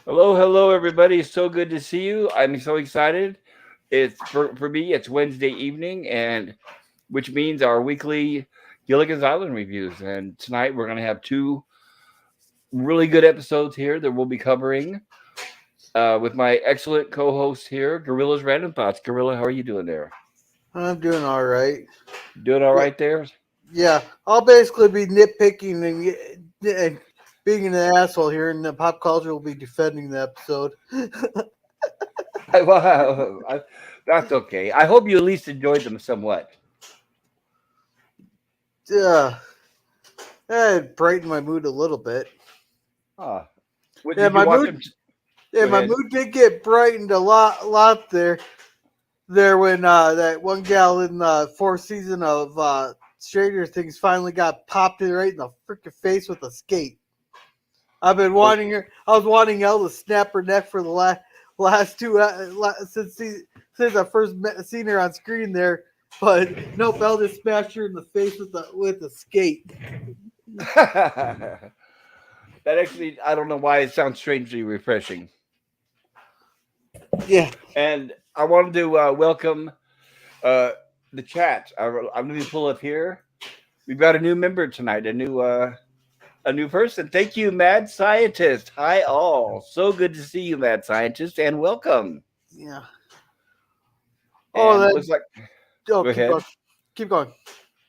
Hello, hello, everybody. It's so good to see you. I'm so excited. It's for me. It's Wednesday evening, and which means our weekly Gilligan's Island reviews. And tonight we're going to have two really good episodes here that we'll be covering with my excellent co-host here, Gorilla's Random Thoughts. Gorilla, how are you doing there? I'm doing all right. Doing all Yeah, right there? yeah. I'll basically be nitpicking and being an asshole here, and the pop culture will be defending the episode. Wow, that's okay. I hope you at least enjoyed them somewhat. Yeah, it brightened my mood a little bit. Ah, what Yeah, did you my watch mood. them? Yeah, Go my ahead. mood did get brightened a lot there. There when that one gal in the fourth season of Stranger Things finally got popped right in the freaking face with a skate. I've been Oh, wanting her. I was wanting Elle to snap her neck for the last two since I first seen her on screen there. But nope, Elle just smashed her in the face with the skate. that actually, I don't know why it sounds strangely refreshing. Yeah. And I wanted to welcome uh, the chat. I'm going to pull up here. We've got a new member tonight, a new person. Thank you, Mad Scientist. Hi, all. So good to see you, Mad Scientist, and welcome. Yeah. Oh, And that. looks like, Oh, go keep ahead. going. Keep going.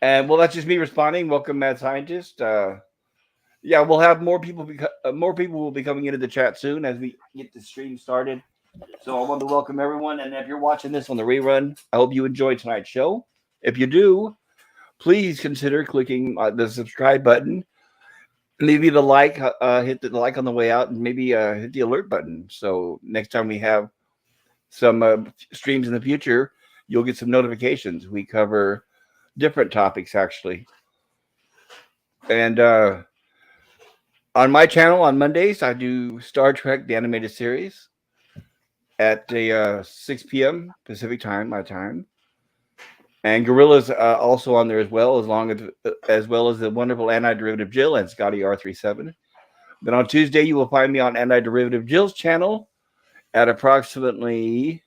And well, that's just me responding. Welcome, Mad Scientist. Yeah, we'll have more people will be coming into the chat soon as we get the stream started. So I want to welcome everyone, and if you're watching this on the rerun, I hope you enjoyed tonight's show. If you do, please consider clicking the subscribe button, maybe the like, hit the like on the way out, and maybe hit the alert button. So next time we have some streams in the future, you'll get some notifications. We cover different topics actually, and on my channel on Mondays, I do Star Trek the animated series at the 6 p.m. Pacific time, my time. And Gorilla's also on there as well as the wonderful anti-derivative Jill and Scotty R37. Then on Tuesday, you will find me on anti-derivative Jill's channel at approximately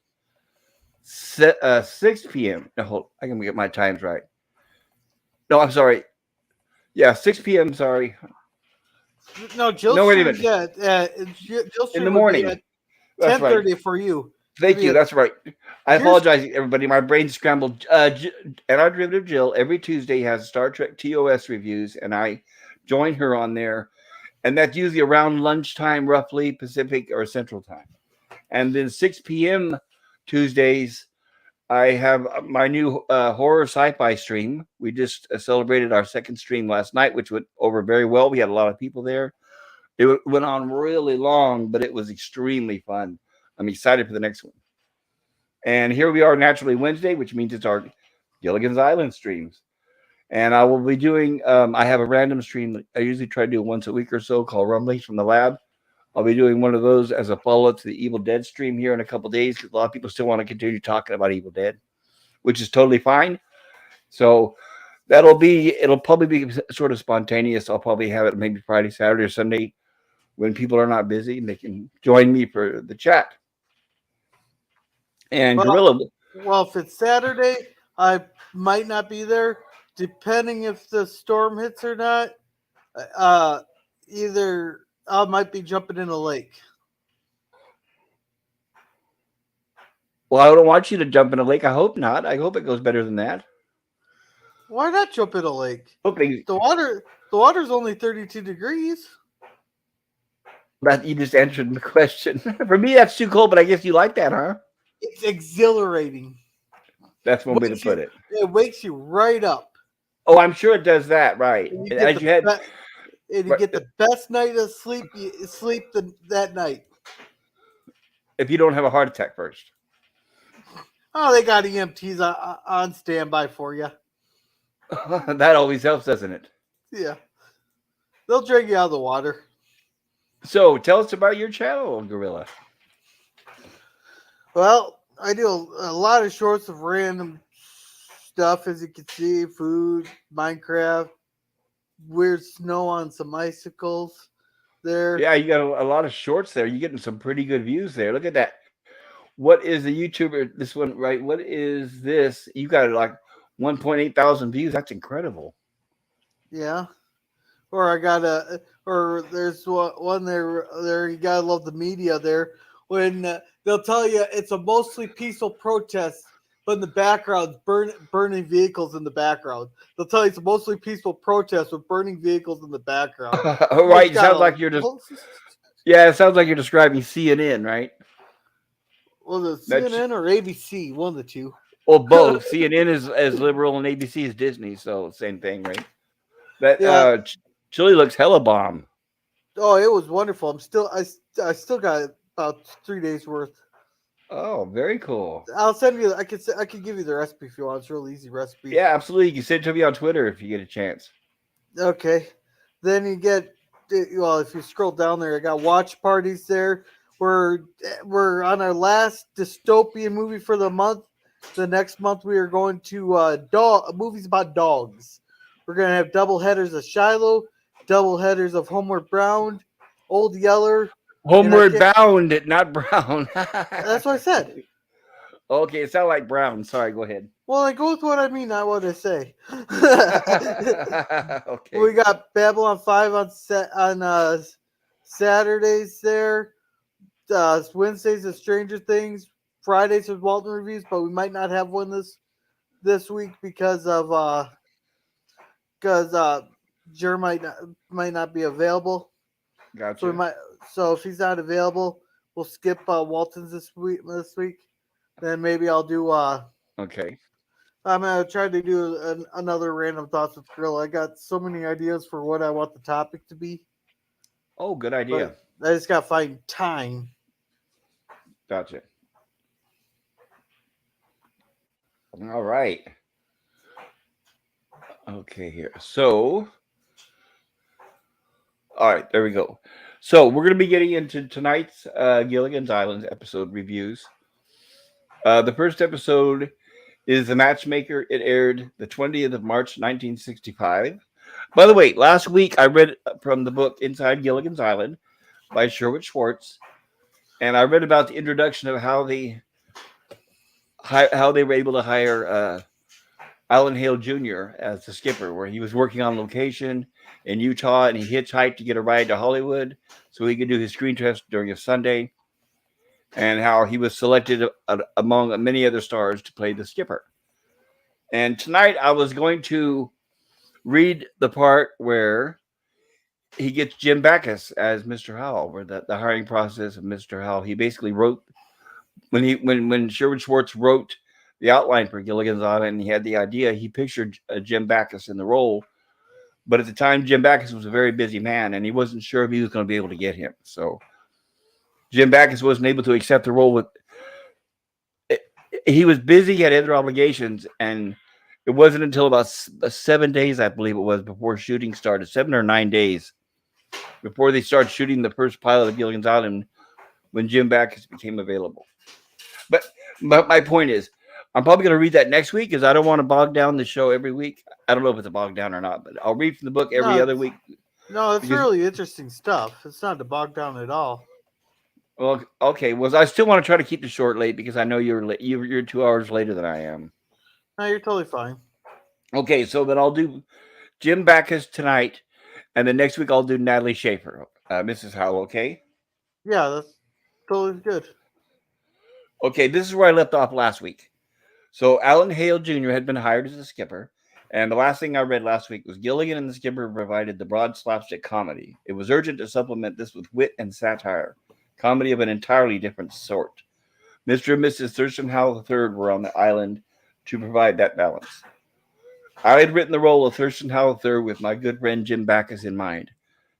6 p.m. No, hold, I can get my times right. No, I'm sorry. Yeah, 6 p.m. Sorry. No, Jill No, wait a streams minute. Jill In the stream would be morning. at That's ten right. thirty for you. It'd Thank be you. at That's right. I yours. apologize, everybody. My brain scrambled. And our derivative Jill every Tuesday has Star Trek TOS reviews, and I join her on there, and that's usually around lunchtime, roughly Pacific or Central time. And then 6 p.m. Tuesdays, I have my new horror sci-fi stream. We just celebrated our second stream last night, which went over very well. We had a lot of people there. It went on really long, but it was extremely fun. I'm excited for the next one. And here we are, naturally Wednesday, which means it's our Gilligan's Island streams. And I will be doing, I have a random stream that I usually try to do once a week or so called Rumblings from the Lab. I'll be doing one of those as a follow up to the Evil Dead stream here in a couple days because a lot of people still want to continue talking about Evil Dead, which is totally fine. So it'll probably be sort of spontaneous. I'll probably have it maybe Friday, Saturday, or Sunday when people are not busy and they can join me for the chat. And Well, Gorilla, well, if it's Saturday, I might not be there, depending if the storm hits or not. Uh, Either I might be jumping in a lake. well, I don't want you to jump in a lake. I hope not. I hope it goes better than that. Why not jump in a lake? Hoping The water's only 32 degrees. that you just answered the question. For me, that's too cold, but I guess you like that, huh? It's exhilarating. That's one way to Wakes put you, it. it wakes you right up, Oh, I'm sure it does that, right? and And as you had, you get the best night of sleep. You sleep that night. if you don't have a heart attack first, Oh, they got EMTs on standby for you. that always helps, doesn't it? Yeah, they'll drag you out of the water. So, tell us about your channel, Gorilla. Well, I do a lot of shorts of random stuff, as you can see: food, Minecraft, weird snow on some icicles. there. Yeah, you got a lot of shorts there. You're getting some pretty good views there. Look at that. What is the YouTuber? This one, right? What is this? You got like 1.8 thousand views. That's incredible. Yeah. Or I got a, or there's one there. There you gotta love the media there when they'll tell you it's a mostly peaceful protest, but in the background, burning vehicles in the background. They'll tell you it's a mostly peaceful protest with burning vehicles in the background. All You just right. It sounds gotta, like you're just. Yeah, it sounds like you're describing CNN, right? was it That's CNN or ABC? One of the two. well, both. CNN is as liberal and ABC is Disney, so same thing, right? That Yeah. chili looks hella bomb. Oh, it was wonderful. I still got about 3 days worth. Oh, very cool. I'll send you. I could give you the recipe if you want. It's a real easy recipe. Yeah, absolutely. You can send it to me on Twitter if you get a chance. Okay. Then you get well if you scroll down there, I got watch parties there. We're on our last dystopian movie for the month. The next month we are going to dog movies about dogs. We're gonna have double headers of Shiloh, double headers of Homeward Bound, Old Yeller, and I Homeward can't. Bound, not Brown. That's what I said. Okay, it sounded like Brown. Sorry, go ahead. Well, I go with what I mean, not what I say. Okay. We got Babylon 5 on Saturdays there. Wednesdays is Stranger Things. Fridays is Walton reviews, but we might not have one this week because Jer might not be available. So we Gotcha. might so if he's not available, we'll skip Walton's this week. Then maybe I'll do Okay. I'm gonna try to do another random thoughts with Grill. I got so many ideas for what I want the topic to be, Oh, good but idea. I just gotta find time. Gotcha. All right. Okay, here. So, all right, there we go. So, we're going to be getting into tonight's Gilligan's Island episode reviews. The first episode is The Matchmaker. It aired the 20th of March, 1965. By the way, last week I read from the book Inside Gilligan's Island by Sherwood Schwartz, and I read about the introduction of how they were able to hire Alan Hale Jr. as the skipper, where he was working on location in Utah and he hitchhiked to get a ride to Hollywood so he could do his screen test during a Sunday, and how he was selected among many other stars to play the skipper. And tonight I was going to read the part where he gets Jim Backus as Mr. Howell, where the hiring process of Mr. Howell. He basically wrote when Sherwood Schwartz wrote the outline for Gilligan's Island and he had the idea, he pictured Jim Backus in the role. But at the time, Jim Backus was a very busy man and he wasn't sure if he was going to be able to get him. So Jim Backus wasn't able to accept the role. He was busy, he had other obligations, and it wasn't until about 7 days, I believe it was, before shooting started, 7 or 9 days before they started shooting the first pilot of Gilligan's Island, when Jim Backus became available. But my point is, I'm probably going to read that next week because I don't want to bog down the show every week. I don't know if it's a bog down or not, but I'll read from the book every No, other week. it's Because, really interesting stuff. It's not to bog down at all. well, okay, well, I still want to try to keep the short late because I know you're late. You're 2 hours later than I am. No, you're totally fine. Okay, so then I'll do Jim Backus tonight, and then next week I'll do Natalie Schaefer, Mrs. Howell. Okay. Yeah, that's totally good. Okay, this is where I left off last week. So Alan Hale Jr. had been hired as a skipper, and the last thing I read last week was Gilligan and the Skipper provided the broad slapstick comedy. It was urgent to supplement this with wit and satire, comedy of an entirely different sort. Mr. and Mrs. Thurston Howell III were on the island to provide that balance. I had written the role of Thurston Howell III with my good friend Jim Backus in mind.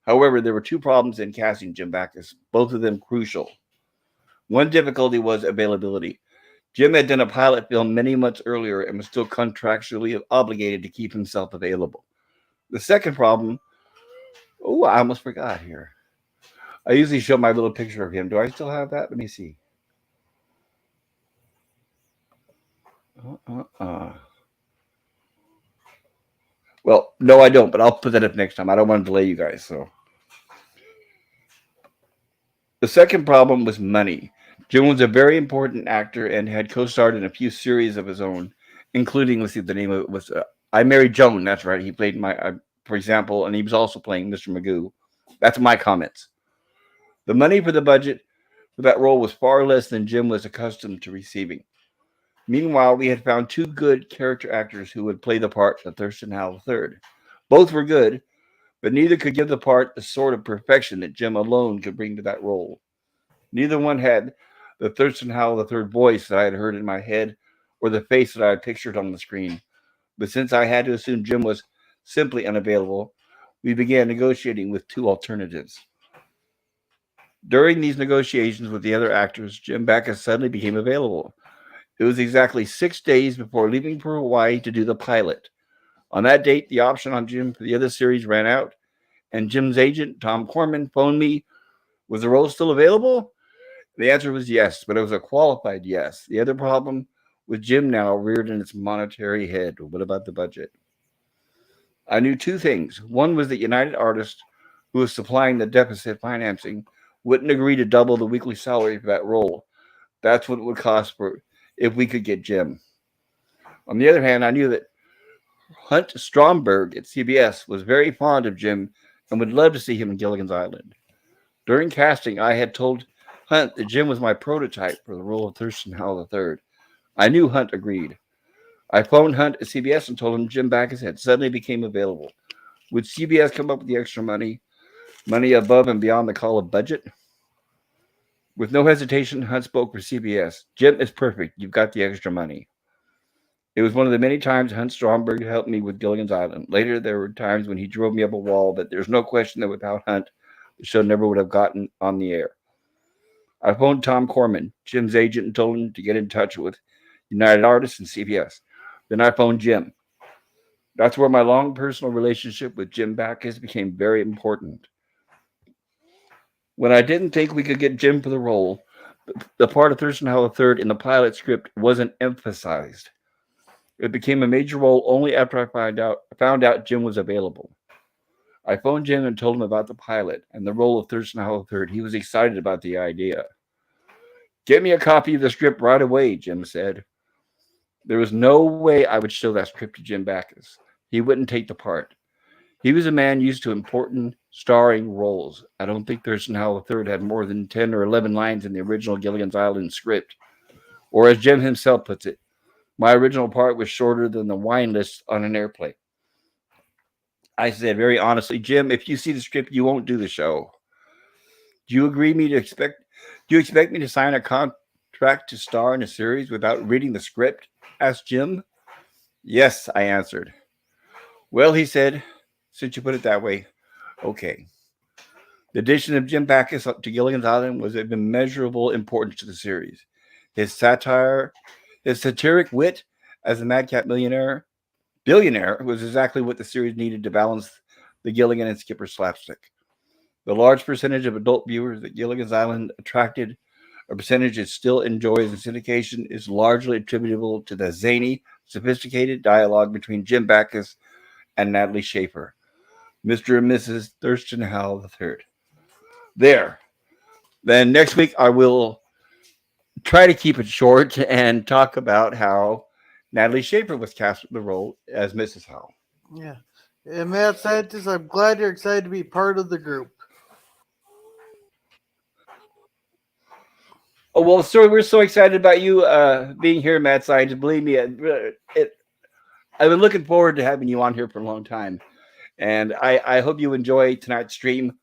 However, there were two problems in casting Jim Backus, both of them crucial. One difficulty was availability. Jim had done a pilot film many months earlier and was still contractually obligated to keep himself available. The second problem, oh, I almost forgot here. I usually show my little picture of him. Do I still have that? Let me see. Well, no, I don't, but I'll put that up next time. I don't want to delay you guys. So, The second problem was money. Jim was a very important actor and had co-starred in a few series of his own, including, let's see, the name of it was I Married Joan. That's right. He played for example, and he was also playing Mr. Magoo. That's my comments. The money for the budget for that role was far less than Jim was accustomed to receiving. Meanwhile, we had found two good character actors who would play the part of Thurston Howell III. Both were good, but neither could give the part the sort of perfection that Jim alone could bring to that role. Neither one had the Thurston Howell III voice that I had heard in my head or the face that I had pictured on the screen. But since I had to assume Jim was simply unavailable, we began negotiating with two alternatives. During these negotiations with the other actors, Jim Backus suddenly became available. It was exactly 6 days before leaving for Hawaii to do the pilot. On that date, the option on Jim for the other series ran out, and Jim's agent, Tom Corman, phoned me. Was the role still available? The answer was yes, but it was a qualified yes. The other problem with Jim now reared in its monetary head. What about the budget? I knew two things. One was that United Artists, who was supplying the deficit financing, wouldn't agree to double the weekly salary for that role. That's what it would cost for if we could get Jim. On the other hand, I knew that Hunt Stromberg at CBS was very fond of Jim and would love to see him in Gilligan's Island. During casting, I had told Hunt that Jim was my prototype for the role of Thurston Howell III. I knew Hunt agreed. I phoned Hunt at CBS and told him Jim Backus had suddenly became available. Would CBS come up with the extra money above and beyond the call of budget? With no hesitation, Hunt spoke for CBS. Jim is perfect. You've got the extra money. It was one of the many times Hunt Stromberg helped me with Gilligan's Island. Later, there were times when he drove me up a wall, but there's no question that without Hunt, the show never would have gotten on the air. I phoned Tom Corman, Jim's agent, and told him to get in touch with United Artists and CBS. Then I phoned Jim. That's where my long personal relationship with Jim Backus became very important. When I didn't think we could get Jim for the role, the part of Thurston Howell III in the pilot script wasn't emphasized. It became a major role only after I found out Jim was available. I phoned Jim and told him about the pilot and the role of Thurston Howell III. He was excited about the idea. Get me a copy of the script right away, Jim said. There was no way I would show that script to Jim Backus. He wouldn't take the part. He was a man used to important starring roles. I don't think Thurston Howell III had more than 10 or 11 lines in the original Gilligan's Island script. Or as Jim himself puts it, my original part was shorter than the wine list on an airplane. I said very honestly, Jim, if you see the script, you won't do the show. Do you agree me to expect do you expect me to sign a contract to star in a series without reading the script? Asked Jim. Yes, I answered. Well, he said, since you put it that way, okay. The addition of Jim Backus to Gilligan's Island was of immeasurable importance to the series. His satire, his satiric wit as a madcap billionaire was exactly what the series needed to balance the Gilligan and Skipper slapstick. The large percentage of adult viewers that Gilligan's Island attracted, a percentage it still enjoys in syndication, is largely attributable to the zany, sophisticated dialogue between Jim Backus and Natalie Schaefer, Mr. and Mrs. Thurston Howell III. There. Then next week I will try to keep it short and talk about how Natalie Schaefer was cast for the role as Mrs. Howell. Yeah. And Matt Scientist, I'm glad you're excited to be part of the group. Oh well, so we're so excited about you being here, Matt Scientist. Believe me, I've been looking forward to having you on here for a long time, and I hope you enjoy tonight's stream.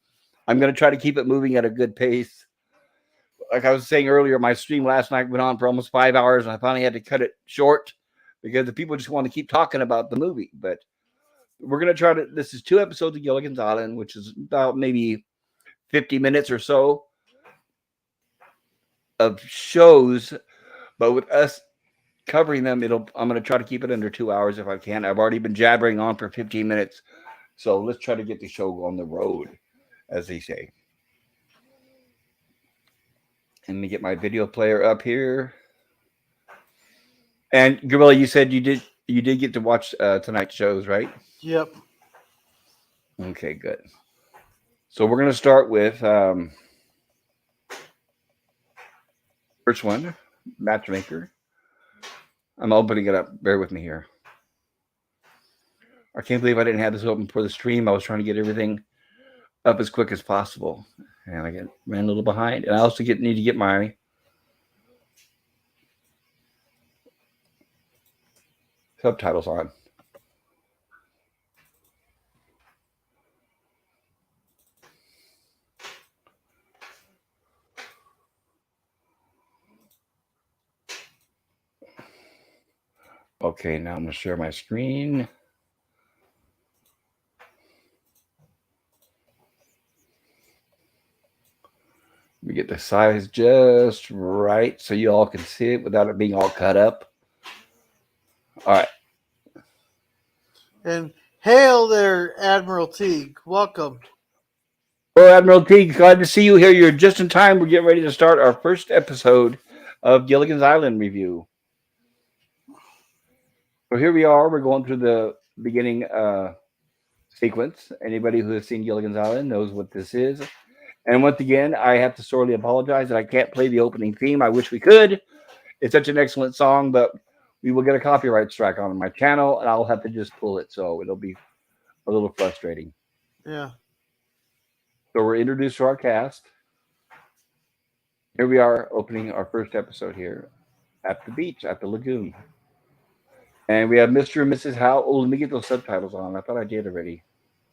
I'm going to try to keep it moving at a good pace. Like I was saying earlier, my stream last night went on for almost 5 hours, and I finally had to cut it short because the people just want to keep talking about the movie. But we're going to try to. This is 2 episodes of Gilligan's Island, which is about maybe 50 minutes or so of shows. But with us covering them, I'm going to try to keep it under 2 hours if I can. I've already been jabbering on for 15 minutes, so let's try to get the show on the road, as they say. Let me get my video player up here. And Gorilla, you said you did get to watch tonight's shows, right? Yep. Okay, good. So we're gonna start with First one, Matchmaker. I'm opening it up. Bear with me here. I can't believe I didn't have this open for the stream. I was trying to get everything up as quick as possible, and ran a little behind. And I also need to get my subtitles on. Okay, now I'm going to share my screen. We get the size just right so you all can see it without it being all cut up. All right. And hail there, Admiral Teague. Welcome. Well, Admiral Teague, glad to see you here. You're just in time. We're getting ready to start our first episode of Gilligan's Island review. So here we are. We're going through the beginning sequence. Anybody who has seen Gilligan's Island knows what this is. And once again, I have to sorely apologize that I can't play the opening theme. I wish we could. It's such an excellent song, but we will get a copyright strike on my channel, and I'll have to just pull it. So it'll be a little frustrating. Yeah. So we're introduced to our cast. Here we are opening our first episode here at the beach, at the lagoon. And we have Mr. and Mrs. Howell. Oh, let me get those subtitles on. I thought I did already.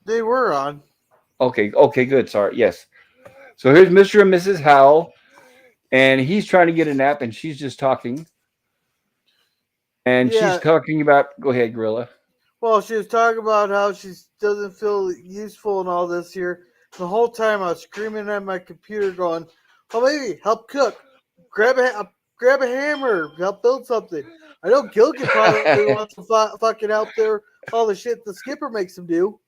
They were on. Okay, good. Sorry. Yes. So here's Mr. and Mrs. Howell, and he's trying to get a nap, and she's just talking. And she's talking about, go ahead, Gorilla. Well, she was talking about how she doesn't feel useful and all this here. The whole time I was screaming at my computer going, oh, maybe help cook. Grab a hammer. Help build something. I know Gilligan probably wants to fucking help there. All the shit the skipper makes him do.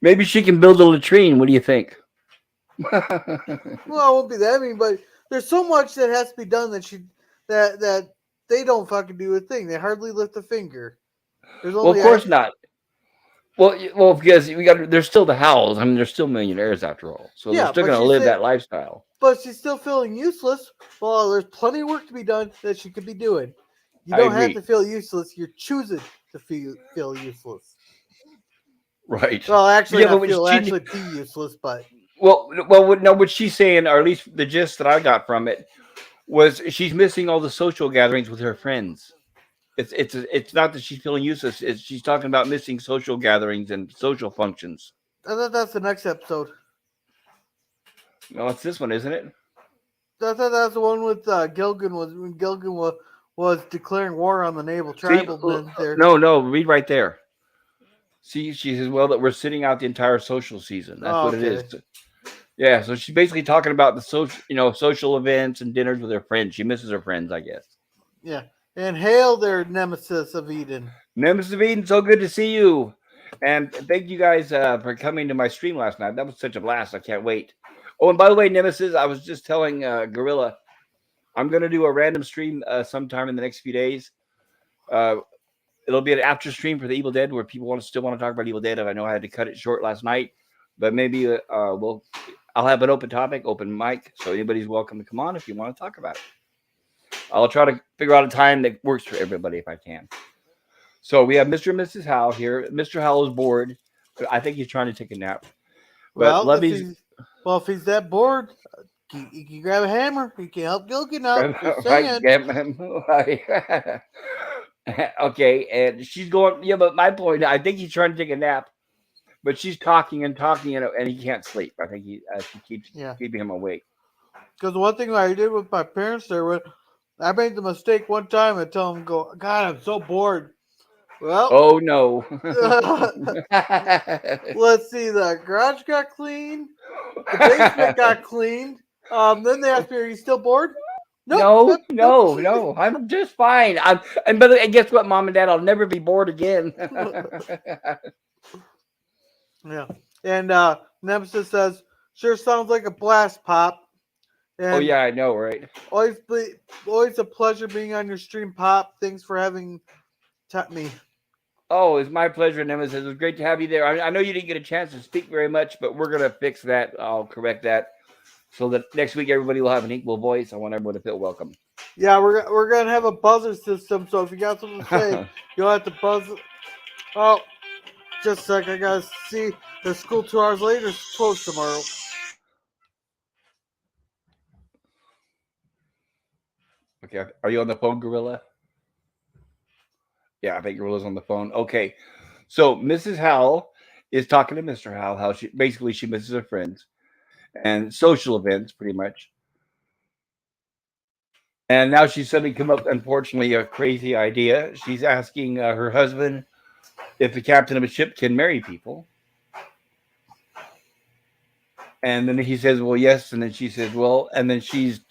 Maybe she can build a latrine. What do you think? Well, it won't be that mean, but there's so much that has to be done that they don't fucking do a thing. They hardly lift a finger. Well, of course not. Well, because there's still the Howells. I mean, they're still millionaires after all, so they're still going to live that lifestyle. But she's still feeling useless. Well, there's plenty of work to be done that she could be doing. You don't have to feel useless. You're choosing to feel useless. Right. Well, actually, actually be useless, but. Well, no. What she's saying, or at least the gist that I got from it, was she's missing all the social gatherings with her friends. It's not that she's feeling useless. She's talking about missing social gatherings and social functions. I thought that's the next episode. No, it's this one, isn't it? I thought that's the one with Gilligan when Gilligan was declaring war on the naval tribal there. No, read right there. See, she says, well, that we're sitting out the entire social season. That's what it is. Yeah, so she's basically talking about the social events and dinners with her friends. She misses her friends, I guess. Yeah. And hail there, Nemesis of Eden. Nemesis of Eden, so good to see you. And thank you guys for coming to my stream last night. That was such a blast. I can't wait. Oh, and by the way, Nemesis, I was just telling Gorilla, I'm going to do a random stream sometime in the next few days. It'll be an after stream for the Evil Dead where people still want to talk about Evil Dead. I know I had to cut it short last night, but maybe I'll have an open topic, open mic, so anybody's welcome to come on if you want to talk about it. I'll try to figure out a time that works for everybody if I can. So we have Mr. and Mrs. Howell here. Mr. Howell is bored. I think he's trying to take a nap. But if he's that bored, you can grab a hammer. You can help Gilligan out. Okay, and she's going, yeah, but my point, I think he's trying to take a nap, but she's talking and he can't sleep. I think she keeps keeping him awake. Because one thing I did with my parents there was, I made the mistake one time and tell them, God, I'm so bored. Well, oh no. Let's see, the garage got cleaned, the basement got cleaned. Then they asked me, are you still bored? No. I'm just fine. And guess what, Mom and Dad? I'll never be bored again. Yeah. And Nemesis says, sure sounds like a blast, Pop. And oh yeah, I know, right? Always a pleasure being on your stream, Pop. Thanks for having me. Oh, it's my pleasure, Nemesis. It was great to have you there. I know you didn't get a chance to speak very much, but we're gonna fix that. I'll correct that. so that next week everybody will have an equal voice. I want everyone to feel welcome. Yeah, we're gonna have a buzzer system. So if you got something to say, you'll have to buzz. Oh, just a sec. I gotta see the school 2 hours later is closed tomorrow. Okay, are you on the phone, Gorilla? Yeah, I think Gorilla's on the phone. Okay, so Mrs. Howell is talking to Mr. Howell. How she misses her friends and social events, pretty much. And now she's suddenly come up, unfortunately, a crazy idea. She's asking her husband if the captain of a ship can marry people. And then he says, well, yes. And then she says, well, and then she's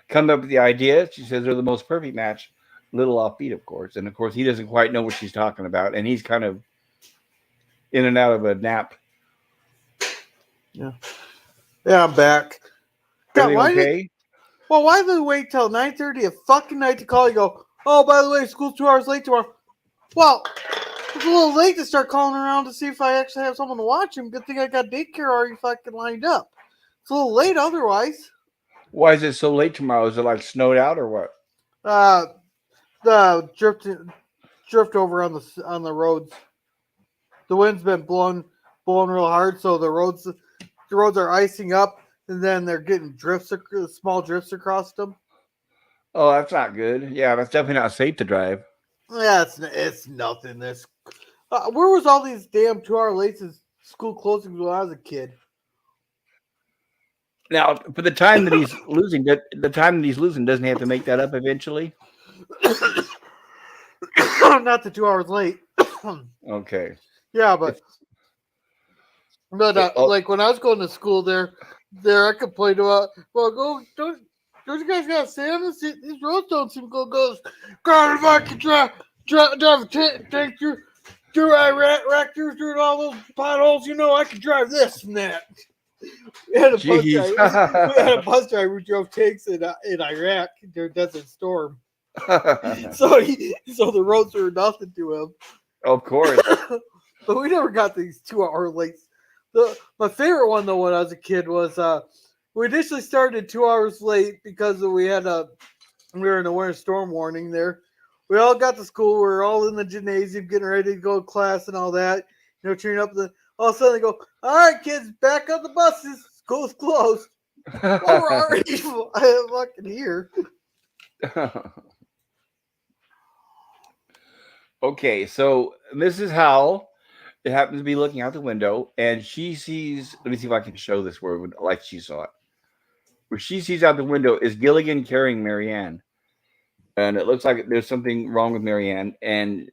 come up with the idea. She says they're the most perfect match. Little offbeat, of course. And of course, he doesn't quite know what she's talking about. And he's kind of in and out of a nap. Yeah, yeah, I'm back. God, Everything okay? why did they wait till 9:30 at fucking night to call you? Go, oh, by the way, school's 2 hours late tomorrow. Well, it's a little late to start calling around to see if I actually have someone to watch him. Good thing I got daycare already fucking lined up. It's a little late otherwise. Why is it so late tomorrow? Is it like snowed out or what? Uh, the drift over on the roads. The wind's been blowing real hard, so the roads are icing up, and then they're getting small drifts across them. Oh, that's not good. Yeah, that's definitely not safe to drive. Yeah, it's nothing. Where was all these damn 2 hour late school closings when I was a kid? Now, for the time that he's losing, the time that he's losing, doesn't he have to make that up eventually? Not the 2 hours late. Okay. Yeah, It's, oh, like when I was going to school there I complained about. Well, don't you guys got sand? These roads don't seem good. Goes, God, if I could drive a tank through Iraq through all those potholes, I could drive this and that. We had a bus jeez. driver. We had a bus driver who drove tanks in Iraq during Desert Storm. So the roads were nothing to him. Of course. But we never got these 2 hour late. My favorite one though when I was a kid was we initially started 2 hours late because we were in a winter storm warning there. We all got to school. We were all in the gymnasium getting ready to go to class and all that. Turning up all of a sudden they go, all right, kids, back on the buses. School's closed. Oh, we're already fucking here. Okay, so Mrs. Howell happens to be looking out the window, and she sees. Let me see if I can show this word like she saw it. Where she sees out the window is Gilligan carrying Mary Ann, and it looks like there's something wrong with Mary Ann. And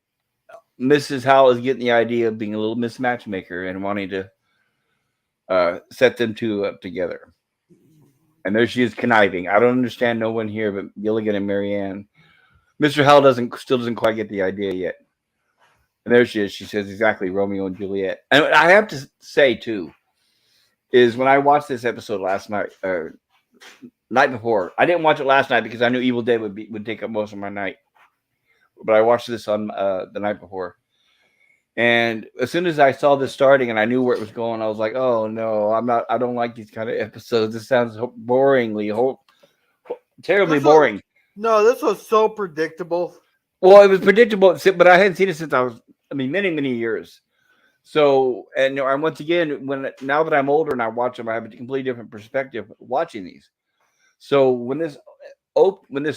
Mrs. Howell is getting the idea of being a little Miss Matchmaker and wanting to set them two up together. And there she is conniving. I don't understand no one here but Gilligan and Mary Ann. Mr. Howell still doesn't quite get the idea yet. And there she is. She says exactly Romeo and Juliet. And I have to say too, is when I watched this episode last night, night before, I didn't watch it last night because I knew Evil Dead would take up most of my night. But I watched this on the night before. And as soon as I saw this starting and I knew where it was going, I was like, "Oh no, I'm not. I don't like these kind of episodes. This sounds terribly boring." No, this was so predictable. Well, it was predictable, but I hadn't seen it since many, many years. So, and once again, now that I'm older and I watch them, I have a completely different perspective watching these. So when this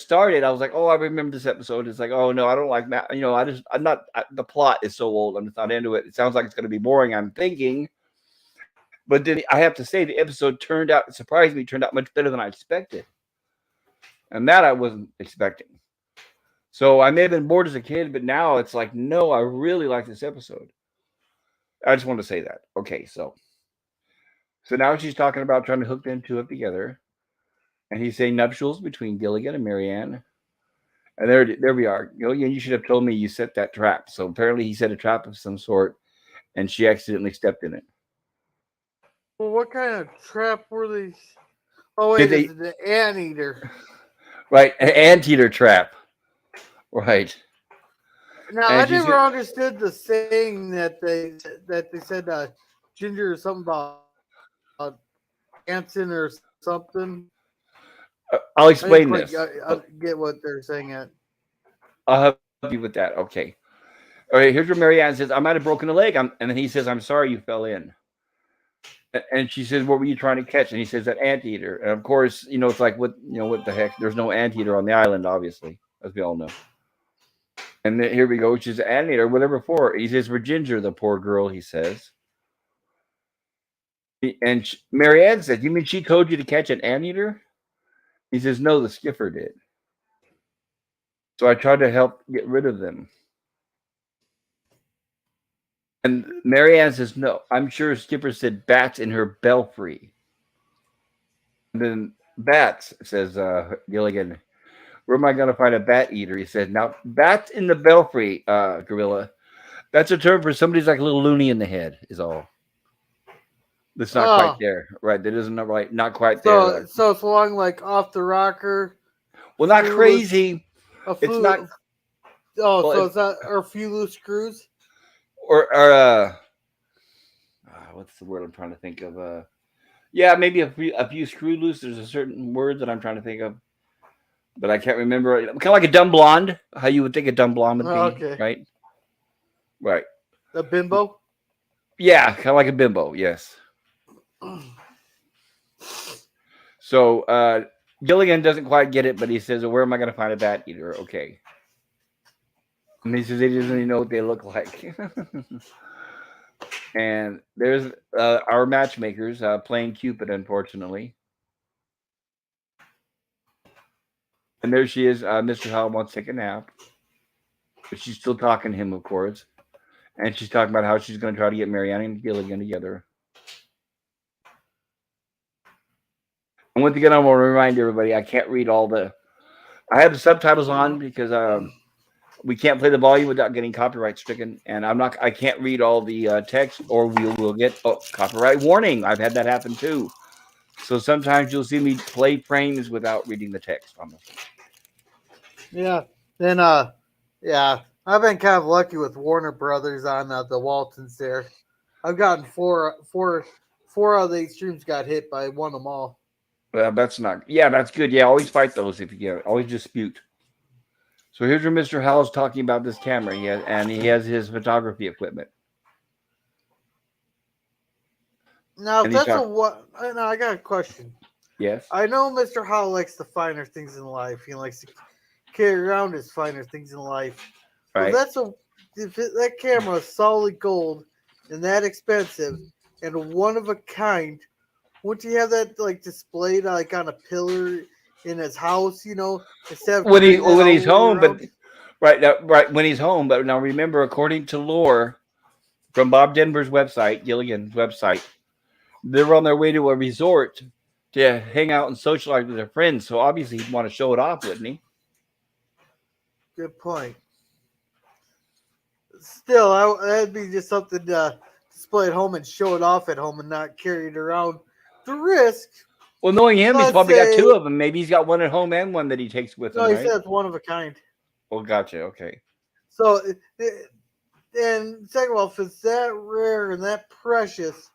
started, I was like, "Oh, I remember this episode." It's like, "Oh no, I don't like that." The plot is so old. I'm just not into it. It sounds like it's going to be boring. I'm thinking, but then I have to say the episode turned out much better than I expected, and that I wasn't expecting. So I may have been bored as a kid, but now it's like, no, I really like this episode. I just want to say that. Okay, so now she's talking about trying to hook them two up together, and he's saying nuptials between Gilligan and Mary Ann. And there we are. Gilligan, you should have told me you set that trap. So apparently he set a trap of some sort, and she accidentally stepped in it. Well, what kind of trap were these? Oh wait, it's the anteater. Right, an anteater trap. Right. Now I never understood the saying that they said ginger or something about dancing or something. something. I'll I didn't explain quite this. get what they're saying yet. I'll help you with that. Okay. All right. Here's where Mary Ann says, "I might have broken a leg," and then he says, "I'm sorry you fell in." And she says, "What were you trying to catch?" And he says, "That anteater." And of course, it's like, what the heck? There's no anteater on the island, obviously, as we all know. And then, here we go. She's an anteater, whatever for. He says, "For Ginger, the poor girl," he says. And Mary Ann said, "You mean she told you to catch an anteater?" He says, "No, the skipper did. So I tried to help get rid of them." And Mary Ann says, "No, I'm sure skipper said bats in her belfry." And then bats, says Gilligan. "Where am I going to find a bat eater?" He said, "Now, bats in the belfry, gorilla. That's a term for somebody's like a little loony in the head, is all. That's not quite Oh, there. Right. That isn't right. Not quite there. so it's along like off the rocker, Well, not few loose, crazy. a It's not, few. Oh, well, so it's not or a few loose screws. or what's the word I'm trying to think of? Yeah, maybe a few screw loose. There's a certain word that I'm trying to think of, but I can't remember. Kind of like a dumb blonde, how you would think a dumb blonde would Oh, be, okay, right? Right. a bimbo. Yeah, kind of like a bimbo. Yes. So Gilligan doesn't quite get it, but he says, "Well, where am I going to find a bat eater?" Okay. And he says he doesn't even know what they look like. And there's our matchmakers playing Cupid, unfortunately. And there she is. Mr. Howell wants to take a nap, but she's still talking to him, of course. And she's talking about how she's going to try to get Mary Ann and Gilligan together. And once again, I want to remind everybody, I can't read all the. I have the subtitles on because we can't play the volume without getting copyright stricken, and I can't read all the text, or we will get copyright warning. I've had that happen too. So sometimes you'll see me play frames without reading the text on them. Yeah. Then yeah, I've been kind of lucky with Warner Brothers on the Waltons there. I've gotten four out of the streams got hit by one of them all. Well, that's not. Yeah, that's good. Yeah, always fight those if you get it. Always dispute. So here's where Mr. Howell's talking about this camera. He has his photography equipment. Now, if And he's that's a talking. what? Now I got a question. Yes. I know Mr. Howell likes the finer things in life. He likes to carry around his finer things in life. Well, Right. if that camera is solid gold and that expensive and one of a kind. Wouldn't you have that like displayed like on a pillar in his house? Instead of When carrying that all he's the way home, but around. right now, right when he's home. But now remember, according to lore from Bob Denver's website, Gilligan's website, they're on their way to a resort to hang out and socialize with their friends. So obviously he'd want to show it off, wouldn't he? Good point. Still, that'd be just something to display at home and show it off at home and not carry it around. The risk, Well, knowing him, he's let's probably got two say, of them. Maybe he's got one at home and one that he takes with no, him, he right? said it's one of a kind. Well, gotcha. Okay. So, and second of all, if it's that rare and that precious,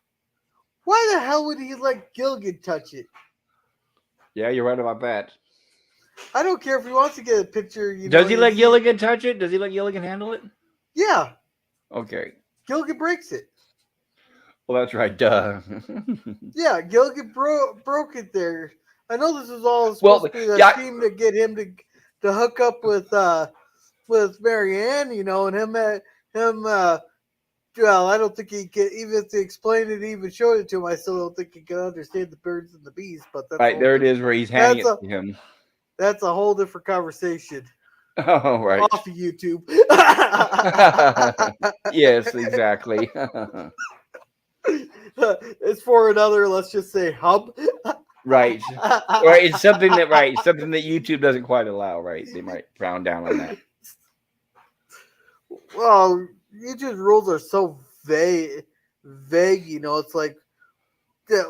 why the hell would he let Gilligan touch it? Yeah, you're right about that. I don't care if he wants to get a picture. Does he let Gilligan touch it? Does he let Gilligan handle it? Yeah, Okay. Gilligan breaks it. Well, that's right. Duh. Yeah, Gilligan broke it there. I know this was all Well, supposed to be the yeah, scheme to get him to hook up with Mary Ann, and him. Well, I don't think he can even to explain it, even showed it to him. I still don't think he can understand the birds and the bees. But that's right there it is where he's handing it to him. That's a whole different conversation. Oh, right. Off of YouTube. Yes, exactly. It's for another, let's just say, hub. Right. Right. It's something that YouTube doesn't quite allow, right? They might frown down on that. Well, YouTube's rules are so vague. It's like,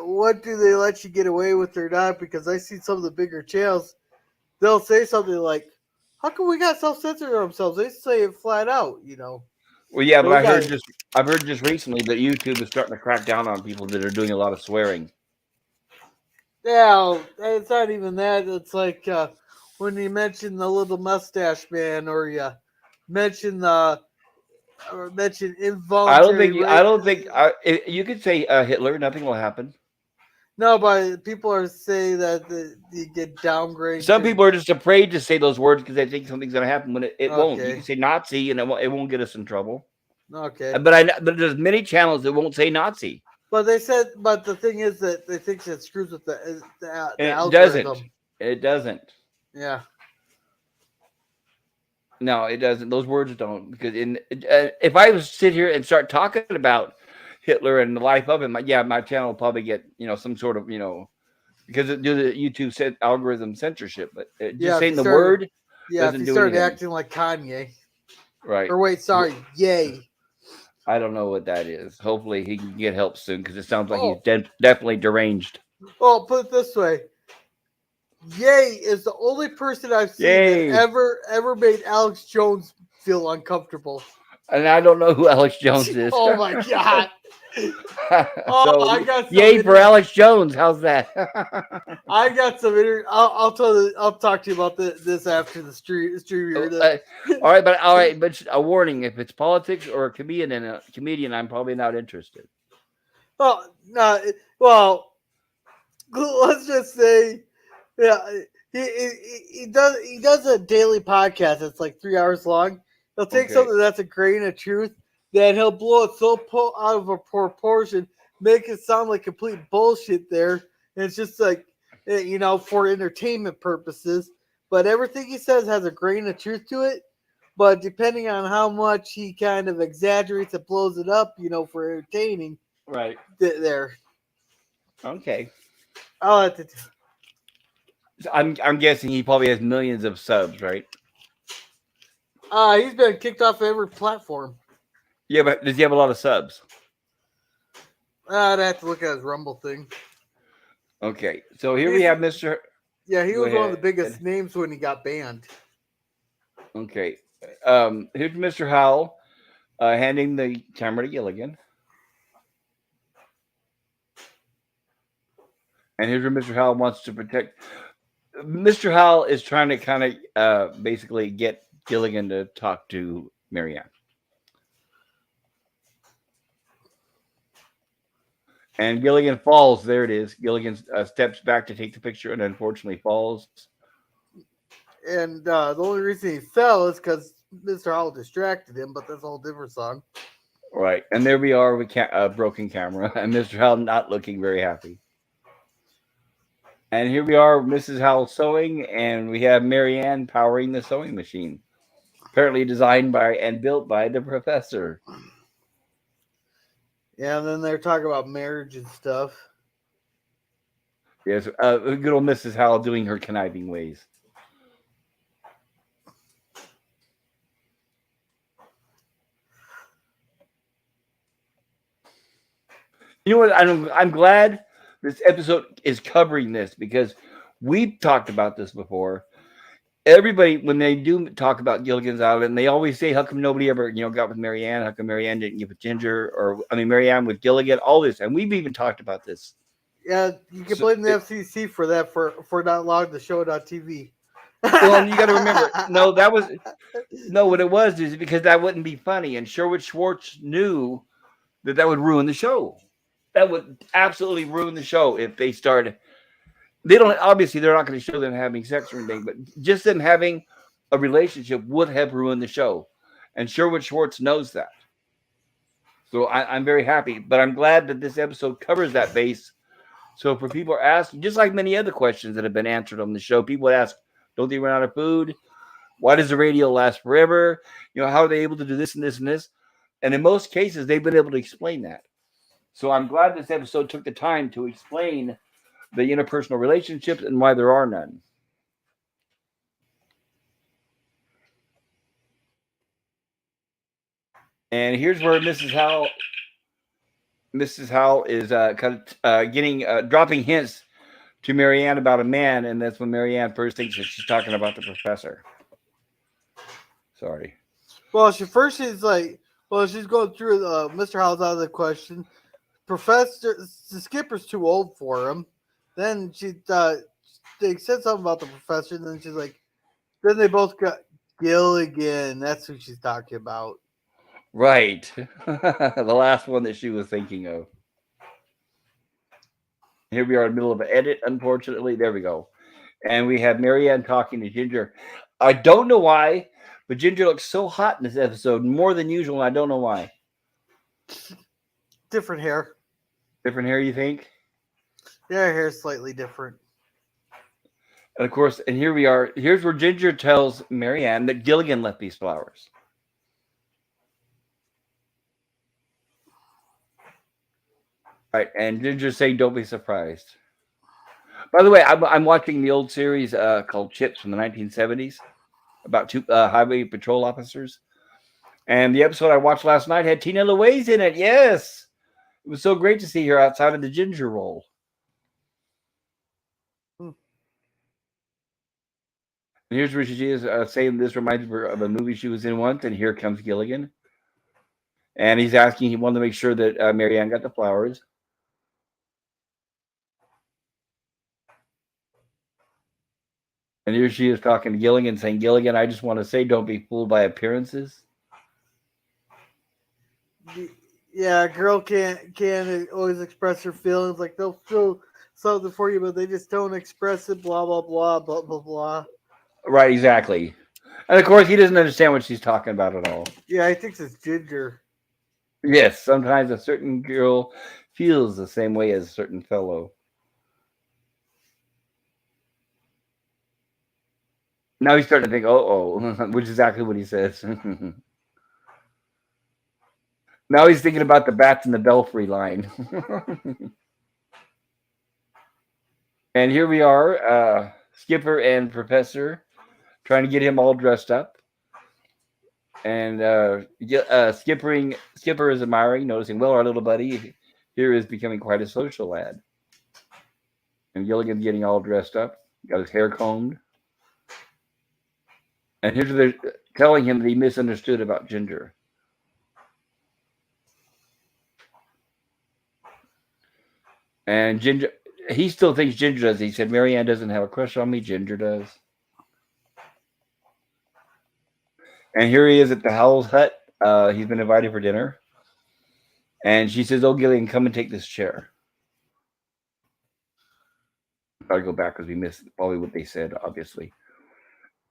what do they let you get away with or not? Because I see some of the bigger channels, they'll say something like, "How come we got self-censored ourselves?" They say it flat out. Well, yeah, but Those I've heard just recently that YouTube is starting to crack down on people that are doing a lot of swearing. Yeah, it's not even that. It's like when you mention the little mustache man, or you mention mention involuntary I rape. don't think you could say Hitler. Nothing will happen. No, but people are saying that you get downgraded Some to. people are just afraid to say those words because they think something's going to happen when it won't. You can Okay, say Nazi and it won't get us in trouble. okay. But there's many channels that won't say Nazi, But they said, but the thing is that they think it screws with the and it doesn't. algorithm. It doesn't. Yeah. No, it doesn't. Those words don't. Because if I was to sit here and start talking about Hitler and the life of him, yeah, my channel will probably get some sort of because it do the YouTube algorithm censorship. But just Yeah, if saying you the started, word yeah, if doesn't you do started anything. acting like Kanye, Right. or wait, sorry, yay. I don't know what that is. Hopefully he can get help soon because it sounds like he's Oh, definitely deranged. well, put it this way. Yay is the only person I've seen that Yay! ever made Alex Jones feel uncomfortable. And I don't know who Alex Jones is. Oh my god. Oh, So I got some. yay for Alex Jones. How's that? I got some. I'll talk to you about this after the stream here. All right, but a warning: if it's politics or a comedian, I'm probably not interested. Oh no. Well, let's just say, yeah, he does a daily podcast. It's like 3 hours long. He'll take Okay, something that's a grain of truth, then he'll blow it so out of a proportion, make it sound like complete bullshit. There, and it's just like for entertainment purposes. But everything he says has a grain of truth to it. But depending on how much he kind of exaggerates and blows it up, for entertaining, right. there. Okay. I'll have to. So I'm guessing he probably has millions of subs, right? He's been kicked off every platform. Yeah, but does he have a lot of subs? I'd have to look at his Rumble thing. Okay, so here we have Mr. Yeah, he Go was one of the ahead. biggest names when he got banned. Okay, here's Mr. Howell handing the camera to Gilligan, and here's where Mr. Howell wants to protect. Mr. Howell is trying to kind of basically get Gilligan to talk to Mary Ann. And Gilligan falls. There it is. Gilligan steps back to take the picture and unfortunately falls. And the only reason he fell is because Mr. Howell distracted him, but that's a whole different song. Right. And there we are with a broken camera and Mr. Howell not looking very happy. And here we are, Mrs. Howell sewing, and we have Mary Ann powering the sewing machine. Apparently designed by and built by the professor. Yeah, and then they're talking about marriage and stuff. Yes, good old Mrs. Howell doing her conniving ways. You know what? I'm glad this episode is covering this because we've talked about this before. Everybody, when they do talk about Gilligan's Island, they always say, "How come nobody ever, got with Mary Ann? How come Mary Ann didn't get with Ginger? Or Mary Ann with Gilligan? All this." And we've even talked about this. Yeah, you can So, blame the FCC for that for not allowing the show on TV. well, and you got to remember, what it was is because that wouldn't be funny, and Sherwood Schwartz knew that would ruin the show. That would absolutely ruin the show if they started. They don't obviously they're not going to show them having sex or anything, but just them having a relationship would have ruined the show, and Sherwood Schwartz knows that. So I'm very happy, but I'm glad that this episode covers that base. So for people are asking, just like many other questions that have been answered on the show, people ask, "Don't they run out of food? Why does the radio last forever? How are they able to do this and this and this?" And in most cases, they've been able to explain that. So I'm glad this episode took the time to explain the interpersonal relationships and why there are none. And here's where Mrs. Howell is kind of getting dropping hints to Mary Ann about a man, and that's when Mary Ann first thinks that she's talking about the professor. Sorry. Well, she's like, she's going through Mr. Howell's out of the question. Professor, the skipper's too old for him. Then they said something about the professor, and then she's like, then they both got Gilligan. That's who she's talking about. Right. The last one that she was thinking of. Here we are in the middle of an edit, unfortunately. There we go. And we have Mary Ann talking to Ginger. I don't know why, but Ginger looks so hot in this episode, more than usual. And I don't know why. Different hair. Different hair, you think? Yeah, her hair's slightly different. And of course, and here we are. Here's where Ginger tells Mary Ann that Gilligan left these flowers. Right, and Ginger's saying, "Don't be surprised." By the way, I'm watching the old series called Chips from the 1970s about two highway patrol officers, and the episode I watched last night had Tina Louise in it. Yes, it was so great to see her outside of the Ginger role. Hmm. And here's where she is saying this reminds her of a movie she was in once, and here comes Gilligan. And he's asking, he wanted to make sure that Mary Ann got the flowers. And here she is talking to Gilligan, saying, Gilligan, I just want to say, don't be fooled by appearances. Yeah, a girl can't always express her feelings. Like they'll feel something for you, but they just don't express it. Blah blah blah blah blah blah. Right, exactly. And of course, he doesn't understand what she's talking about at all. Yeah, he thinks it's Ginger. Yes, sometimes a certain girl feels the same way as a certain fellow. Now he's starting to think, oh, which is exactly what he says. Now he's thinking about the bats in the belfry line. And here we are, Skipper and Professor, trying to get him all dressed up. And Skipper is admiring, noticing, well, our little buddy here is becoming quite a social lad. And Gilligan's getting all dressed up, got his hair combed. And here's they're telling him that he misunderstood about Ginger. And Ginger, he still thinks Ginger does. He said, Mary Ann doesn't have a crush on me, Ginger does. And here he is at the Howell's hut. He's been invited for dinner. And she says, oh, Gilligan, come and take this chair. I'll go back because we missed probably what they said, obviously.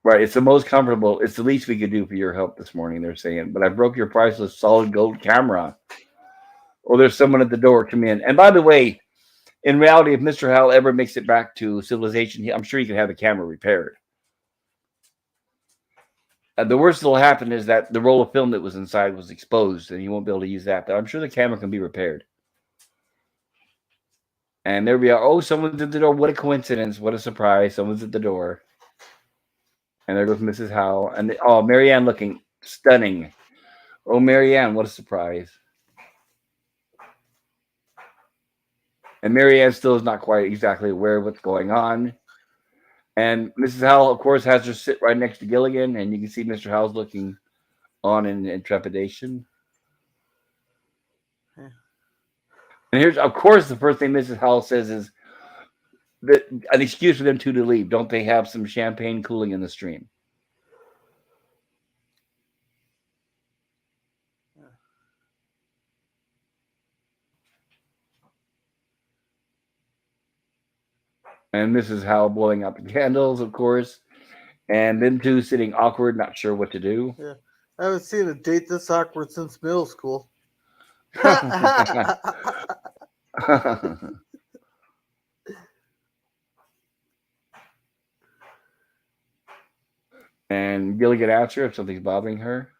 Right, it's the most comfortable. It's the least we could do for your help this morning, they're saying. But I broke your priceless solid gold camera. Oh, there's someone at the door. Come in. And by the way, in reality, if Mr. Howell ever makes it back to civilization, I'm sure he can have the camera repaired. The worst that'll happen is that the roll of film that was inside was exposed, and he won't be able to use that. But I'm sure the camera can be repaired. And there we are. Oh, someone's at the door. What a coincidence. What a surprise. Someone's at the door. And there goes Mrs. Howell. And Mary Ann looking stunning. Oh, Mary Ann, what a surprise. And Mary Ann still is not quite exactly aware of what's going on. And Mrs. Howell, of course, has her sit right next to Gilligan. And you can see Mr. Howell's looking on in trepidation. And here's, of course, the first thing Mrs. Howell says is that an excuse for them two to leave. Don't they have some champagne cooling in the stream? And Mrs. Howell blowing out the candles, of course. And them two sitting awkward, not sure what to do. Yeah, I haven't seen a date this awkward since middle school. And Gilligan asks her if something's bothering her.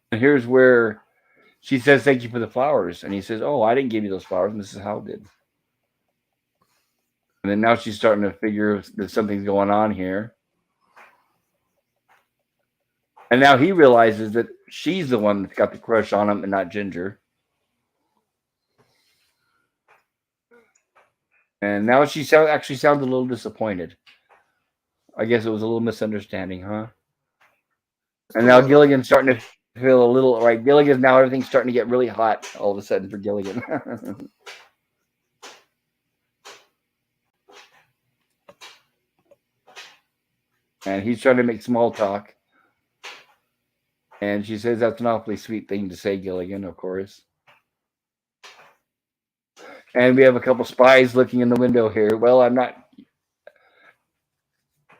And here's where she says, thank you for the flowers. And he says, oh, I didn't give you those flowers. Mrs. Howell did. And then now she's starting to figure that something's going on here. And now he realizes that she's the one that's got the crush on him and not Ginger. And now she actually sounds a little disappointed. I guess it was a little misunderstanding, huh? And now Gilligan's starting to feel a little right. Gilligan's now everything's starting to get really hot all of a sudden for Gilligan. And he's trying to make small talk. And she says that's an awfully sweet thing to say, Gilligan, of course. And we have a couple spies looking in the window here. Well, I'm not.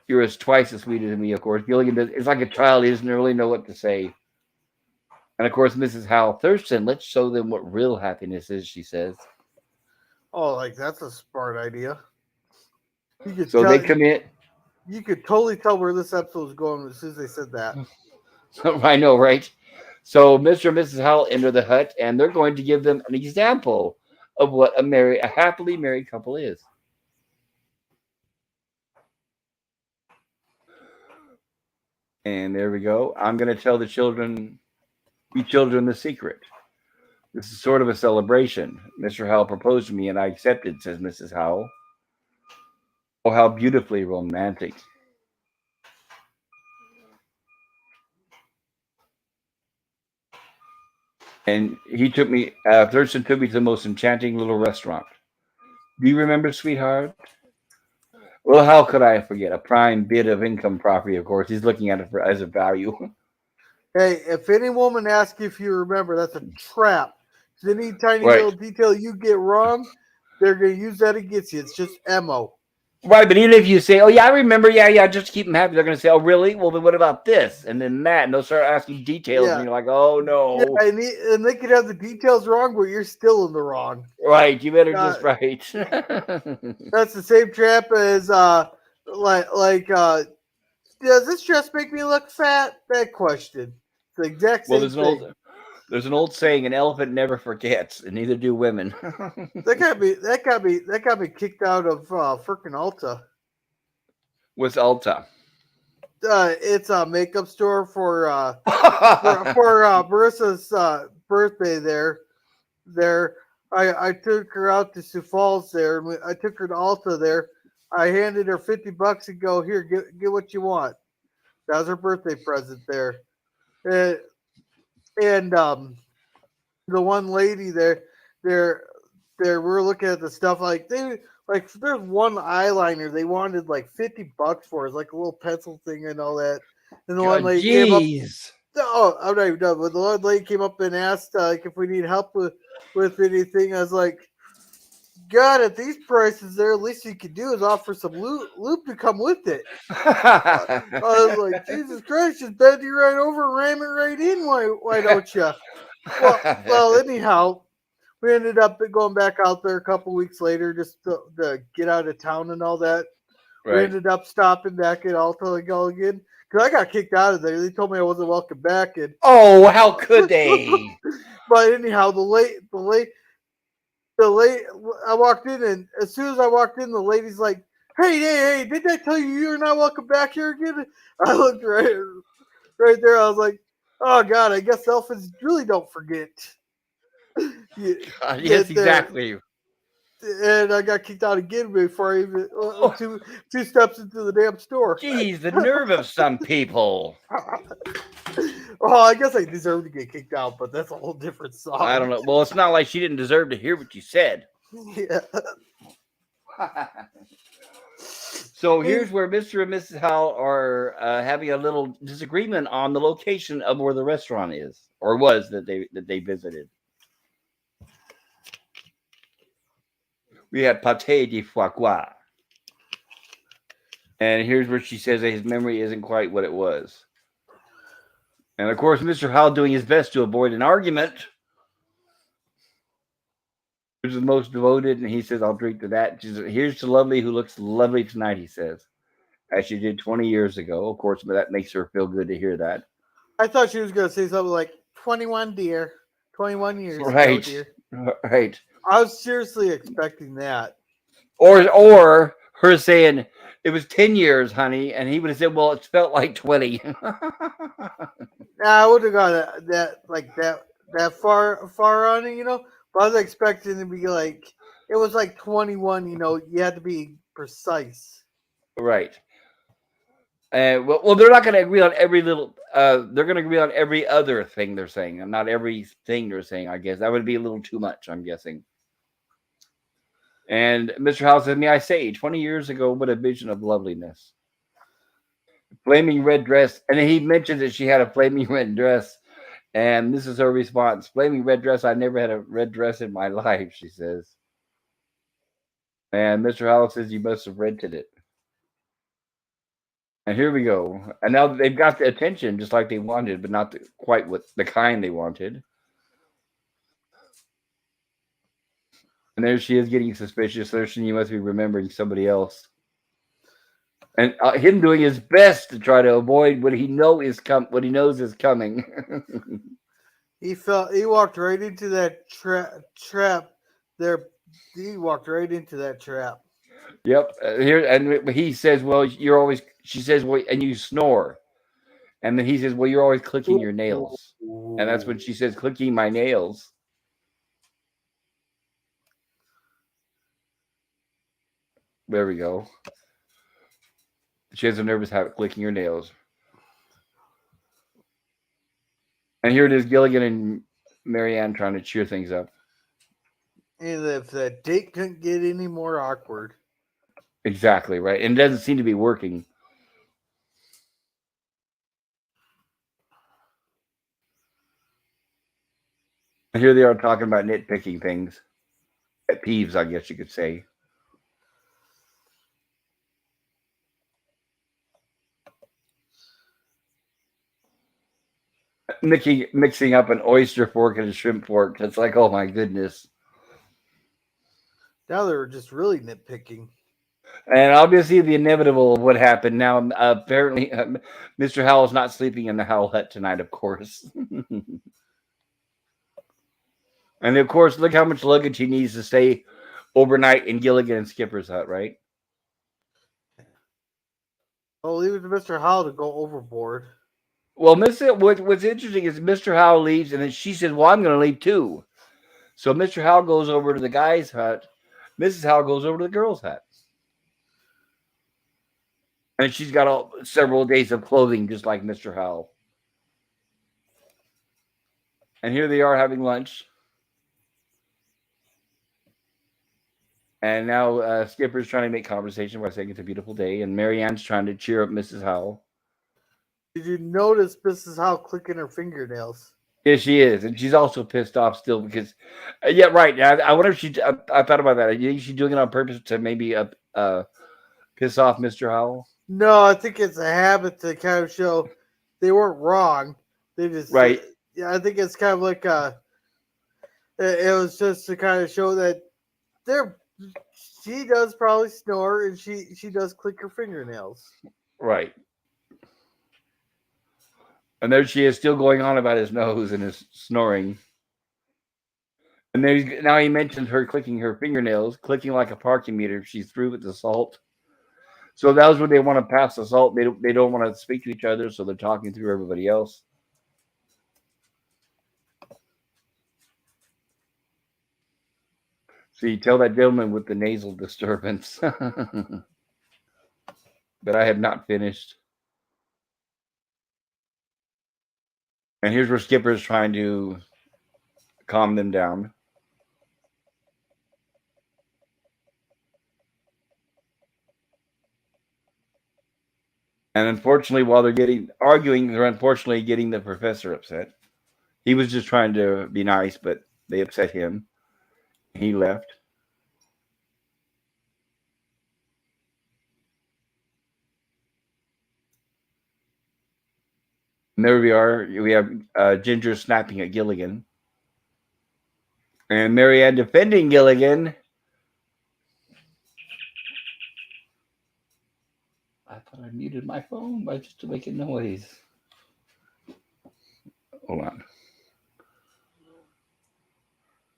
You're as twice as sweet as me, of course. Gilligan does. It's like a child. He doesn't really know what to say. And of course, Mrs. Howell, Thurston, let's show them what real happiness is, she says. Oh, like that's a smart idea. You could So tell. they come in. You could totally tell where this episode was going as soon as they said that. I know, right? So Mr. and Mrs. Howell enter the hut, and they're going to give them an example of what a happily married couple is. And there we go. I'm going to tell you children, the secret. This is sort of a celebration. Mr. Howell proposed to me, and I accepted, says Mrs. Howell. Oh, how beautifully romantic. And Thurston took me to the most enchanting little restaurant. Do you remember, sweetheart? Well, how could I forget? A prime bit of income property, of course. He's looking at it as a value. Hey, if any woman asks if you remember, that's a trap. Any tiny Right. little detail you get wrong, they're gonna use that against you. It's just ammo. Right, but even if you say, oh, yeah, I remember, yeah, just keep them happy, they're going to say, oh, really? Well, then what about this? And then that, and they'll start asking details, Yeah. and you're like, oh, no. Yeah, and they could have the details wrong, but you're still in the wrong. Right, you better Uh, just right. That's the same trap as does this dress make me look fat? That question. It's the exact Well, same thing. there's an old saying, an elephant never forgets, and neither do women. That got me kicked out of freaking Ulta. What's Alta? It's a makeup store for Marissa's birthday there. I took her out to Sioux Falls there, and I took her to Alta there. I handed her $50 and go, here, get what you want. That was her birthday present there. And, and the one lady there, we're looking at the stuff there's one eyeliner they wanted like $50 for. It's like a little pencil thing and all that. And the one lady came up. Jeez. Oh, I'm not even done. But the one lady came up and asked if we need help with anything. I was like, God, at these prices, there, at least you could do is offer some loop to come with it. I was like, Jesus Christ, just bend you right over, ram it right in. Why don't you? Well, anyhow, we ended up going back out there a couple weeks later just to get out of town and all that. Right. We ended up stopping back at Alta and Gilligan because I got kicked out of there. They told me I wasn't welcome back. And Oh, how could they? but anyhow, I walked in, and as soon as I walked in, the lady's like, "Hey, didn't I tell you you're not welcome back here again?" I looked right there. I was like, "Oh God, I guess elephants really don't forget." Yes, exactly. And I got kicked out again before I even two steps into the damn store. Jeez, the nerve of some people. Well, I guess I deserve to get kicked out, but that's a whole different song. I don't know. Well, it's not like she didn't deserve to hear what you said. Yeah. So here's where Mr. and Mrs. Howell are having a little disagreement on the location of where the restaurant is, or was that they visited. We had pâté de foie gras. And here's where she says that his memory isn't quite what it was. And of course, Mr. Howell doing his best to avoid an argument. Who's the most devoted? And he says, I'll drink to that. She says, here's to Lovely, who looks lovely tonight, he says. As she did 20 years ago. Of course, but that makes her feel good to hear that. I thought she was going to say something like, 21, dear. 21 years right. ago, dear. Right. I was seriously expecting that. Or her saying, it was 10 years, honey. And he would have said, well, it felt like 20. I would have gone that far on it, But I was expecting to be like, it was like 21, you had to be precise. Right. Well, they're not going to agree on every little. They're going to agree on every other thing they're saying, and not everything they're saying. I guess that would be a little too much. I'm guessing. And Mr. Howell said, "May I say, 20 years ago, what a vision of loveliness." Flaming red dress. And then he mentioned that she had a flaming red dress. And this is her response: flaming red dress. I never had a red dress in my life, she says. And Mr. Howell says you must have rented it. And here we go. And now they've got the attention just like they wanted, but not quite what the kind they wanted. And there she is getting suspicious. Thurston, you must be remembering somebody else. And him doing his best to try to avoid what he what he knows is coming. He walked right into that trap. There, he walked right into that trap. Yep. Here and he says, "Well, you're always." She says, "Well," and you snore. And then he says, "Well, you're always clicking your nails." And that's when she says, "Clicking my nails." There we go. She has a nervous habit clicking her nails. And here it is, Gilligan and Mary Ann trying to cheer things up. And if that date couldn't get any more awkward. Exactly, right. And it doesn't seem to be working. And here they are talking about nitpicking things. Pet peeves, I guess you could say. Mixing up an oyster fork and a shrimp fork. It's like, oh my goodness. Now they were just really nitpicking. And obviously, the inevitable of what happened. Now, apparently, Mr. Howell's not sleeping in the Howell hut tonight, of course. And of course, look how much luggage he needs to stay overnight in Gilligan and Skipper's hut, right? Oh, leave it to Mr. Howell to go overboard. Well, what's interesting is Mr. Howell leaves, and then she says, "Well, I'm going to leave too." So Mr. Howell goes over to the guy's hut. Mrs. Howell goes over to the girl's hut. And she's got several days of clothing, just like Mr. Howell. And here they are having lunch. And now Skipper's trying to make conversation by saying it's a beautiful day. And Mary Ann's trying to cheer up Mrs. Howell. Did you notice Mrs. Howell clicking her fingernails? Yeah, she is. And she's also pissed off still because, yeah, right. I wonder if I thought about that. You think she's doing it on purpose to maybe piss off Mr. Howell? No, I think it's a habit to kind of show they weren't wrong. They just right. Yeah, I think it's kind of like it was just to kind of show that she does probably snore and she does click her fingernails. Right. And there she is, still going on about his nose and his snoring. And now he mentions her clicking her fingernails, clicking like a parking meter. She's through with the salt. So that was when they want to pass the salt. They don't want to speak to each other, so they're talking through everybody else. So you tell that gentleman with the nasal disturbance. But I have not finished. And here's where Skipper's trying to calm them down. And unfortunately, while they're arguing, they're unfortunately getting the professor upset. He was just trying to be nice, but they upset him. He left. And there we are. We have Ginger snapping at Gilligan. And Mary Ann defending Gilligan. I thought I muted my phone by just to make a noise. Hold on.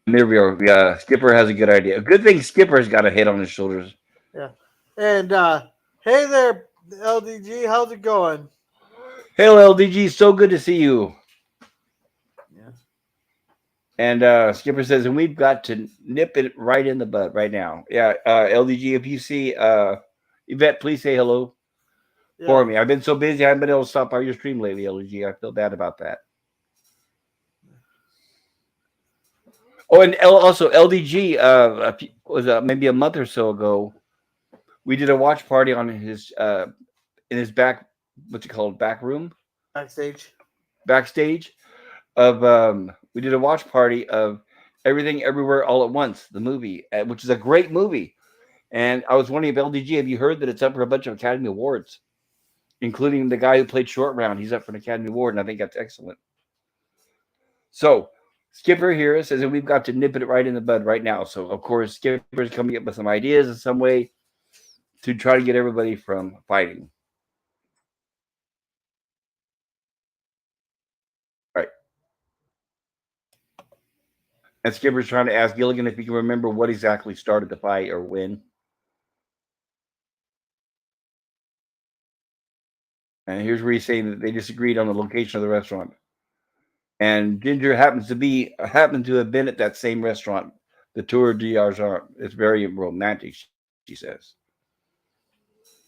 And there we are. Yeah, Skipper has a good idea. A good thing Skipper's got a head on his shoulders. Yeah. And hey there, LDG, how's it going? Hello, LDG. So good to see you. Yeah. And Skipper says, and we've got to nip it right in the bud right now. Yeah, LDG, if you see Yvette, please say hello for me. I've been so busy, I haven't been able to stop by your stream lately, LDG. I feel bad about that. Oh, and also LDG was maybe a month or so ago. We did a watch party on his in his back what's it called, back room, backstage. backstage of we did a watch party of Everything Everywhere All at Once, the movie, which is a great movie. And I was wondering if LDG, have you heard that it's up for a bunch of Academy Awards, including the guy who played Short Round? He's up for an Academy Award, and I think that's excellent. So Skipper here says that we've got to nip it right in the bud right now. So of course, Skipper's coming up with some ideas in some way to try to get everybody from fighting. Right. And Skipper's trying to ask Gilligan if he can remember what exactly started the fight or when. And here's where he's saying that they disagreed on the location of the restaurant. And Ginger happens to have been at that same restaurant, the Tour d'Argent. It's very romantic, she says.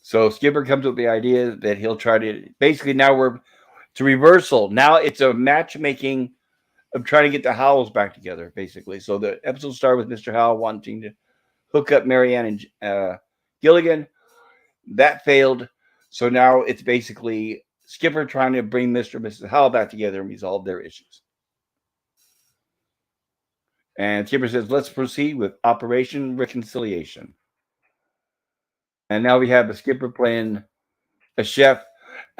So Skipper comes up with the idea that he'll try to basically now we're to reversal. Now it's a matchmaking of trying to get the Howells back together, basically. So the episode started with Mr. Howell wanting to hook up Mary Ann and Gilligan. That failed. So now it's basically Skipper trying to bring Mr. and Mrs. Howell back together and resolve their issues. And Skipper says, let's proceed with Operation Reconciliation. And now we have a Skipper playing a chef.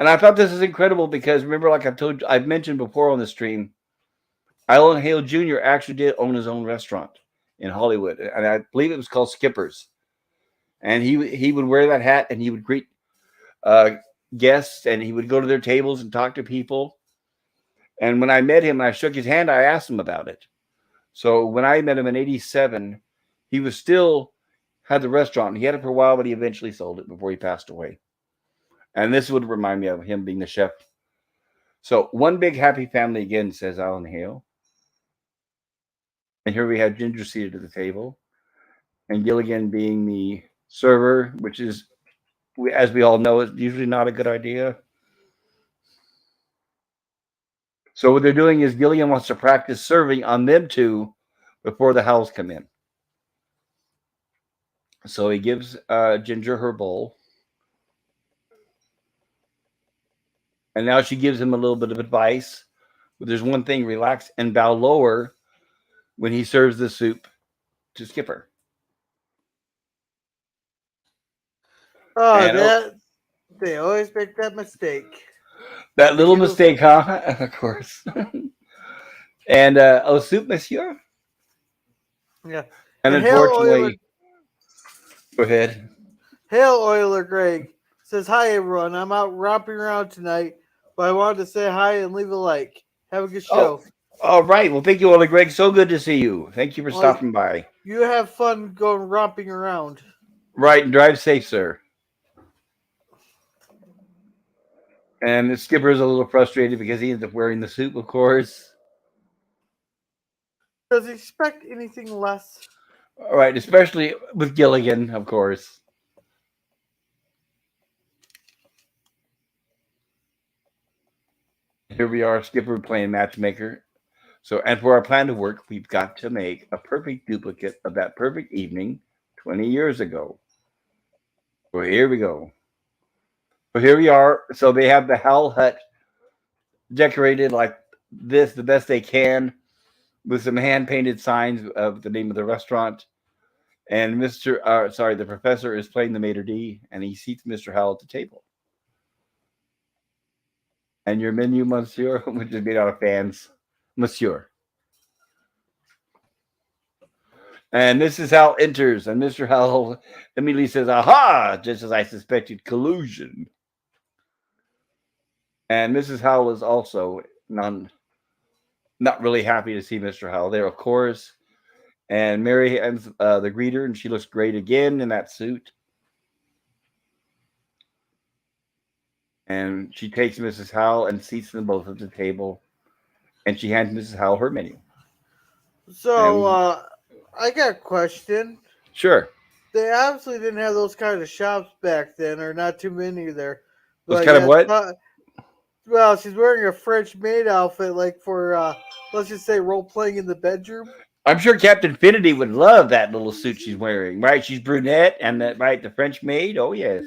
And I thought this is incredible because remember, like I've mentioned before on the stream, Alan Hale Jr. actually did own his own restaurant in Hollywood. And I believe it was called Skipper's. And he would wear that hat and he would greet guests and he would go to their tables and talk to people. And when I met him and I shook his hand, I asked him about it. So when I met him in '87, he was still had the restaurant. He had it for a while, but he eventually sold it before he passed away. And this would remind me of him being the chef. So one big happy family again, says Alan Hale. And here we have Ginger seated at the table, and Gilligan being the server, which is, as we all know, is usually not a good idea. So what they're doing is Gilligan wants to practice serving on them two before the Howells come in. So he gives Ginger her bowl. And now she gives him a little bit of advice. But there's one thing, relax and bow lower when he serves the soup to Skipper. Oh, and, they always make that mistake. That little mistake, huh? Of course. And, soup, monsieur? Yeah. And unfortunately, go ahead. Hale Oiler Greg says, hi, everyone. I'm out romping around tonight, but I wanted to say hi and leave a like. Have a good show. All right. Well, thank you, Oiler Greg. So good to see you. Thank you for stopping by. You have fun going romping around. Right. And drive safe, sir. And the Skipper is a little frustrated because he ends up wearing the suit, of course. Does he expect anything less? All right, especially with Gilligan, of course. Here we are, Skipper playing Matchmaker. So, and for our plan to work, we've got to make a perfect duplicate of that perfect evening 20 years ago. So here we go. So here we are. So they have the Howell hut decorated like this, the best they can, with some hand-painted signs of the name of the restaurant. And the professor is playing the maitre d', and he seats Mr. Howell at the table. And your menu, monsieur, which is made out of fans, monsieur. And Mrs. Howell enters, and Mr. Howell immediately says, aha, just as I suspected, collusion. And Mrs. Howell is also not really happy to see Mr. Howell there, of course. And Mary ends the greeter, and she looks great again in that suit. And she takes Mrs. Howell and seats them both at the table. And she hands Mrs. Howell her menu. So, I got a question. Sure. They obviously didn't have those kind of shops back then, or not too many there. Those kind of what? Well, she's wearing a French maid outfit, like for, let's just say, role-playing in the bedroom. I'm sure Captain Finity would love that little suit she's wearing, right? She's brunette, and the French maid. Oh, yes.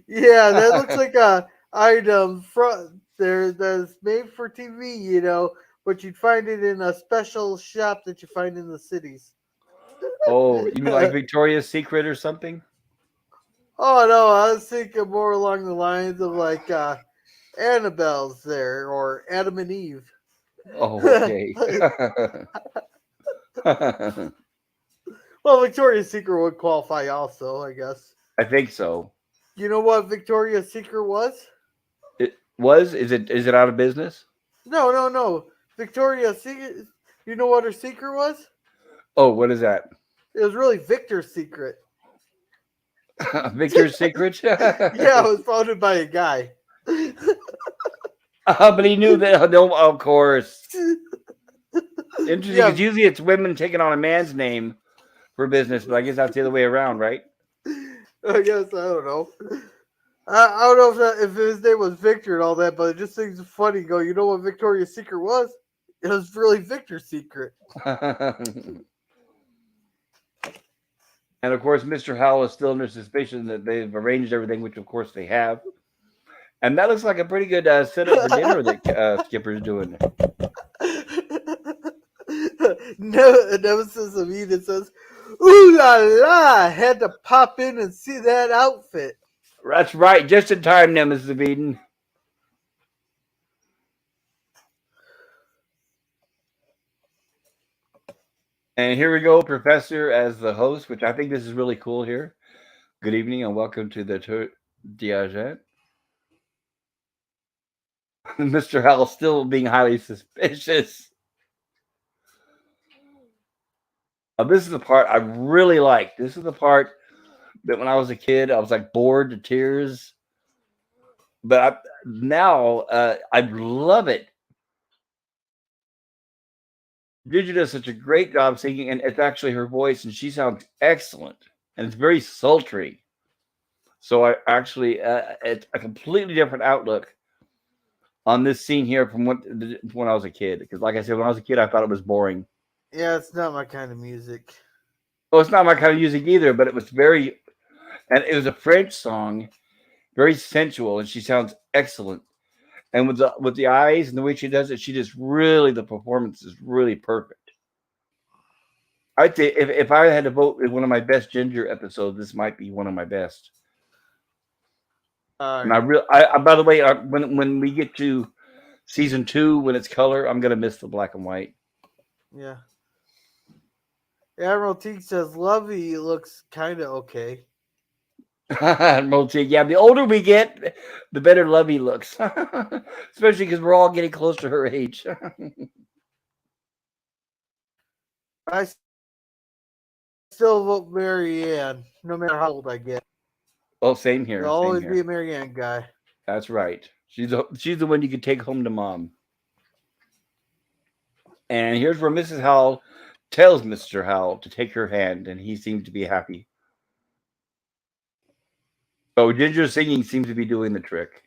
Yeah, that looks like a item from there that's made for TV, but you'd find it in a special shop that you find in the cities. Oh, you mean like Victoria's Secret or something? Oh no, I was thinking more along the lines of like Annabelle's there or Adam and Eve. Oh, okay. I Well, Victoria's Secret would qualify also, I guess. think so. You know what Victoria's Secret was? It was? Is it out of business? No, no, no. Victoria's Secret. You know what her secret was? Oh, what is that? It was really Victor's secret. Victor's Secret? Yeah, it was founded by a guy. But he knew that. No, of course. Interesting, Yeah, because usually it's women taking on a man's name for business, but I guess that's the other way around, right? I guess I don't know. I don't know if his name was Victor and all that, but it just seems funny. Go, you know what Victoria's Secret was? It was really Victor's secret. And of course, Mr. Howell is still under suspicion that they've arranged everything, which of course they have. And that looks like a pretty good setup for dinner that Skipper's doing. No, Nemesis of Eden says, "Ooh la la! Had to pop in and see that outfit." That's right, just in time, Nemesis of Eden. And here we go, Professor as the host, which I think this is really cool here. Good evening and welcome to the Diagent. Mr. Howell still being highly suspicious. This is the part I really like. This is the part that when I was a kid, I was like bored to tears. But now I love it. Gigi does such a great job singing, and it's actually her voice, and she sounds excellent, and it's very sultry. So I actually, it's a completely different outlook on this scene here from when I was a kid. Because, like I said, when I was a kid, I thought it was boring. Yeah, it's not my kind of music. Well, it's not my kind of music either, but it was very, and it was a French song, very sensual, and she sounds excellent. And with the eyes and the way she does it, she just really the performance is really perfect. I'd say if I had to vote in one of my best Ginger episodes, this might be one of my best. All And I right. real by the way, when we get to season 2, when it's color, I'm gonna miss the black and white. Yeah. Admiral Teague says Lovey looks kind of okay. Yeah, the older we get, the better Lovey looks, especially because we're all getting close to her age. I still vote Mary Ann, no matter how old I get. Well, same I'll here, same always be here. a Mary Ann guy. That's right. She's the one you can take home to mom. And here's where Mrs. Howell tells Mr. Howell to take her hand, and he seems to be happy. So Ginger singing seems to be doing the trick.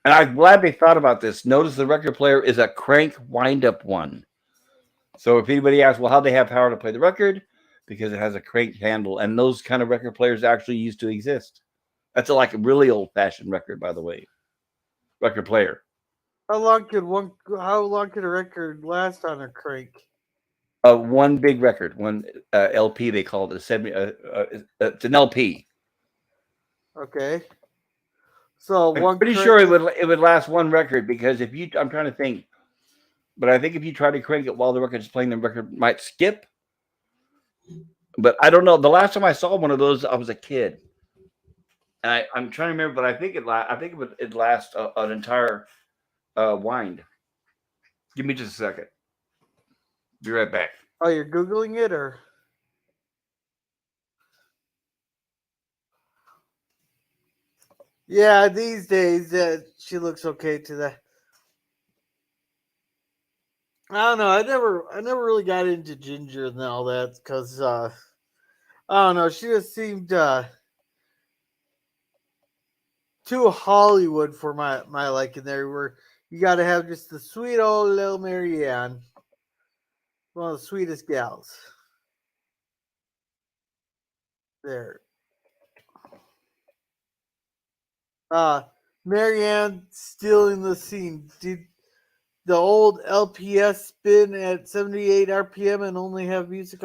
And I'm glad they thought about this. Notice the record player is a crank wind up one. So if anybody asks, well, how'd they have power to play the record? Because it has a crank handle. And those kind of record players actually used to exist. That's like a really old fashioned record, by the way. Record player. How long could a record last on a crank? One big record, one LP, they called it. It's an LP. Okay. So I'm one pretty sure crank. it would last one record because I'm trying to think, but I think if you try to crank it while the record's playing, the record might skip. But I don't know. The last time I saw one of those, I was a kid, and I'm trying to remember, but I think it last an entire wind. Give me just a second. Be right back. Oh, you're googling it, or yeah, these days she looks okay to that. I don't know. I never really got into Ginger and all that because I don't know. She just seemed too Hollywood for my liking. There, where you got to have just the sweet old little Mary Ann, one of the sweetest gals. There. Uh, Mary Ann stealing the scene. Did the old LPS spin at 78 RPM and only have music?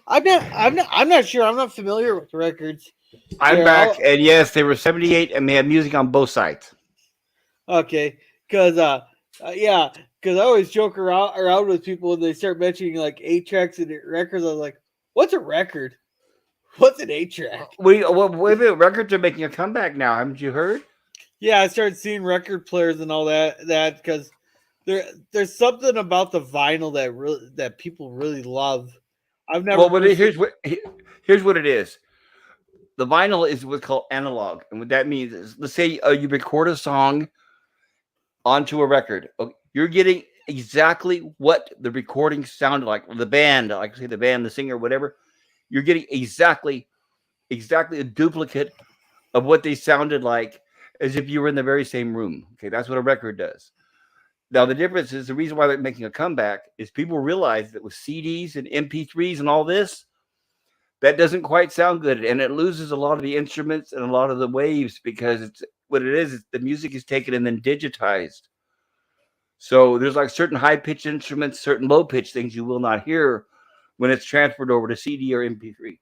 I'm not sure. I'm not familiar with records. I'm Here, back, and yes, they were 78, and they had music on both sides. okay, because yeah, because I always joke around with people when they start mentioning like 8 tracks and records. I was like, "What's a record? What's an 8 track?" Wait a minute, records are making a comeback now. Haven't you heard? Yeah, I started seeing record players and all that because there's something about the vinyl that people really love. I've never Well, personally. here's what it is. The vinyl is what's called analog, and what that means is, let's say you record a song onto a record. Okay, you're getting exactly what the recording sounded like. The band, like say the band, the singer, whatever. You're getting exactly a duplicate of what they sounded like as if you were in the very same room. Okay, that's what a record does. Now the difference is the reason why they're making a comeback is people realize that with CDs and MP3s and all this, that doesn't quite sound good, and it loses a lot of the instruments and a lot of the waves because it's what it is the music is taken and then digitized. So there's like certain high pitched instruments, certain low pitched things you will not hear when it's transferred over to CD or MP3.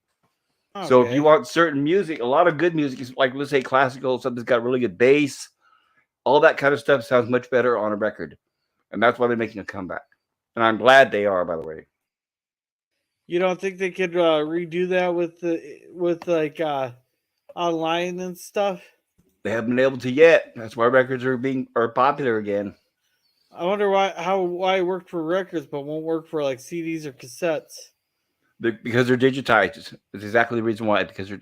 So if you Okay, want certain music, a lot of good music is like, let's say classical, something's got really good bass, all that kind of stuff sounds much better on a record. And that's why they're making a comeback. And I'm glad they are, by the way. you don't think they could redo that with like online and stuff? They haven't been able to yet. That's why records are popular again. I wonder why it worked for records but won't work for like CDs or cassettes. Because they're digitized. That's exactly the reason why. Because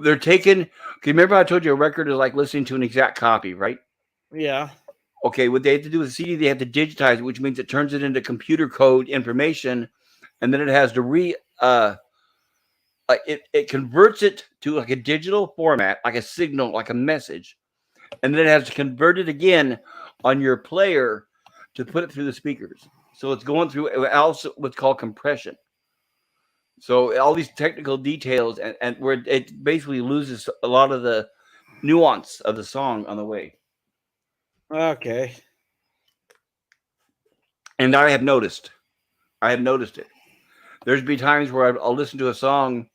they're taken. Okay, remember I told you a record is like listening to an exact copy, right? Yeah. Okay, what they have to do with the CD, they have to digitize it, which means it turns it into computer code information, and then it has to it converts it to like a digital format, like a signal, like a message, and then it has to convert it again on your player to put it through the speakers. So it's going through also what's called compression. So all these technical details, and where it basically loses a lot of the nuance of the song on the way. Okay. And I have noticed it. There's been times where I'll listen to a song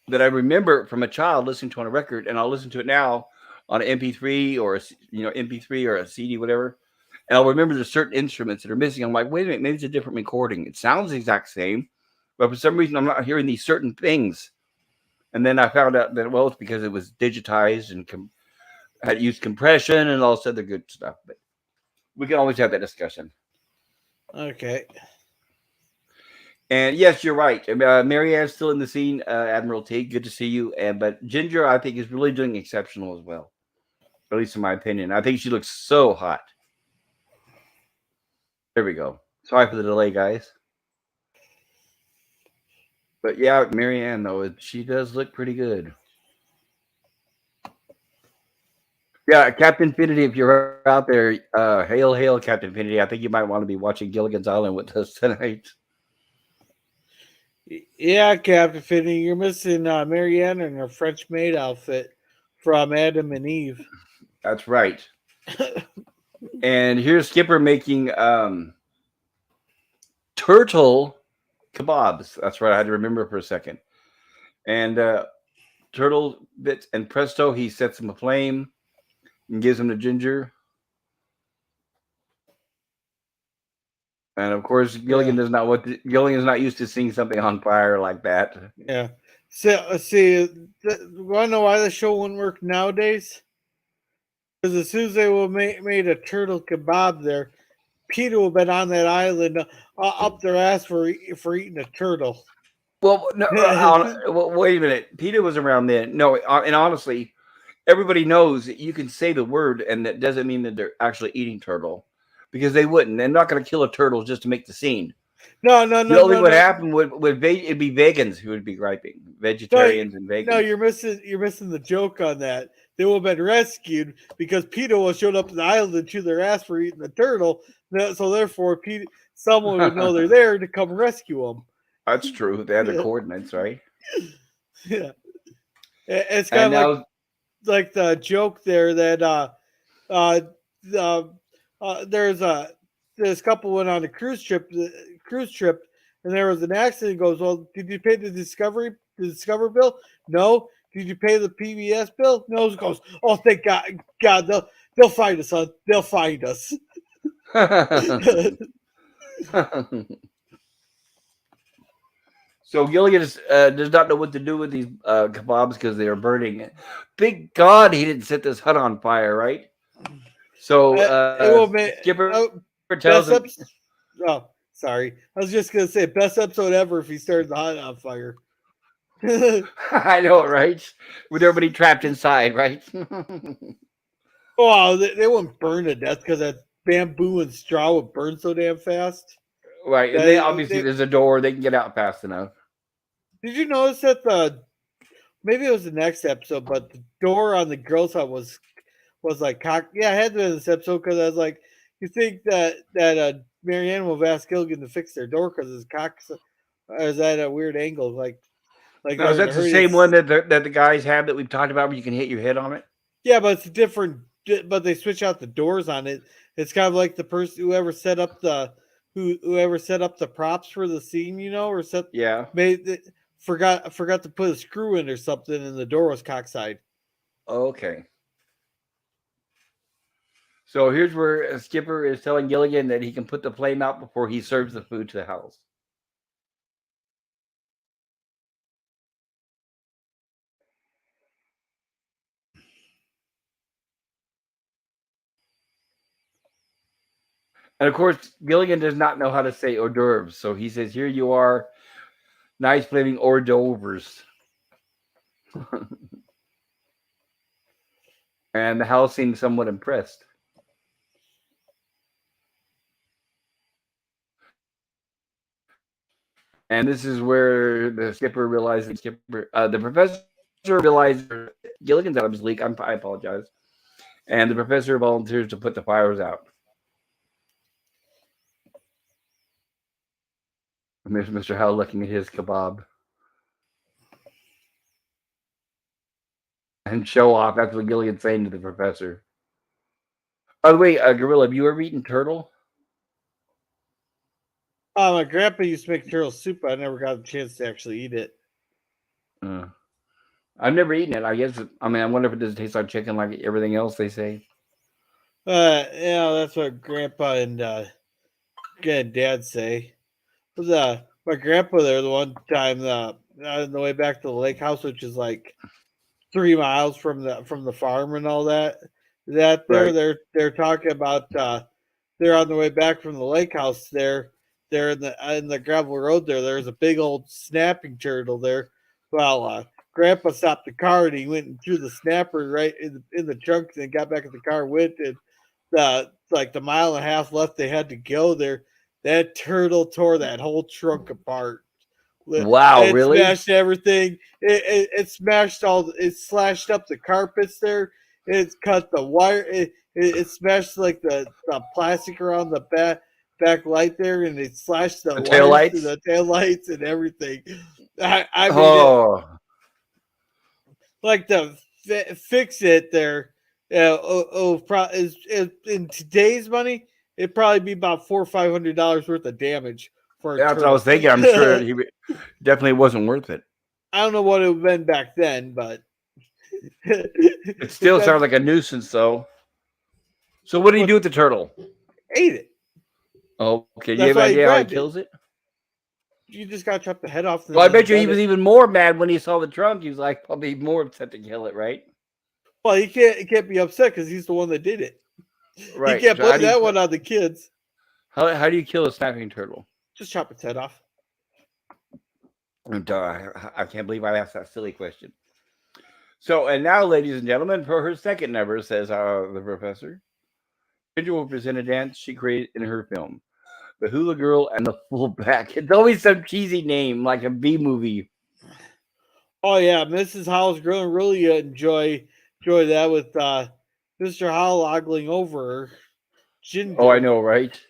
that I remember from a child listening to on a record, and I'll listen to it now on an MP3 or MP3 or a CD, whatever. And I'll remember there's certain instruments that are missing. I'm like, wait a minute, maybe it's a different recording. It sounds the exact same, but for some reason I'm not hearing these certain things. And then I found out that well, it's because it was digitized and had used compression and all this other good stuff. But we can always have that discussion. Okay. And yes, you're right. Mary Ann's still in the scene. Admiral T, good to see you. And but Ginger, I think, is really doing exceptional as well. At least in my opinion, I think she looks so hot. There we go. Sorry for the delay, guys. But yeah, Mary Ann though, she does look pretty good. Yeah, Captain Infinity, if you're out there, hail, hail, Captain Infinity. I think you might want to be watching Gilligan's Island with us tonight. Yeah, Captain Finney, you're missing Marianne in her French maid outfit from Adam and Eve. That's right. And here's Skipper making turtle kebabs. That's right. I had to remember for a second. And turtle bits, and presto, he sets them aflame and gives them to Ginger. And of course, Yeah, Gilligan is not used to seeing something on fire like that. yeah. So, see, want to know why the show wouldn't work nowadays? Because as soon as they will made a turtle kebab there, Peter would have been on that island up their ass for eating a turtle. Well, no, well, wait a minute. Peter was around then. No, and honestly, everybody knows that you can say the word, and that doesn't mean that they're actually eating turtle, because they wouldn't. They're not going to kill a turtle just to make the scene. No, no, The no, only no, what no, happened would it'd be vegans who would be griping, no, vegetarians and no. vegans. You're missing the joke on that. They will have been rescued because Peter will showed up to the island and chew their ass for eating the turtle. So therefore, someone would know they're there to come rescue them. That's true. They had the Yeah, coordinates, right? yeah. It's kind And of like now, like the joke there that uh, uh, there's a this couple went on a cruise trip, and there was an accident. He goes, well, did you pay the Discover bill? No. Did you pay the PBS bill? No. He goes, oh, thank God, God, they'll find us, son. They'll find us. So Gilligan does not know what to do with these kebabs because they are burning. Big God, he didn't set this hut on fire, right? So It will make Skipper tells him, best episode. Oh, sorry. I was just gonna say best episode ever if he started the hut on fire. I know, right? With everybody trapped inside, right? Oh, they wouldn't burn to death because that bamboo and straw would burn so damn fast. Right, and they obviously there's a door; they can get out fast enough. Did you notice that maybe it was the next episode, but the door on the girls' hut was like cock. Yeah, it had to be this episode because I was like, you think that Mary Ann will have asked Gilligan to fix their door because his cock is at a weird angle, like Now, is they're in that a the hurry. same one that the guys have that we've talked about, where you can hit your head on it? Yeah, but it's different. But they switch out the doors on it. It's kind of like the person whoever set up the props for the scene, or Yeah. forgot to put a screw in or something, and the door was cockside. Okay. So here's where Skipper is telling Gilligan that he can put the flame out before he serves the food to the house. And of course, Gilligan does not know how to say hors d'oeuvres, so he says, "Here you are, nice flaming hors d'oeuvres." And the house seems somewhat impressed. And this is where the professor realizes Gilligan's out of his league. I apologize. And the professor volunteers to put the fires out. Mr. Howell looking at his kebab and show off. That's what Gilligan's saying to the professor. By the way, Gorilla, have you ever eaten turtle? My grandpa used to make turtle soup. But I never got a chance to actually eat it. Uh, I've never eaten it. I guess. I mean, I wonder if it does taste like chicken, like everything else they say. Yeah, that's what grandpa and dad say. Was my grandpa there the one time on the way back to the lake house, which is like 3 miles from the farm and all that. That there Right. they're talking about they're on the way back from the lake house there. There in the gravel road there. There's a big old snapping turtle there. Well, Grandpa stopped the car and he went and threw the snapper right in the trunk and got back in the car. Went and like the mile and a half left they had to go there. That turtle tore that whole trunk apart. Wow, It really? smashed everything. It smashed it slashed up the carpets there. It cut the wire. It smashed like the plastic around the back light there, and it slashed the The tail wires to lights? the tail lights and everything. I mean, Oh, like to fix it there. In today's money, it'd probably be about $400 or $500 worth of damage for a that's what I was turtle. thinking. I'm sure definitely wasn't worth it. I don't know what it would have been back then, but It it still got sounds like a nuisance, though. So what do you what do with the turtle? ate it. Oh, okay. Do you That's have an why he idea how he grabbed it. kills it? You just gotta chop the head off Well, and I then bet you he gut was it. even more mad when he saw the trunk. He was like probably more upset to kill it, right? Well, he can't be upset because he's the one that did it. He Right. can't So how blame do you that one on the kids. how do you kill a snapping turtle? Just chop its head off. And, I can't believe I asked that silly question. So, and now, ladies and gentlemen, for her second number, says the professor, Ginger will present a dance she created in her film, The Hula Girl and the Fullback. It's always some cheesy name, like a B movie. Oh yeah, Mrs. Howell's going to really enjoy that with Mr. Howell ogling over her. Oh, I Ginger. know, right?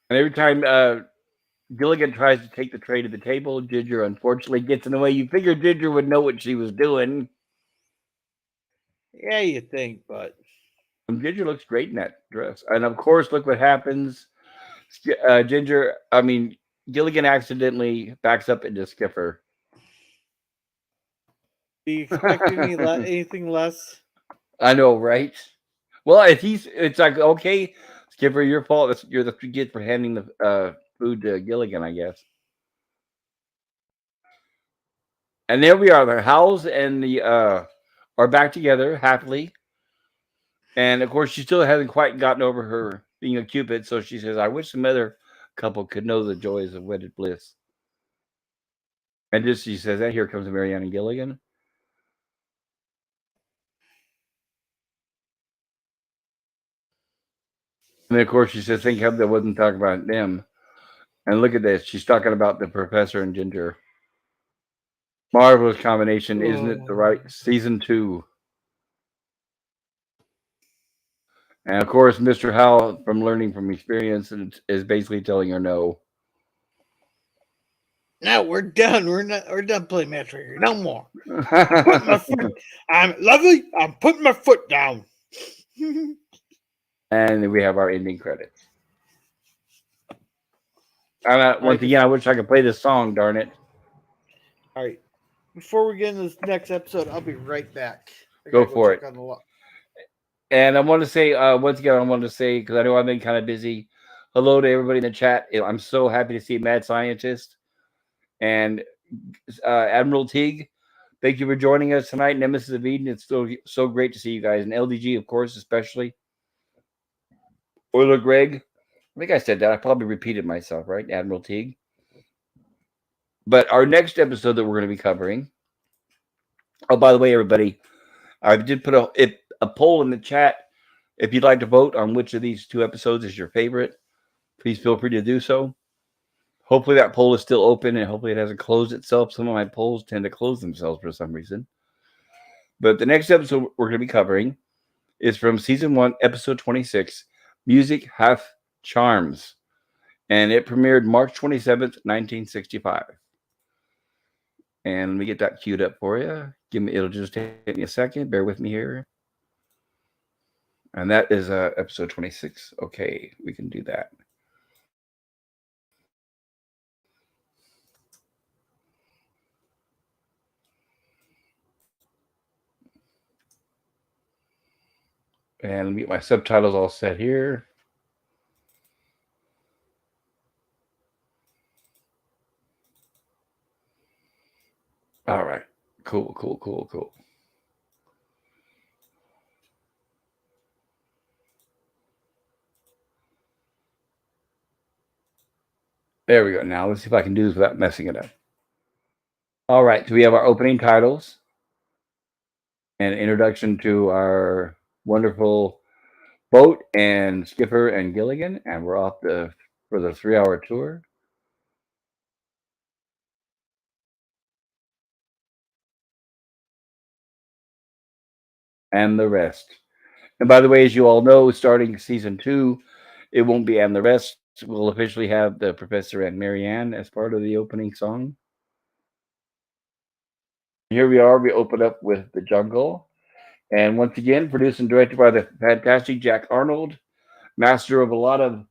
And every time Gilligan tries to take the tray to the table, Ginger unfortunately gets in the way. You figure Ginger would know what she was doing. Yeah, you think, but Ginger looks great in that dress. And of course, look what happens. Ginger, I mean, Gilligan accidentally backs up into Skipper. do you expect anything less? I know, right? Well, if it's like, okay, Skipper, your fault. You're the kid for handing the food to Gilligan, I guess. And there we are. The Howells and the are back together happily. And of course, she still hasn't quite gotten over her being a Cupid. So she says, "I wish some other couple could know the joys of wedded bliss." And just she says that here comes Mary Ann and Gilligan. And then, of course, she says, "Thank heaven that wasn't talking about them." And look at this. She's talking about the professor and Ginger. Marvelous combination, isn't it? The Oh. right season 2. And of course, Mr. Howell, from learning from experience, is basically telling her no. No, we're done. We're done playing Matchmaker. No more. I'm putting my foot. I'm lovely. I'm putting my foot down. And then we have our ending credits. Once Alright, again, I wish I could play this song, darn it. all right. Before we get into this next episode, I'll be right back. I Go gotta for check it. on the law. And I want to say, once again, I want to say, because I know I've been kind of busy, hello to everybody in the chat. I'm so happy to see Mad Scientist and Admiral Teague. Thank you for joining us tonight, Nemesis of Eden. It's still so great to see you guys. And LDG, of course, especially. Euler Greg. I think I said that. I probably repeated myself, right? Admiral Teague. But our next episode that we're going to be covering. Oh, by the way, everybody, I did put a poll in the chat. If you'd like to vote on which of these 2 episodes is your favorite, please feel free to do so. Hopefully that poll is still open and hopefully it hasn't closed itself. Some of my polls tend to close themselves for some reason. But the next episode we're going to be covering is from season 1, episode 26, Music Hath Charms. And it premiered March 27th, 1965. And let me get that queued up for you. It'll just take me a second. Bear with me here. And that is episode 26. Okay, we can do that. And let me get my subtitles all set here. All right. Cool. There we go. Now let's see if I can do this without messing it up. All right. So we have our opening titles and introduction to our wonderful boat and Skipper and Gilligan, and we're off for the 3-hour tour. And the rest. And by the way, as you all know, starting season 2, it won't be and the rest. We'll officially have the Professor and Mary Ann as part of the opening song. Here we are. We open up with The Jungle. And once again, produced and directed by the fantastic Jack Arnold, master of a lot of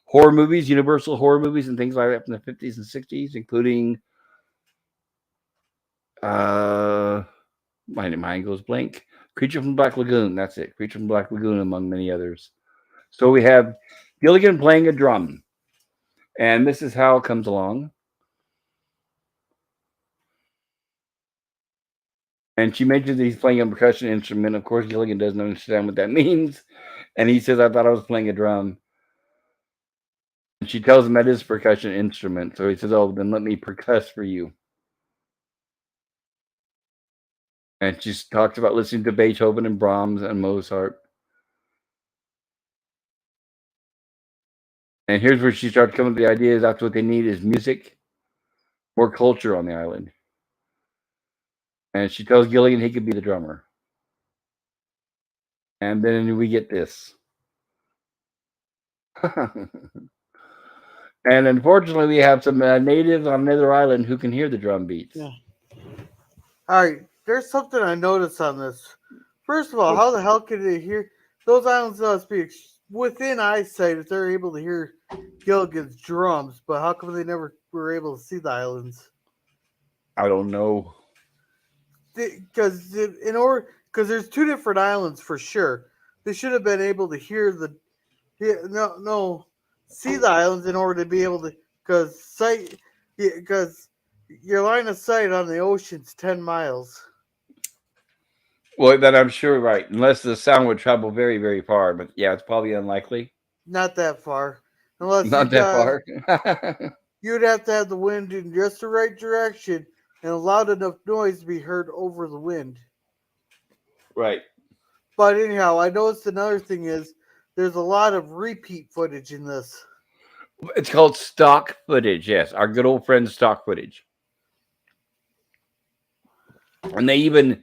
horror movies, Universal horror movies, and things like that from the 50s and 60s, including my mind goes blank. Creature from Black Lagoon. That's it. Creature from Black Lagoon, among many others. So we have Gilligan playing a drum. And Mrs. Howell comes along. And she mentions that he's playing a percussion instrument. Of course, Gilligan doesn't understand what that means. And he says, I thought I was playing a drum. And she tells him that is a percussion instrument. So he says, oh, then let me percuss for you. And she talks about listening to Beethoven and Brahms and Mozart. And here's where she starts coming to the idea that's what they need is music, more culture on the island. And she tells Gilligan he could be the drummer. And then we get this. And unfortunately, we have some natives on another island who can hear the drum beats. Yeah. All right. There's something I noticed on this. First of all, how the hell could they hear those islands? Must be within eyesight if they're able to hear Gilligan's drums, but how come they never were able to see the islands? I don't know. Because because there's two different islands for sure. They should have been able to no see the islands in order to be able to because your line of sight on the ocean's 10 miles. Well, that I'm sure right, unless the sound would travel very, very far. But yeah, it's probably unlikely. Not that far, unless you Not that got far. you'd have to have the wind in just the right direction and a loud enough noise to be heard over the wind. Right. But anyhow, I noticed another thing is there's a lot of repeat footage in this. It's called stock footage. Yes, our good old friend stock footage. And they even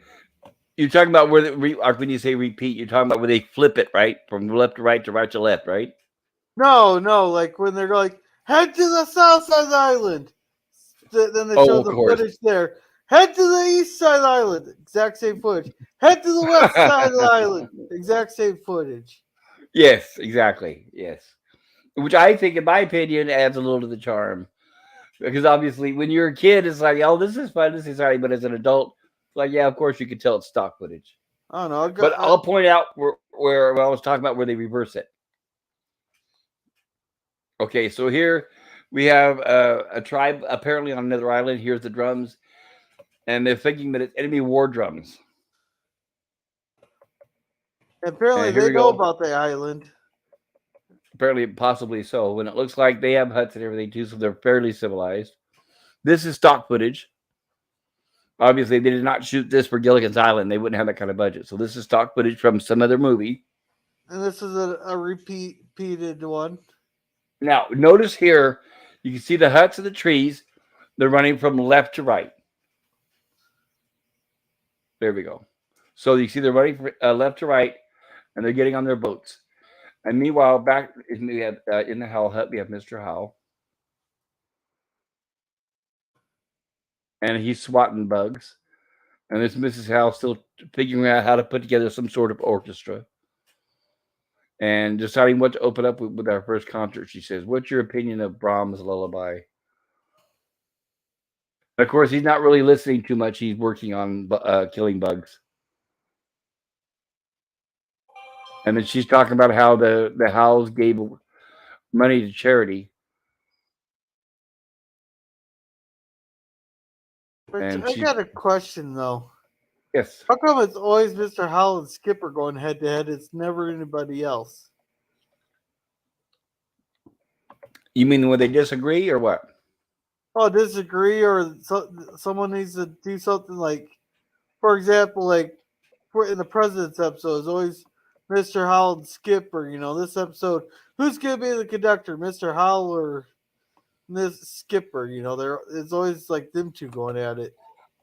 you're talking about where like when you say repeat, you're talking about where they flip it right from left to right to left, right? No, no, like when they're like, head to the south side of the island. Then they show Oh, of the course. footage there. Head to the east side of the island. Exact same footage. Head to the west side of the island. Exact same footage. Yes, exactly. Yes. Which I think, in my opinion, adds a little to the charm. Because obviously, when you're a kid, it's like, oh, this is fun, this is exciting. But as an adult, it's like, yeah, of course, you can tell it's stock footage. I don't know. But I'll point out where I was talking about where they reverse it. Okay, so here we have a tribe apparently on another island. Here's the drums, and they're thinking that it's enemy war drums. apparently And here they we know go. about the island. Apparently, possibly so. And it looks like they have huts and everything too, so they're fairly civilized. This is stock footage. Obviously, they did not shoot this for Gilligan's Island. They wouldn't have that kind of budget. So this is stock footage from some other movie. And this is a repeated one. Now, notice here, you can see the huts and the trees. They're running from left to right. There we go. So you see they're running from, left to right, and they're getting on their boats. And meanwhile, back we have in the Howell hut, we have Mr. Howell, and he's swatting bugs. And this Mrs. Howell still figuring out how to put together some sort of orchestra and deciding what to open up with our first concert. She says, "What's your opinion of Brahms' Lullaby?" Of course, he's not really listening too much. He's working on killing bugs. And then she's talking about how the Howells gave money to charity. But And I she, got a question though. yes, How come it's always Mr. Howell and Skipper going head to head? It's never anybody else. you mean when they disagree or what? Oh, disagree or someone needs to do something like, for example, like in the president's episode, it's always Mr. Howell and Skipper. This episode, who's gonna be the conductor, Mr. Howell or Miss Skipper? It's always like them two going at it.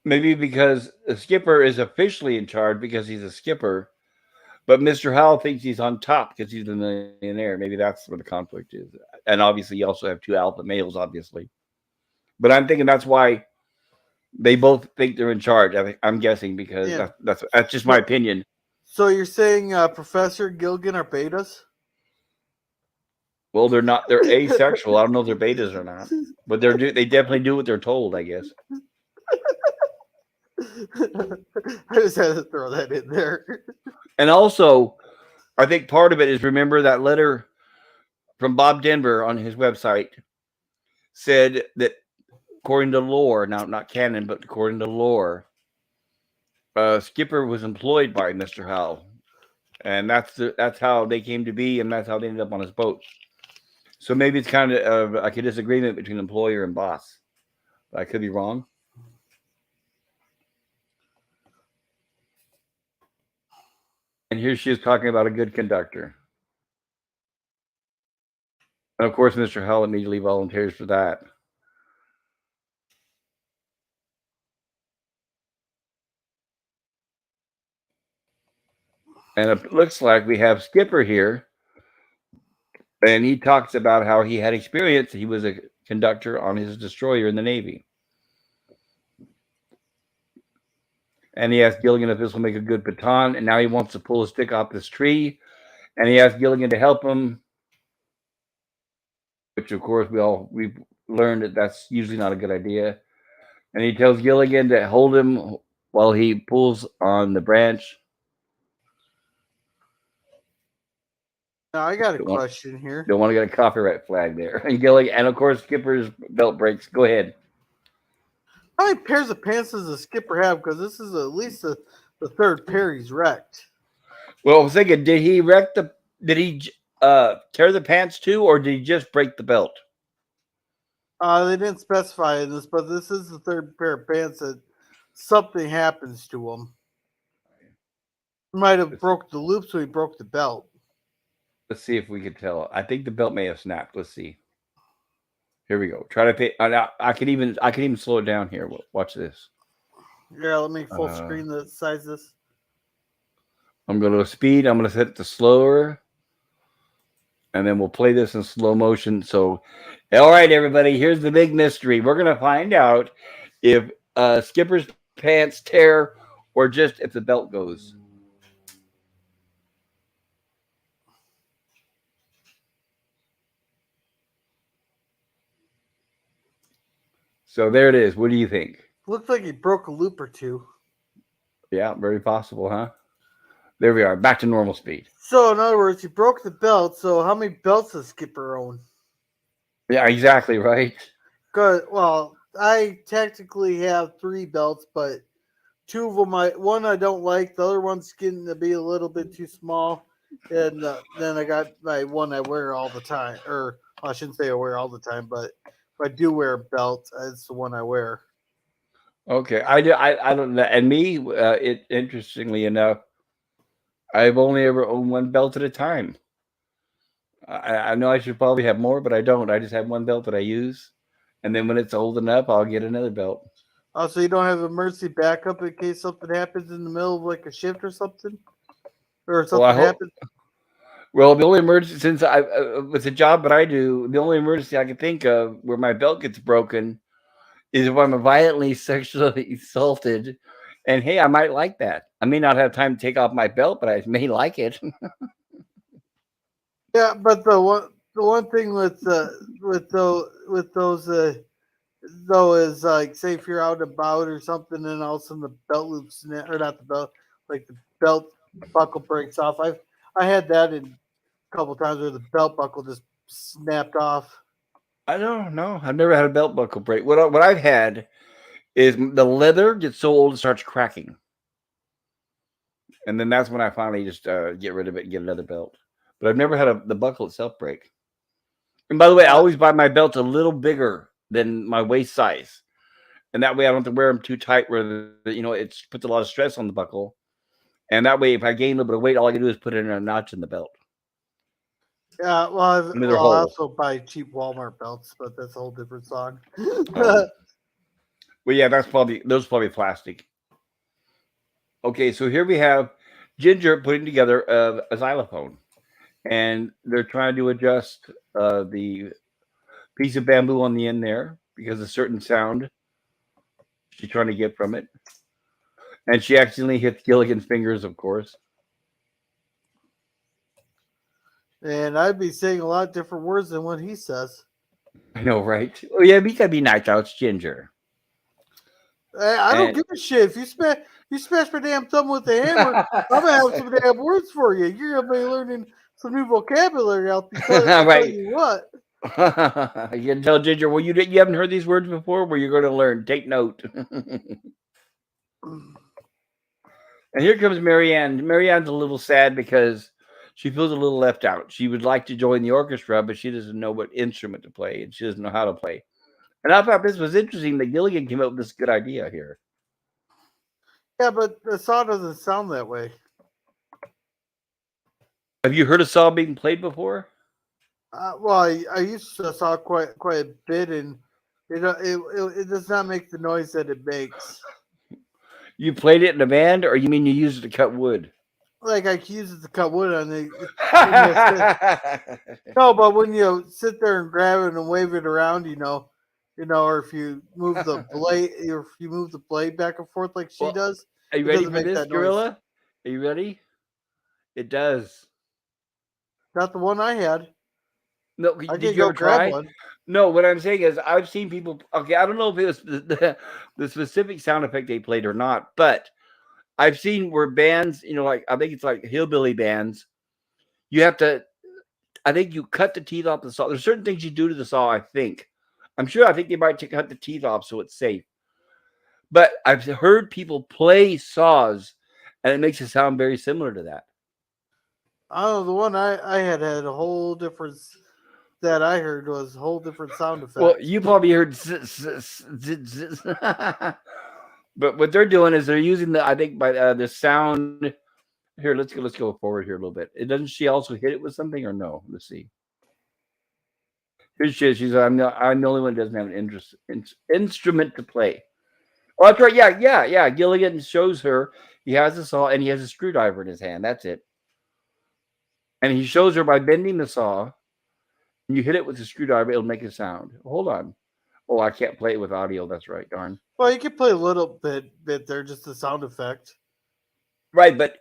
Maybe because the skipper is officially in charge because he's a skipper, but Mr. Howell thinks he's on top because he's a millionaire. Maybe that's where the conflict is. And obviously, you also have two alpha males, obviously. But I'm thinking that's why they both think they're in charge. I'm guessing because Yeah. that's just my So, opinion. so you're saying Professor Gilligan are betas? Well, they're not. They're asexual. I don't know if they're betas or not, but they definitely do what they're told. I guess. I just had to throw that in there. And also, I think part of it is remember that letter from Bob Denver on his website said that according to lore, now not canon, but according to lore, Skipper was employed by Mr. Howell, and that's how they came to be, and that's how they ended up on his boat. So maybe it's kind of like a disagreement between employer and boss. I could be wrong. And here she is talking about a good conductor. And of course, Mr. Howell immediately volunteers for that. And it looks like we have Skipper here, and he talks about how he had experience. He was a conductor on his destroyer in the Navy. And he asked Gilligan if this will make a good baton, and now he wants to pull a stick off this tree. And he asked Gilligan to help him, which of course we've learned that that's usually not a good idea. And he tells Gilligan to hold him while he pulls on the branch. Now I got a Don't want, question here. don't want to get a copyright flag there. And Gilligan, and of course Skipper's belt breaks. Go ahead. How many pairs of pants does the skipper have? Because this is at least the third pair he's wrecked. Well, I was thinking, did he tear the pants too, or did he just break the belt? They didn't specify in this, but this is the third pair of pants that something happens to him. He might have broke the loop, so he broke the belt. Let's see if we can tell. I think the belt may have snapped. Let's see. Here we go. Try to pay. I can even slow it down here. Watch this. Yeah, let me full screen the size of this. I'm going to speed. I'm going to set it to slower, and then we'll play this in slow motion. So, all right, everybody. Here's the big mystery. We're going to find out if Skipper's pants tear or just if the belt goes. So there it is. What do you think? Looks like he broke a loop or two. Yeah, very possible, huh? There we are. Back to normal speed. So, in other words, he broke the belt. So, how many belts does Skipper own? Yeah, exactly right. Good. Well, I technically have 3 belts, but 2 of them, one I don't like. The other one's getting to be a little bit too small. And then I got my one I wear all the time. Or, I shouldn't say I wear all the time, but if I do wear a belt, it's the one I wear. Okay, I don't know. And me, interestingly enough, I've only ever owned one belt at a time. I know I should probably have more, but I don't. I just have one belt that I use, and then when it's old enough, I'll get another belt. Also, you don't have emergency backup in case something happens in the middle of like a shift or something? Or Well, I something hope. happens? Well, the only emergency since I with the job that I do, the only emergency I can think of where my belt gets broken is if I'm violently sexually assaulted. And hey, I might like that. I may not have time to take off my belt, but I may like it. Yeah, but the one thing with those though is like say if you're out and about or something and all of a sudden the belt loops or not the belt like the belt buckle breaks off. I had that in a couple times where the belt buckle just snapped off. I don't know. I've never had a belt buckle break. What I've had is the leather gets so old it starts cracking, and then that's when I finally just get rid of it and get another belt. But I've never had the buckle itself break. And by the way, I Uh, always buy my belts a little bigger than my waist size, and that way I don't have to wear them too tight. Where it puts a lot of stress on the buckle, and that way if I gain a little bit of weight, all I can do is put in a notch in the belt. yeah, Another I hole. also buy cheap Walmart belts, but that's a whole different song. Um, well, yeah, those are probably plastic. Okay, so here we have Ginger putting together a xylophone, and they're trying to adjust the piece of bamboo on the end there because a certain sound she's trying to get from it, and she accidentally hits Gilligan's fingers, of course. And I'd be saying a lot different words than what he says. I know, right? Oh yeah, we gotta be nice out, it's Ginger. I don't And give a shit. If you smash my damn thumb with a hammer, I'm gonna have some damn words for you. You're gonna be learning some new vocabulary. I'll tell right. you what. You can tell Ginger, well, you haven't heard these words before. Well, you're going to learn. Take note. And here comes Marianne. Marianne's a little sad because she feels a little left out. She would like to join the orchestra, but she doesn't know what instrument to play, and she doesn't know how to play. And I thought this was interesting that Gilligan came up with this good idea here. Yeah, but the song doesn't sound that way. Have you heard a song being played before? Well, I used to saw quite a bit, and it does not make the noise that it makes. You played it in a band, or you mean you used it to cut wood? Like I can use it to cut wood on when you sit. No, but when you sit there and grab it and wave it around, or if you move the blade, or if you move the blade back and forth like she Well, does, Are you It ready doesn't for make this, that noise. Gorilla? Are you ready? It does. Not the one I had. No, I did can you go ever grab try? one. No, what I'm saying is I've seen people. Okay, I don't know if it was the specific sound effect they played or not, but I've seen where bands, like I think it's like hillbilly bands, you have to. I think you cut the teeth off the saw. There's certain things you do to the saw. I think. I'm sure. I think they might cut the teeth off so it's safe. But I've heard people play saws, and it makes it sound very similar to that. I don't know. The one I had a whole different. That I heard was a whole different sound Well, effect. you probably heard, but what they're doing is they're using the. I think by the sound. Here, let's go forward here a little bit. It doesn't she also hit it with something or no? Let's see. Here she is. She's I'm the only one that doesn't have an instrument to play. Oh, that's right. Yeah, yeah, yeah. Gilligan shows her he has a saw and he has a screwdriver in his hand. That's it. And he shows her by bending the saw. And you hit it with the screwdriver, it'll make a sound. Hold on. Oh, I can't play it with audio. That's right. Darn. Well, you can play a little bit there, just the sound effect. Right, but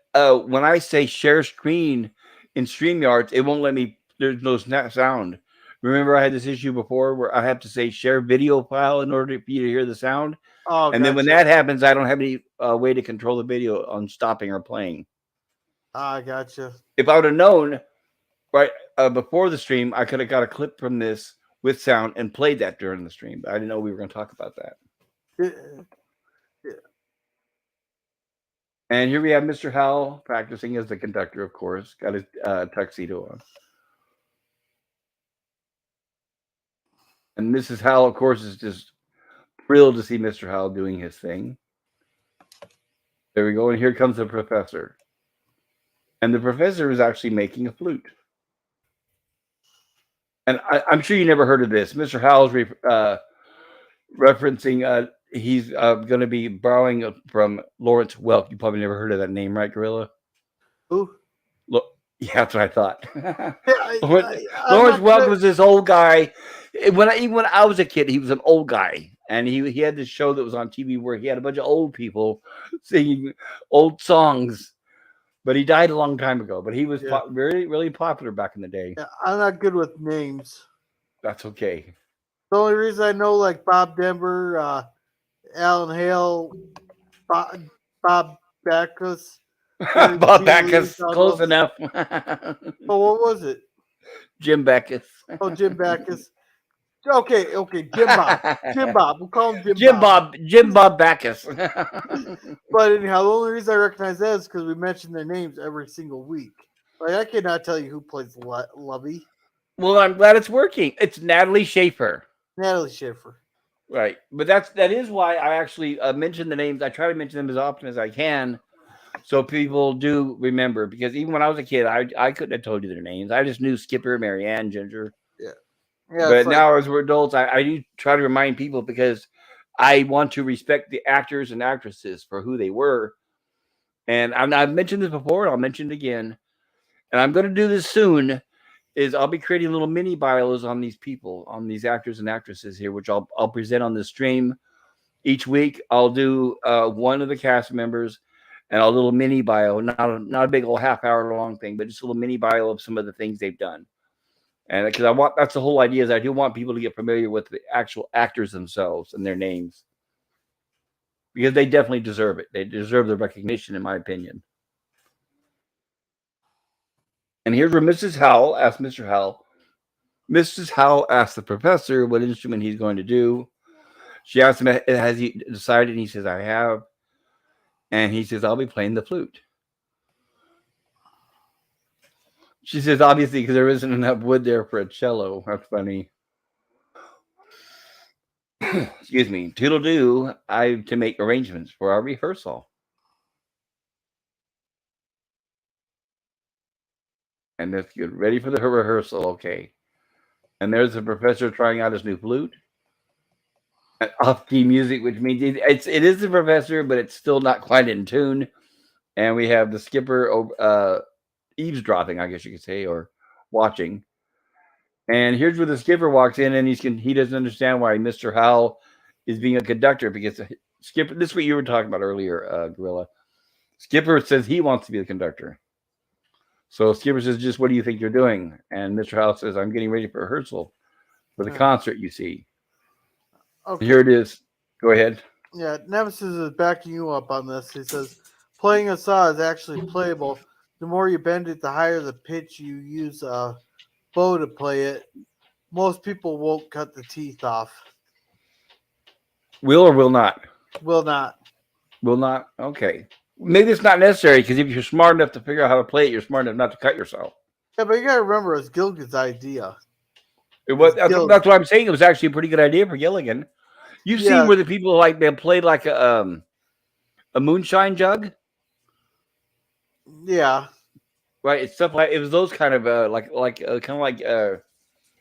when I say share screen in StreamYards, it won't let me. There's no sound. Remember, I had this issue before where I have to say share video file in order for you to hear the sound. Oh, And then when gotcha. that happens, I don't have any way to control the video on stopping or playing. Ah, gotcha. If I would have known right before the stream, I could have got a clip from this with sound and played that during the stream. But I didn't know we were going to talk about that. Yeah. And here we have Mr. Howell practicing as the conductor, of course. Got his tuxedo on. And Mrs. Howell, of course, is just thrilled to see Mr. Howell doing his thing. There we go. And here comes the professor. And the professor is actually making a flute. And I'm sure you never heard of this. Mr. Howell's referencing, he's going to be borrowing from Lawrence Welk. You probably never heard of that name, right, Gorilla? Ooh. Look, yeah, that's what I thought. Yeah, I'm Lawrence not Welk gonna. was this old guy. Even when I was a kid, he was an old guy, and he had this show that was on TV where he had a bunch of old people singing old songs. But he died a long time ago. But he was Yeah, very really popular back in the day. yeah, I'm not good with names. That's okay. The only reason I know like Bob Denver, Alan Hale, Bob, Bob Backus, Bob Gene Lee, Backus, Don close Wilson. enough. Oh, what was it? Jim Backus. Oh, Jim Backus. Okay, Jim Bob. Jim Bob. We'll call him Jim Bob. Jim Bob Backus. But anyhow, the only reason I recognize that is because we mention their names every single week. Like I cannot tell you who plays Lovey. Well, I'm glad it's working. It's Natalie Schaefer. Natalie Schiffer. Right, but that is why I actually mention the names. I try to mention them as often as I can, so people do remember. Because even when I was a kid, I couldn't have told you their names. I just knew Skipper, Mary Ann, Ginger. Yeah. Yeah, it's But like now as we're adults, I do try to remind people because I want to respect the actors and actresses for who they were. And I've mentioned this before, and I'll mention it again. And I'm going to do this soon. Is I'll be creating little mini bios on these people, on these actors and actresses here, which I'll present on the stream each week. I'll do one of the cast members and a little mini bio, not a big old half-hour long thing, but just a little mini bio of some of the things they've done. And because that's the whole idea is I do want people to get familiar with the actual actors themselves and their names because they definitely deserve it. They deserve the recognition, in my opinion. And here's where Mrs. Howell asked Mr. Howell. Mrs. Howell asked the professor what instrument he's going to do. She asked him, has he decided? And he says, I have. And he says, I'll be playing the flute. She says, obviously, because there isn't enough wood there for a cello. That's funny. Excuse me. Toodle-doo, I have to make arrangements for our rehearsal. And let's get ready for the rehearsal. Okay. And there's the professor trying out his new flute. Off-key music, which means it is the professor, but it's still not quite in tune. And we have the skipper eavesdropping, I guess you could say, or watching. And here's where the skipper walks in, and he doesn't understand why Mr. Howell is being a conductor because skipper. This is what you were talking about earlier, Gorilla. Skipper says he wants to be the conductor. So Skipper says, "Just what do you think you're doing?" And Mr. Howell says, "I'm getting ready for rehearsal for the Yeah. concert. You see, Okay. here it is. Go ahead." Yeah, Nemesis is backing you up on this. He says playing a saw is actually playable. The more you bend it, the higher the pitch. You use a bow to play it. Most people won't cut the teeth off. Will or will not? Will not. Will not. Okay. Maybe it's not necessary because if you're smart enough to figure out how to play it, you're smart enough not to cut yourself. Yeah, but you gotta remember, it's Gilligan's idea. It was, It's that's Gil. what I'm saying. It was actually a pretty good idea for Gilligan. You've seen Yeah, where the people like they play like a moonshine jug, yeah. right? It's stuff like it was those kind of kind of like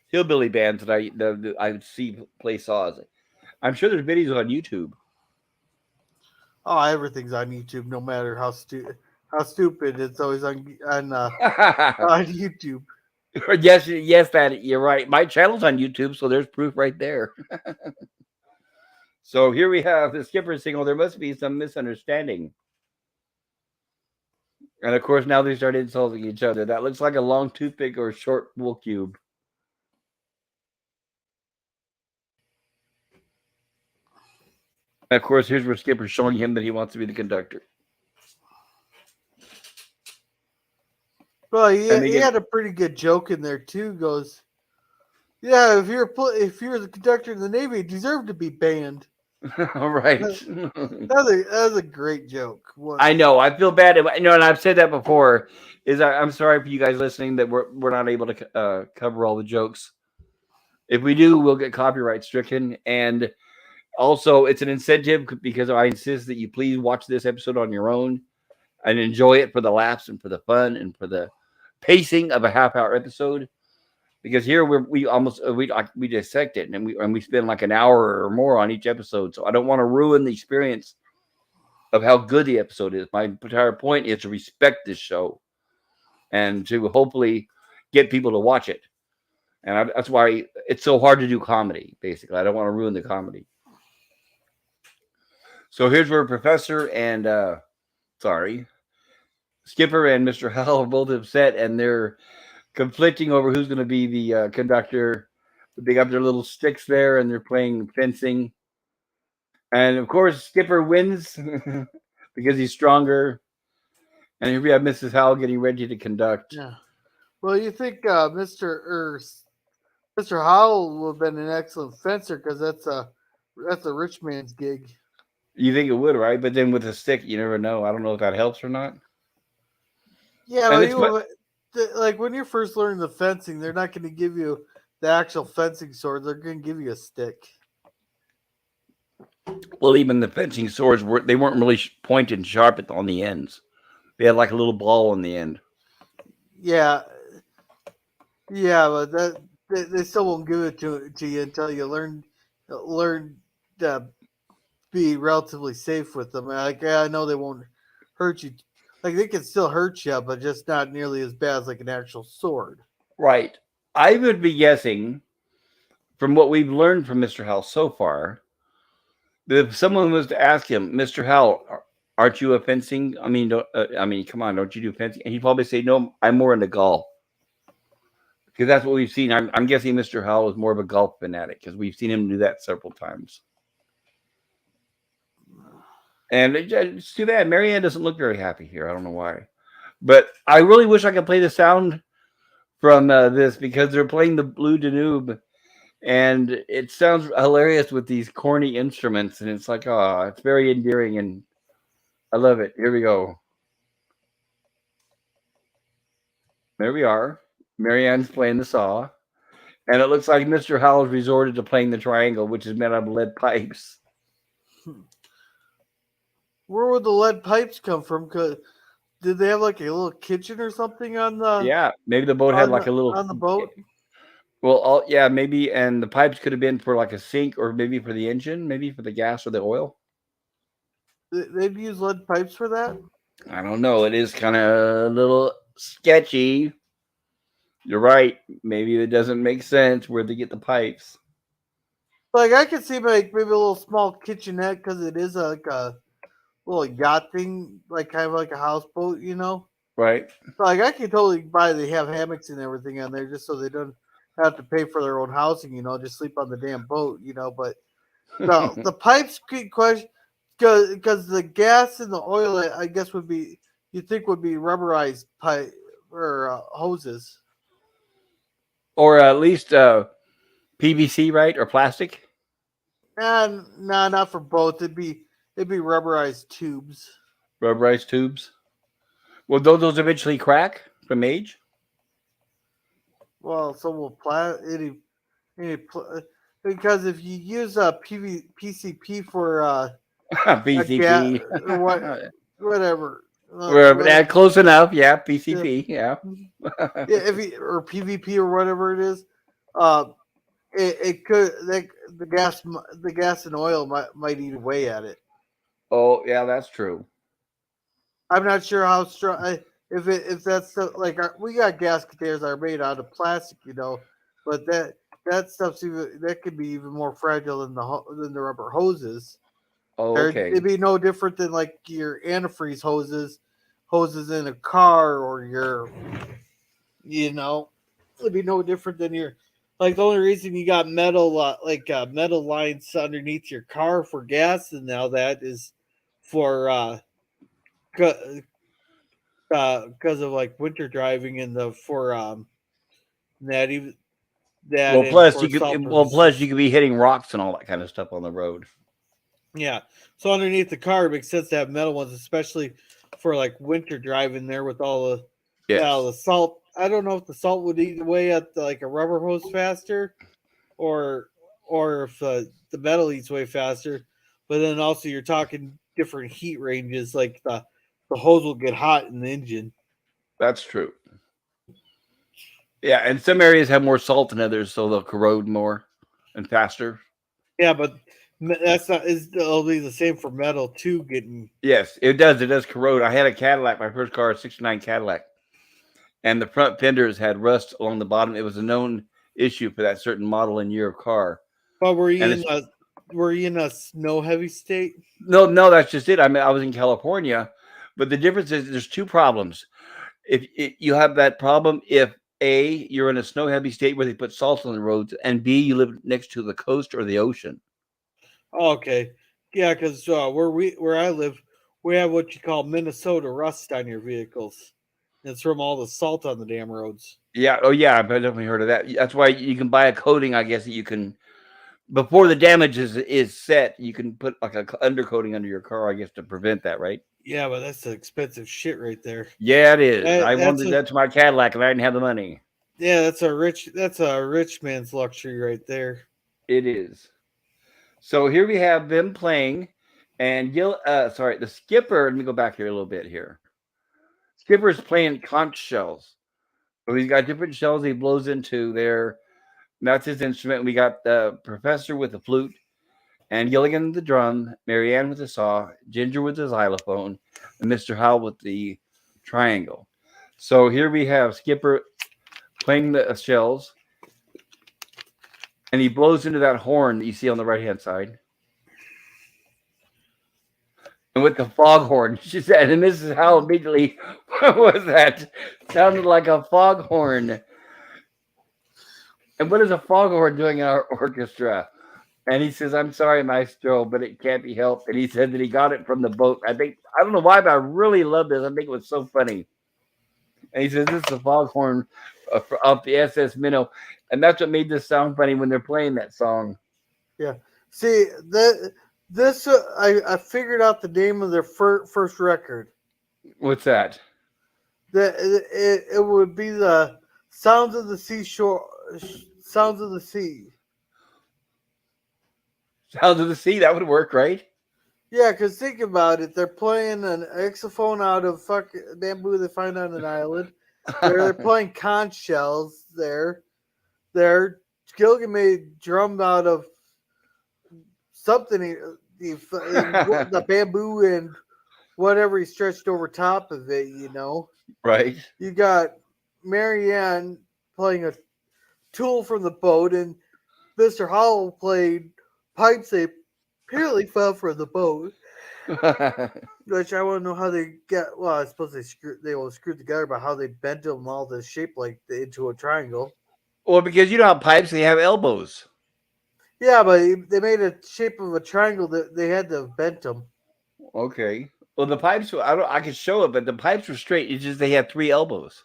hillbilly bands that I would see play saws. I'm sure there's videos on YouTube. Oh, everything's on YouTube, no matter how stupid. It's always on YouTube. Yes, yes, that you're right. My channel's on YouTube, so there's proof right there. So here we have the skipper saying, "Oh, there must be some misunderstanding." And of course, now they start insulting each other. That looks like a long toothpick or a short wool cube. And of course, here's where Skipper's showing him that he wants to be the conductor. Well, And they he get had a pretty good joke in there too. Goes, yeah, if you're the conductor in the Navy, you deserve to be banned. all right. That was a great joke. What? I know. I feel bad. And I've said that before. I'm sorry for you guys listening that we're not able to cover all the jokes. If we do, we'll get copyright stricken. And also, it's an incentive because I insist that you please watch this episode on your own and enjoy it for the laughs and for the fun and for the pacing of a half-hour episode. Because here we almost we dissect it and we spend like an hour or more on each episode. So I don't want to ruin the experience of how good the episode is. My entire point is to respect this show and to hopefully get people to watch it. And that's why it's so hard to do comedy. Basically, I don't want to ruin the comedy. So here's where Professor and sorry, Skipper and Mr. Howell are both upset, and they're conflicting over who's going to be the conductor. They got their little sticks there, and they're playing fencing. And of course, Skipper wins because he's stronger. And here we have Mrs. Howell getting ready to conduct. Yeah. Well, you think Mr. Howell would have been an excellent fencer because that's a rich man's gig. You think it would, right? But then with a stick, you never know. I don't know if that helps or not. Yeah, And but it's what like when you're first learning the fencing, they're not going to give you the actual fencing sword. They're going to give you a stick. well, even the fencing swords weren't really pointed and sharp on the ends. They had like a little ball on the end. Yeah, yeah, but they still won't give it to you until you learn to be relatively safe with them. Like, yeah, I know they won't hurt you. Like they can still hurt you, but just not nearly as bad as like an actual sword. Right. I would be guessing from what we've learned from Mr. Howell so far that if someone was to ask him, Mr. Howell, aren't you a fencing? I mean, come on, don't you do fencing? And he'd probably say, no, I'm more into golf. Because that's what we've seen. I'm guessing Mr. Howell is more of a golf fanatic because we've seen him do that several times. And it's too bad. Mary Ann doesn't look very happy here. I don't know why. But I really wish I could play the sound from this because they're playing the Blue Danube. And it sounds hilarious with these corny instruments. And it's like, oh, it's very endearing. And I love it. Here we go. There we are. Mary Ann's playing the saw. And it looks like Mr. Howell's resorted to playing the triangle, which is made out of lead pipes. Where would the lead pipes come from? Cause did they have like a little kitchen or something on the Yeah, maybe the boat had like a little. on the boat? Well, yeah, maybe, and the pipes could have been for like a sink, or maybe for the engine, maybe for the gas or the oil. They'd use lead pipes for that. I don't know. It is kind of a little sketchy. You're right. Maybe it doesn't make sense where they get the pipes. Like I could see like maybe a little small kitchenette because it is like little yacht thing, like kind of like a houseboat, Right. So, like I can totally buy they have hammocks and everything on there just so they don't have to pay for their own housing, just sleep on the damn boat, But the pipes question, because the gas and the oil, I guess would be you think would be rubberized pipe or hoses. Or at least PVC, right? Or plastic, And nah, not for both. It'd be rubberized tubes. rubberized tubes. Will those eventually crack from age? Well, so will because if you use a PCP for a gas PCP. or whatever, We're close enough. Yeah, yeah, PCP. Yeah. yeah, if you, or PVP or whatever it is, uh, it could the gas and oil might eat away at it. Oh, yeah, that's true. I'm not sure how strong. If that's like we got gas containers that are made out of plastic, but that stuff's even that could be even more fragile than the rubber hoses. Oh, It'd okay. be no different than like your antifreeze hoses in a car or you know, it'd be no different than your like the only reason you got metal metal lines underneath your car for gas and all that is for because of like winter driving and the for that even that Well, and plus for you salt could well plus you purposes. could be hitting rocks and all that kind of stuff on the road. Yeah. So underneath the car, it makes sense to have metal ones, especially for like winter driving there with all Yes, the salt. I don't know if the salt would eat away at like a rubber hose faster, or or if the metal eats way faster. But then also you're talking different heat ranges. Like the hose will get hot in the engine. that's true. Yeah, and some areas have more salt than others, so they'll corrode more and faster. Yeah, but that's not is it'll be the same for metal too. Getting Yes, it does. It does corrode. I had a Cadillac, my first car, a '69 Cadillac, and the front fenders had rust along the bottom. It was a known issue for that certain model and year of car. but And it's were you in a snow heavy state? no, that's just it. I mean, I was in California, but the difference is there's two problems. If you have that problem, if A, you're in a snow heavy state where they put salt on the roads, and B, you live next to the coast or the ocean. Oh, okay, yeah, because where I live, we have what you call Minnesota rust on your vehicles. It's from all the salt on the damn roads. Yeah. Oh, yeah. I've definitely heard of that. That's why you can buy a coating. I guess that you can before the damage is set. You can put like a undercoating under your car. I guess to prevent that, right? Yeah, but that's the expensive shit right there. Yeah, it is. I That's wanted a that to my Cadillac, and I didn't have the money. yeah, that's a rich man's luxury right there. It is. So here we have them playing, and the skipper. Let me go back here a little bit here. Skipper's playing conch shells. So he's got different shells he blows into there. That's his instrument. We got the professor with the flute, and Gilligan with the drum, Mary Ann with the saw, Ginger with the xylophone, and Mr. Howell with the triangle. So here we have Skipper playing the shells, and he blows into that horn that you see on the right hand side. And with the foghorn, she said, and Mrs. Howell immediately, what was that? Sounded like a foghorn. And what is a foghorn doing in our orchestra? And he says, I'm sorry, Maestro, but it can't be helped. And he said that he got it from the boat. I don't know why, but I really love this. I think it was so funny. And he says, this is a foghorn off the SS Minnow. And that's what made this sound funny when they're playing that song. Yeah. See that this I figured out the name of their first record. What's that? That it would be the sounds of the seashore, sounds of the sea. Sounds of the Sea. That would work, right? Yeah, because think about it. They're playing an xylophone out of fucking bamboo they find on an island. They're playing conch shells there. They're Gilligan made drum out of something. The bamboo and whatever he stretched over top of it. Right. You got Mary Ann playing a tool from the boat, and Mr. Howell played pipes they apparently fell from the boat. Which I want to know how they get. Well, I suppose they will screw together, but how they bent them all to shape like into a triangle. Well, because you know how pipes they have elbows. Yeah, but they made a shape of a triangle that they had to bent them. Okay. Well, the pipes. I don't. I could show it, but the pipes were straight. It's just they had three elbows.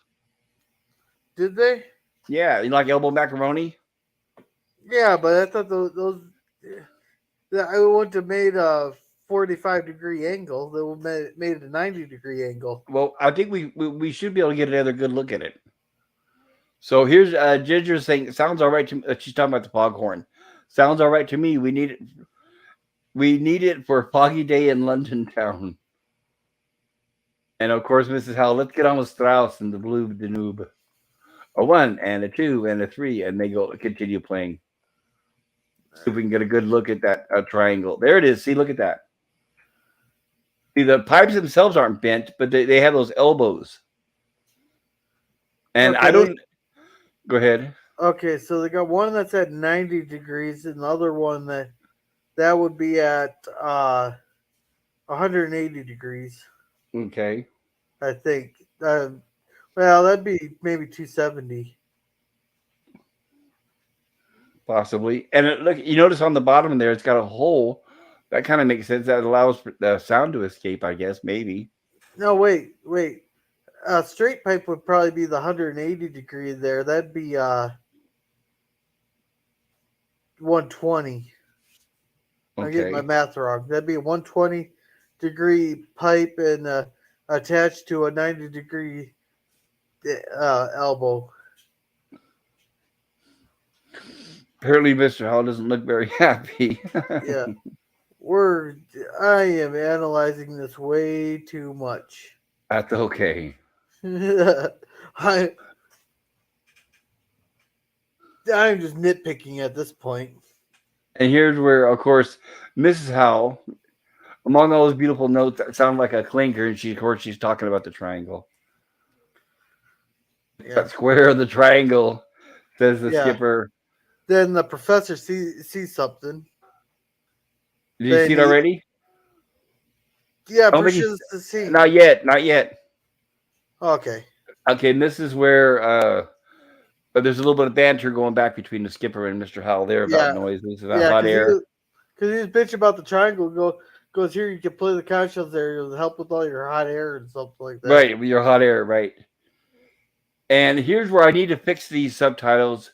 Did they? Yeah, you know, like elbow macaroni. Yeah, but I thought those I wouldn't have made a 45-degree angle. They would made a 90-degree angle. Well, I think we should be able to get another good look at it. So here's Ginger saying, "Sounds all right to me." She's talking about the foghorn. Sounds all right to me. We need it. We need it for a foggy day in London town. And of course, Mrs. Howell, let's get on with Strauss and the Blue Danube. A one and a two and a three, and they go continue playing. See if we can get a good look at that triangle. There it is. See, look at that. See, the pipes themselves aren't bent, but they have those elbows. And I Okay, they don't. Go ahead. okay. So they got one that's at 90 degrees, and the other one that would be at 180 degrees. Okay, I think. Well, that'd be maybe 270. possibly. And look, you notice on the bottom there, it's got a hole. That kind of makes sense. That allows for the sound to escape, I guess, maybe. No, wait. A straight pipe would probably be the 180 degree there. That'd be 120. I'm getting my Okay. math wrong. That'd be a 120-degree pipe and attached to a 90-degree elbow. Apparently, Mr. Hall doesn't look very happy. Yeah, we're. I am analyzing this way too much. That's okay. I I'm just nitpicking at this point. And here's where, of course, Mrs. Howell, among all those beautiful notes that sound like a clinker, and she, of course, she's talking about the triangle. Yeah, That square of the triangle, says the yeah. skipper. Then the professor sees something. Did you see Then it he, already? yeah, I don't think he's. pushes the scene. Not yet. Not yet. Okay. Okay, and this is where there's a little bit of banter going back between the skipper and Mr. Howell there about Yeah, noises, about yeah, hot air. because he was bitching about the triangle. Goes here. You can play the conch there. It'll help with all your hot air and something like that. Right, with your hot air, right. And here's where I need to fix these subtitles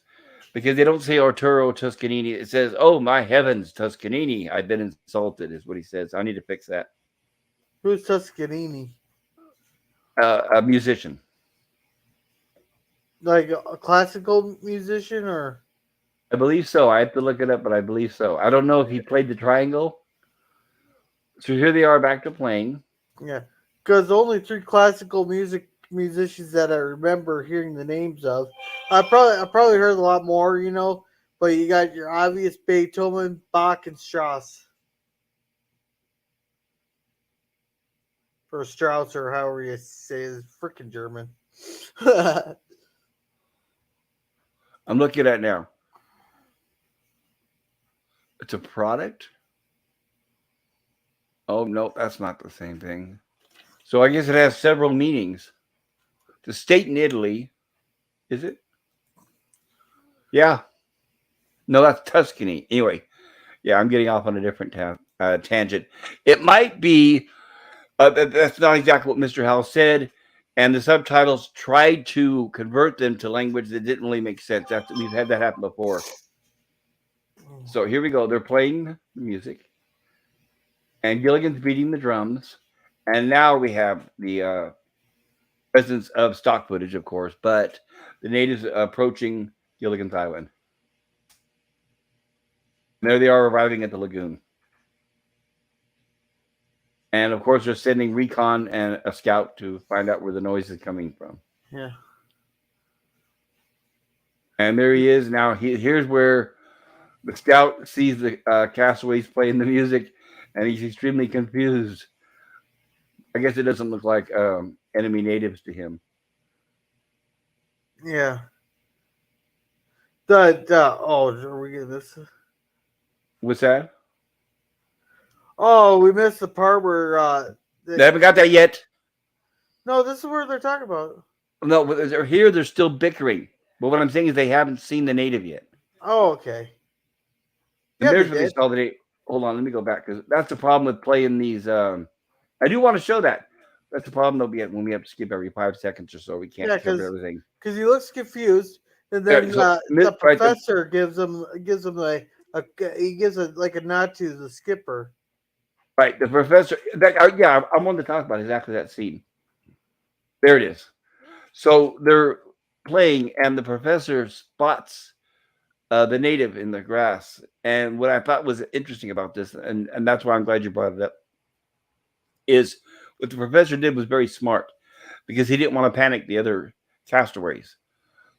because they don't say Arturo Toscanini. It says, "Oh my heavens, Toscanini! I've been insulted," is what he says. I need to fix that. Who's Toscanini? A musician. Like a classical musician, or I believe so. I have to look it up, but I believe so. I don't know if he played the triangle. So here they are back to playing. yeah, because only three classical musicians that I remember hearing the names of. I probably heard a lot more, but you got your obvious Beethoven, Bach, and Strauss, or Strauss, or however you say it, it's freaking German. I'm looking at it now. It's a product. Oh no, that's not the same thing. So I guess it has several meanings. The state in Italy, is it? Yeah. No, that's Tuscany. Anyway, yeah, I'm getting off on a different tangent. It might be that's not exactly what Mr. Howell said, and the subtitles tried to convert them to language that didn't really make sense. We've had that happen before. So here we go. They're playing the music, and Gilligan's beating the drums, and now we have the presence of stock footage, of course, but the natives approaching Gilligan's Island. And there they are arriving at the lagoon. And of course, they're sending recon and a scout to find out where the noise is coming from. Yeah. And there he is. Now, here's where the scout sees the castaways playing the music, and he's extremely confused. I guess it doesn't look like enemy natives to him. Yeah. Are we getting this? What's that? Oh, we missed the part where They haven't got that yet. no, this is where they're talking about. No, but they're here. They're still bickering. But what I'm saying is they haven't seen the native yet. Oh, okay. And Yeah, they there's where they did. saw the native. Hold on, let me go back because that's the problem with playing these. I do want to show that. That's the problem though. When we have to skip every 5 seconds or so, we can't Yeah, cover everything. because he looks confused, and There, then so the right, professor gives him a he gives a like a nod to the skipper. right. The professor. Yeah, I wanted to talk about exactly that scene. There it is. So they're playing, and the professor spots the native in the grass. And what I thought was interesting about this, and that's why I'm glad you brought it up, is what the professor did was very smart because he didn't want to panic the other castaways.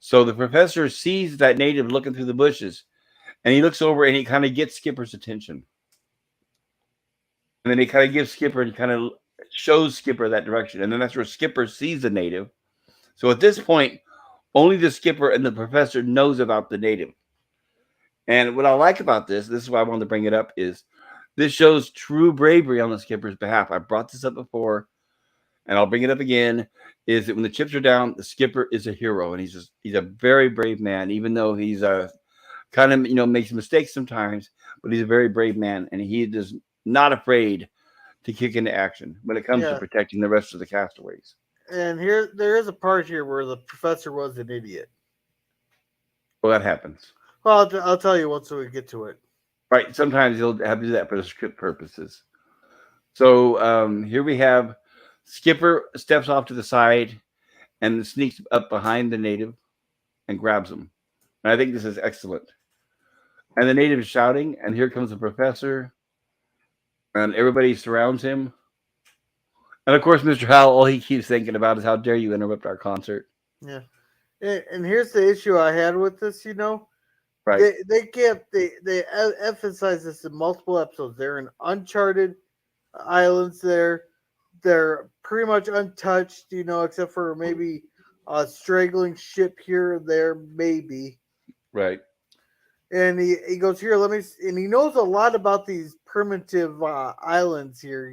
So the professor sees that native looking through the bushes, and he looks over and he kind of gets Skipper's attention. And then he kind of gives Skipper and kind of shows Skipper that direction. And then that's where Skipper sees the native. So at this point, only the skipper and the professor knows about the native. And what I like about this is why I wanted to bring it up, is this shows true bravery on the skipper's behalf. I brought this up before, and I'll bring it up again. Is that when the chips are down, the skipper is a hero, and he's a very brave man, even though he's a kind of makes mistakes sometimes, but he's a very brave man, and he is not afraid to kick into action when it comes to Yeah, protecting the rest of the castaways. and here there is a part here where the professor was an idiot. Well, that happens. Well, I'll tell you once we get to it. Right. Sometimes he'll have to do that for the script purposes. So here we have Skipper steps off to the side and sneaks up behind the native and grabs him. And I think this is excellent. And the native is shouting, and here comes the professor, and everybody surrounds him. And of course, Mr. Howell, all he keeps thinking about is how dare you interrupt our concert. Yeah, and here's the issue I had with this. Right. They emphasize this in multiple episodes. They're in uncharted islands. They're pretty much untouched. Except for maybe a straggling ship here or there, maybe. Right. And he goes here. And he knows a lot about these primitive islands here.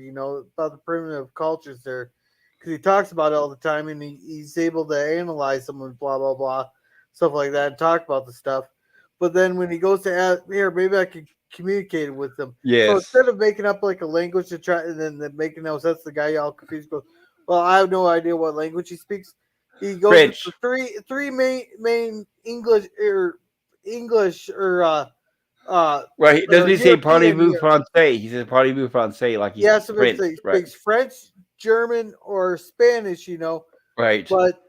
About the primitive cultures there, because he talks about it all the time, and he's able to analyze them and blah blah blah, stuff like that, and talk about the stuff. But then when he goes to ask, here, maybe I could communicate with them. So Yes. instead of making up like a language to try, and then making no sense, the guy all confused goes, "Well, I have no idea what language he speaks." He goes with French. the three main English Right. Doesn't or he say European. parlez-vous français? He says parlez-vous français like Yeah, he's so French. he Right. speaks French, German, or Spanish. Right. But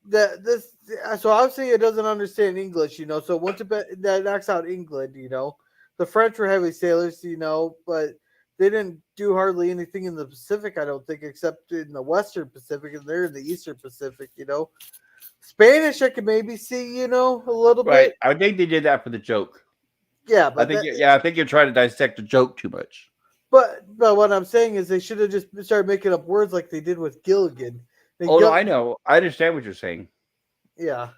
that this so obviously it doesn't understand English. So once that knocks out England. The French were heavy sailors. But they didn't do hardly anything in the Pacific. I don't think, except in the Western Pacific, and they're in the Eastern Pacific. Spanish I could maybe see. A little Right. bit. I think they did that for the joke. Yeah, I but think, yeah, I think you're trying to dissect the joke too much. but what I'm saying is they should have just started making up words like they did with Gilligan. And Oh no, I know. I understand what you're saying. yeah,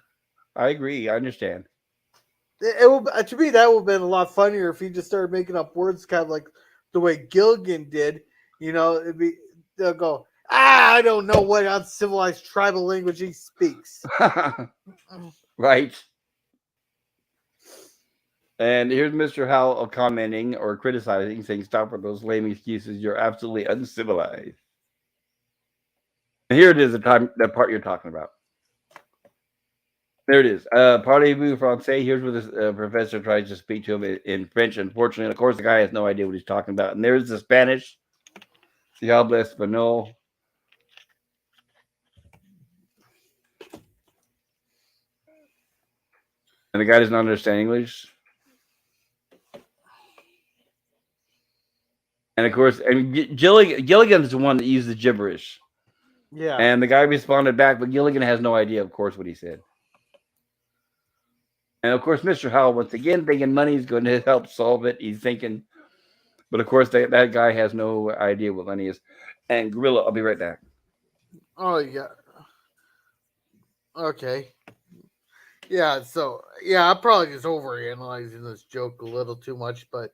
I agree. I understand. it will to me that would have been a lot funnier if he just started making up words, kind of like the way Gilligan did. It'd be they'll go, I don't know what uncivilized tribal language he speaks. Right. And here's Mr. Howell commenting or criticizing, saying, "Stop with those lame excuses. You're absolutely uncivilized." And here it is, the part you're talking about. There it is. Parlez-vous français. Here's where the professor tries to speak to him in French. Unfortunately, of course, the guy has no idea what he's talking about. And there's the Spanish. Si habla español. And the guy doesn't understand English. And of course, Gilligan's the one that used the gibberish. Yeah. And the guy responded back, but Gilligan has no idea, of course, what he said. And of course, Mr. Howell, once again, thinking money's going to help solve it. He's thinking, but of course, that guy has no idea what money is. And Gorilla, I'll be right back. Oh yeah. Okay. Yeah. So yeah, I'm probably just overanalyzing this joke a little too much, but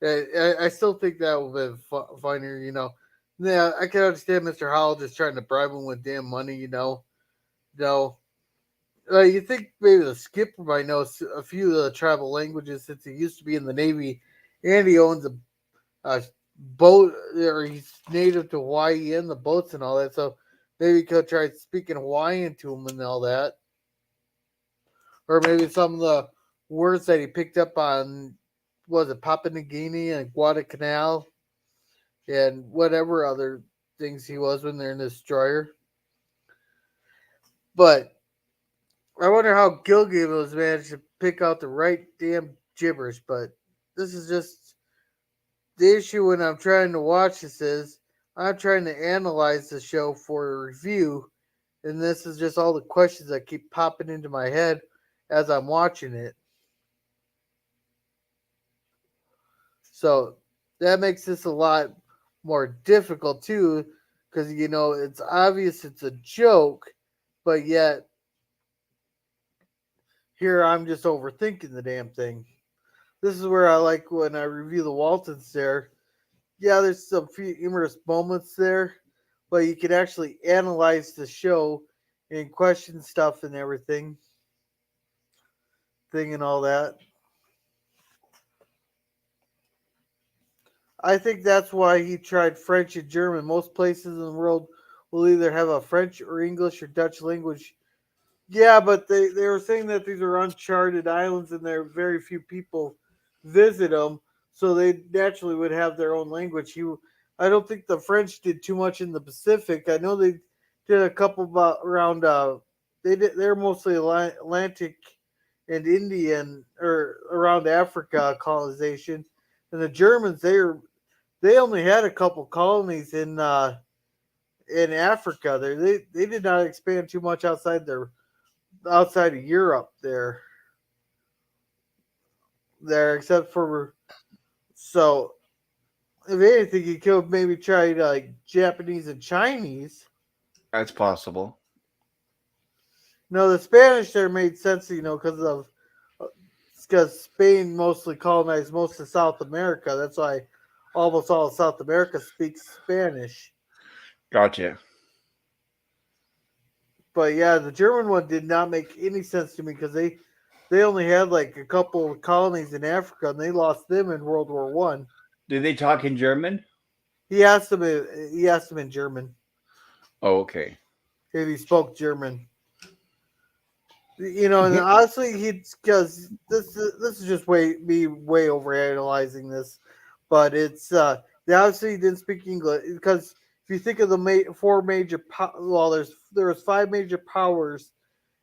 I still think that would have been funnier, you know. Yeah, I can understand Mr. Howell just trying to bribe him with damn money, you know. No, you think maybe the skipper might know a few of the tribal languages since he used to be in the Navy, and he owns a boat, or he's native to Hawaii and the boats and all that. So maybe he could try speaking Hawaiian to him and all that, or maybe some of the words that he picked up on was it Papua New Guinea and Guadalcanal and whatever other things he was when they're in the destroyer. But I wonder how Gilligan was managed to pick out the right damn gibberish. But this is just the issue when I'm trying to watch this is I'm trying to analyze the show for a review, and this is just all the questions that keep popping into my head as I'm watching it. So that makes this a lot more difficult too, because you know it's obvious it's a joke, but yet here I'm just overthinking the damn thing. This is where I like when I review the Waltons there. Yeah, there's some few humorous moments there, but you can actually analyze the show and question stuff and everything, thing and all that. I think that's why he tried French and German. Most places in the world will either have a French or English or Dutch language. Yeah, but they were saying that these are uncharted islands and there very few people visit them, so they naturally would have their own language. I don't think the French did too much in the Pacific. I know they did a couple about around. They're mostly Atlantic and Indian or around Africa colonization, and the Germans they only had a couple colonies in Africa. They did not expand too much outside of Europe there except for so if anything you could maybe try like Japanese and Chinese. That's possible. No, the Spanish there made sense, you know, because Spain mostly colonized most of South America. That's why almost all of South America speaks Spanish. Gotcha. But yeah, the German one did not make any sense to me because they only had like a couple of colonies in Africa and they lost them in World War One. Did they talk in German? He asked him in German Oh, okay. if he spoke German. You know, and honestly, he's because this is just way over analyzing this, but it's they obviously didn't speak English because if you think of the four major well, there was five major powers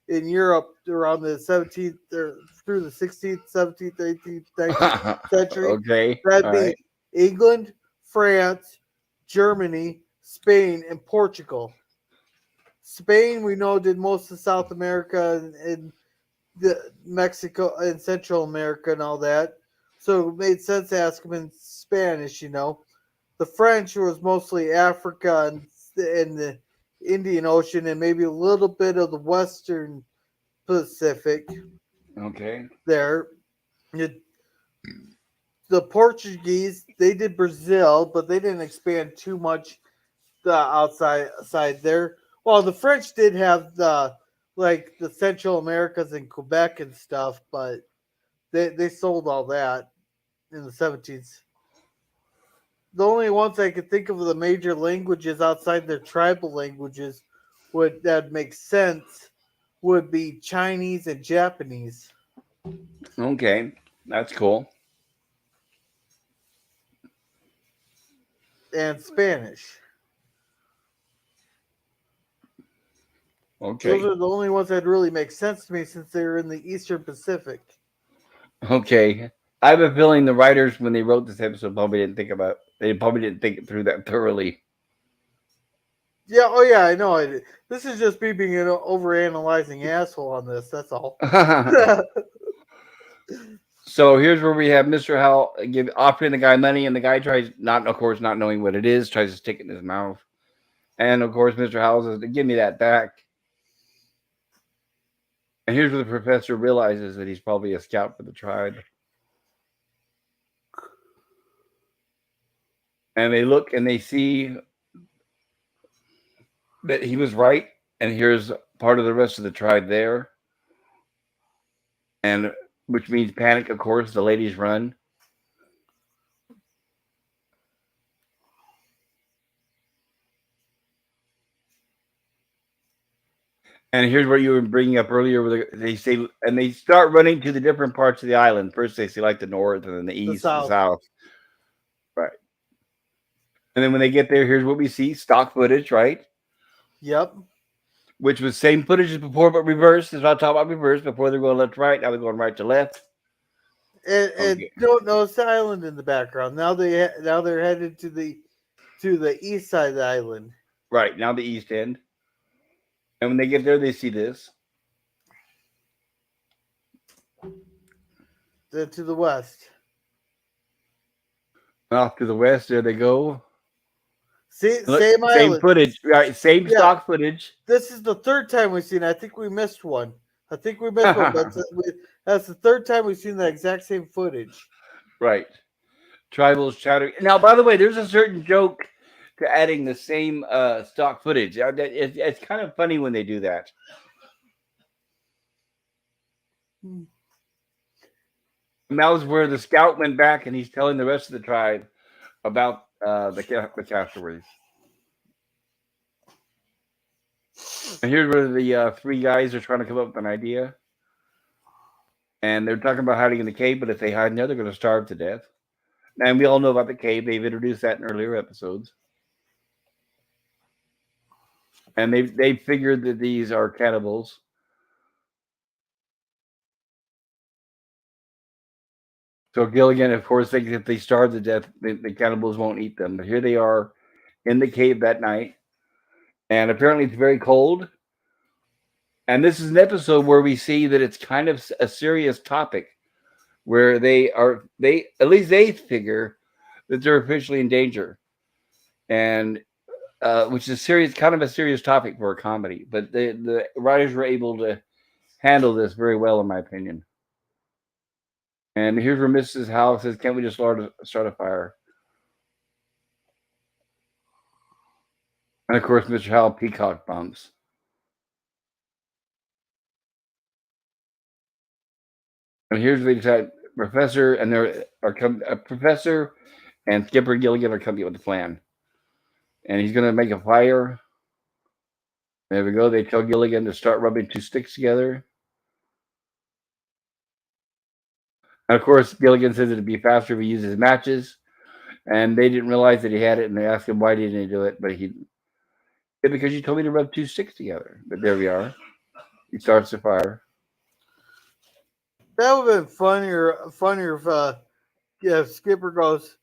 in Europe around the 17th or through the 16th, 17th, 18th, 19th century. Okay. That'd All be right. England, France, Germany, Spain, and Portugal. Spain, we know, did most of South America and the Mexico and Central America and all that. So it made sense to ask him in Spanish, you know. The French was mostly Africa and the Indian Ocean and maybe a little bit of the Western Pacific Okay. there. It- the Portuguese, they did Brazil, but they didn't expand too much the outside side there. Well, the French did have the Central Americas and Quebec and stuff, but they sold all that in the 17th. The only ones I could think of the major languages outside their tribal languages would that make sense would be Chinese and Japanese Okay. That's cool. and Spanish. Those Okay. are the only ones that really make sense to me since they're in the Eastern Pacific. Okay. I have a feeling the writers, when they wrote this episode, probably didn't think about. They probably didn't think it through that thoroughly. Yeah, oh yeah, I know. This is just me being an overanalyzing asshole on this. That's all. So here's where we have Mr. Howell offering the guy money, and the guy tries not, of course, not knowing what it is, tries to stick it in his mouth, and of course, Mr. Howell says, "Give me that back." And here's where the professor realizes that he's probably a scout for the tribe. and they look and they see that he was right, and here's part of the rest of the tribe there, and which means panic. Of course, the ladies run, and here's what you were bringing up earlier. Where they say, and they start running to the different parts of the island. First, they see like the north, and then the The east, the South. south, right? And then when they get there, here's what we see: stock footage, right? Yep. Which was same footage as before, but reversed. It's not talking about reverse. Before they're going left to right, now they're going right to left. And Okay, don't notice the island in the background. Now they're headed to the east side of the island. right now the east end, and when they get there, they see this. To the west. Off to the west, there they go. See, Look, same same island. footage, right? Same Yeah, stock footage. this is the third time we've seen it. I think we missed one. But that's the third time we've seen the exact same footage. Right. Tribals chattering. Now, by the way, there's a certain joke to adding the same stock footage. It's kind of funny when they do that. And that was where the scout went back and he's telling the rest of the tribe about the castaways. And here's where the three guys are trying to come up with an idea. And they're talking about hiding in the cave, but if they hide in there, they're going to starve to death. And we all know about the cave. They've introduced that in earlier episodes. And they figured that these are cannibals. So Gilligan, of course, thinks if they starve to death, the cannibals won't eat them. But here they are in the cave that night. And apparently it's very cold. And this is an episode where we see that it's kind of a serious topic where they at least they figure that they're officially in danger. And which is serious, kind of a serious topic for a comedy. But the writers were able to handle this very well, in my opinion. And here's where Mrs. Howell says, "Can't we just start a fire?" And of course, Mr. Howell peacock bumps. And here's the decide professor and there are a professor and Skipper Gilligan are coming up with a plan. And he's going to make a fire. There we go. They tell Gilligan to start rubbing two sticks together. And of course, Gilligan says it'd be faster if he uses matches. And they didn't realize that he had it, and they asked him why didn't he do it. But he said, because you told me to rub two sticks together. But there we are. He starts the fire. That would have been funnier if Skipper goes,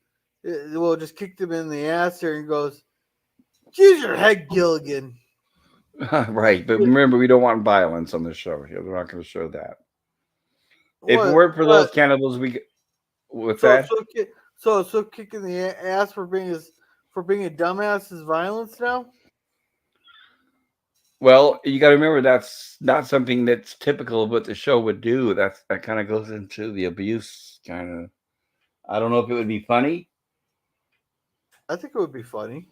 well, just kicked him in the ass there and goes, use your head, Gilligan. Right, but remember, we don't want violence on this show here. We're not going to show that. If it weren't for those cannibals, what's that? So kicking the ass for being a dumbass is violence now? Well, you got to remember that's not something that's typical of what the show would do. That kind of goes into the abuse kind of. I don't know if it would be funny. I think it would be funny.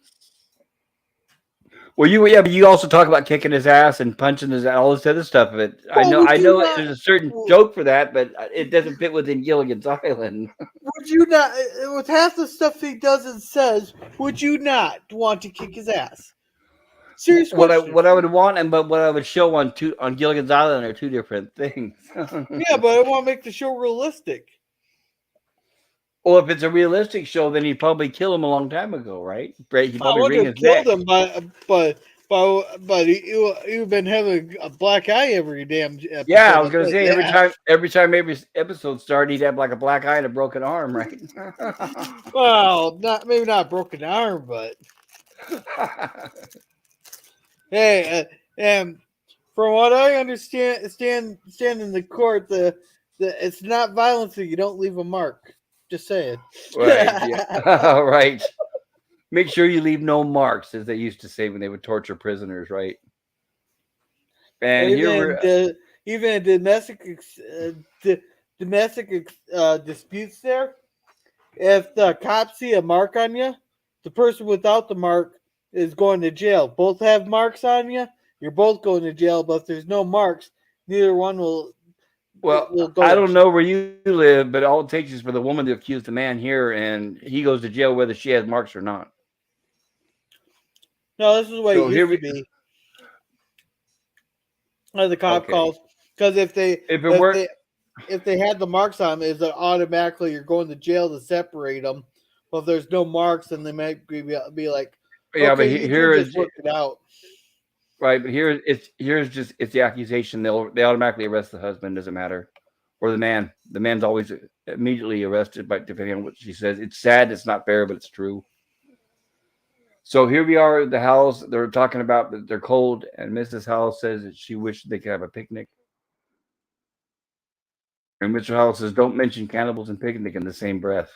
Well, but you also talk about kicking his ass and punching his all this other stuff of it. Well, I know there's a certain joke for that, but it doesn't fit within Gilligan's Island. Would you not, with half the stuff he does and says, would you not want to kick his ass? Serious question. What I would want but what I would show on Gilligan's Island are two different things. Yeah, but I want to make the show realistic. Well, if it's a realistic show, then he'd probably kill him a long time ago, right? He'd probably wring his neck. Him, but you've been having a black eye every damn episode. Yeah, I was gonna say every time every episode started, he'd have like a black eye and a broken arm, right? Well, maybe not a broken arm, but hey, and from what I understand, stand in the court, the it's not violence if you don't leave a mark. Just saying. Right. Yeah. Right. Make sure you leave no marks, as they used to say when they would torture prisoners, right? And even domestic disputes there, if the cops see a mark on you, the person without the mark is going to jail. Both have marks on you. You're both going to jail, but if there's no marks, neither one Well, will go I to don't jail. know where you live, but all it takes is for the woman to accuse the man here, and he goes to jail whether she has marks or not. No, this is what it So here used to we be. As the cop okay. calls, because If it weren't, if they had the marks on them, is that automatically you're going to jail to separate them. But if there's no marks, then they might be like, yeah, but okay, you two here just is work it out. right. But here's just it's the accusation. They automatically arrest the husband. Doesn't matter, or the man. The man's always immediately arrested, but depending on what she says, it's sad. It's not fair, but it's true. So here we are at the house. They're talking about that they're cold, and Mrs. Howell says that she wished they could have a picnic. And Mr. Howell says, "Don't mention cannibals and picnic in the same breath."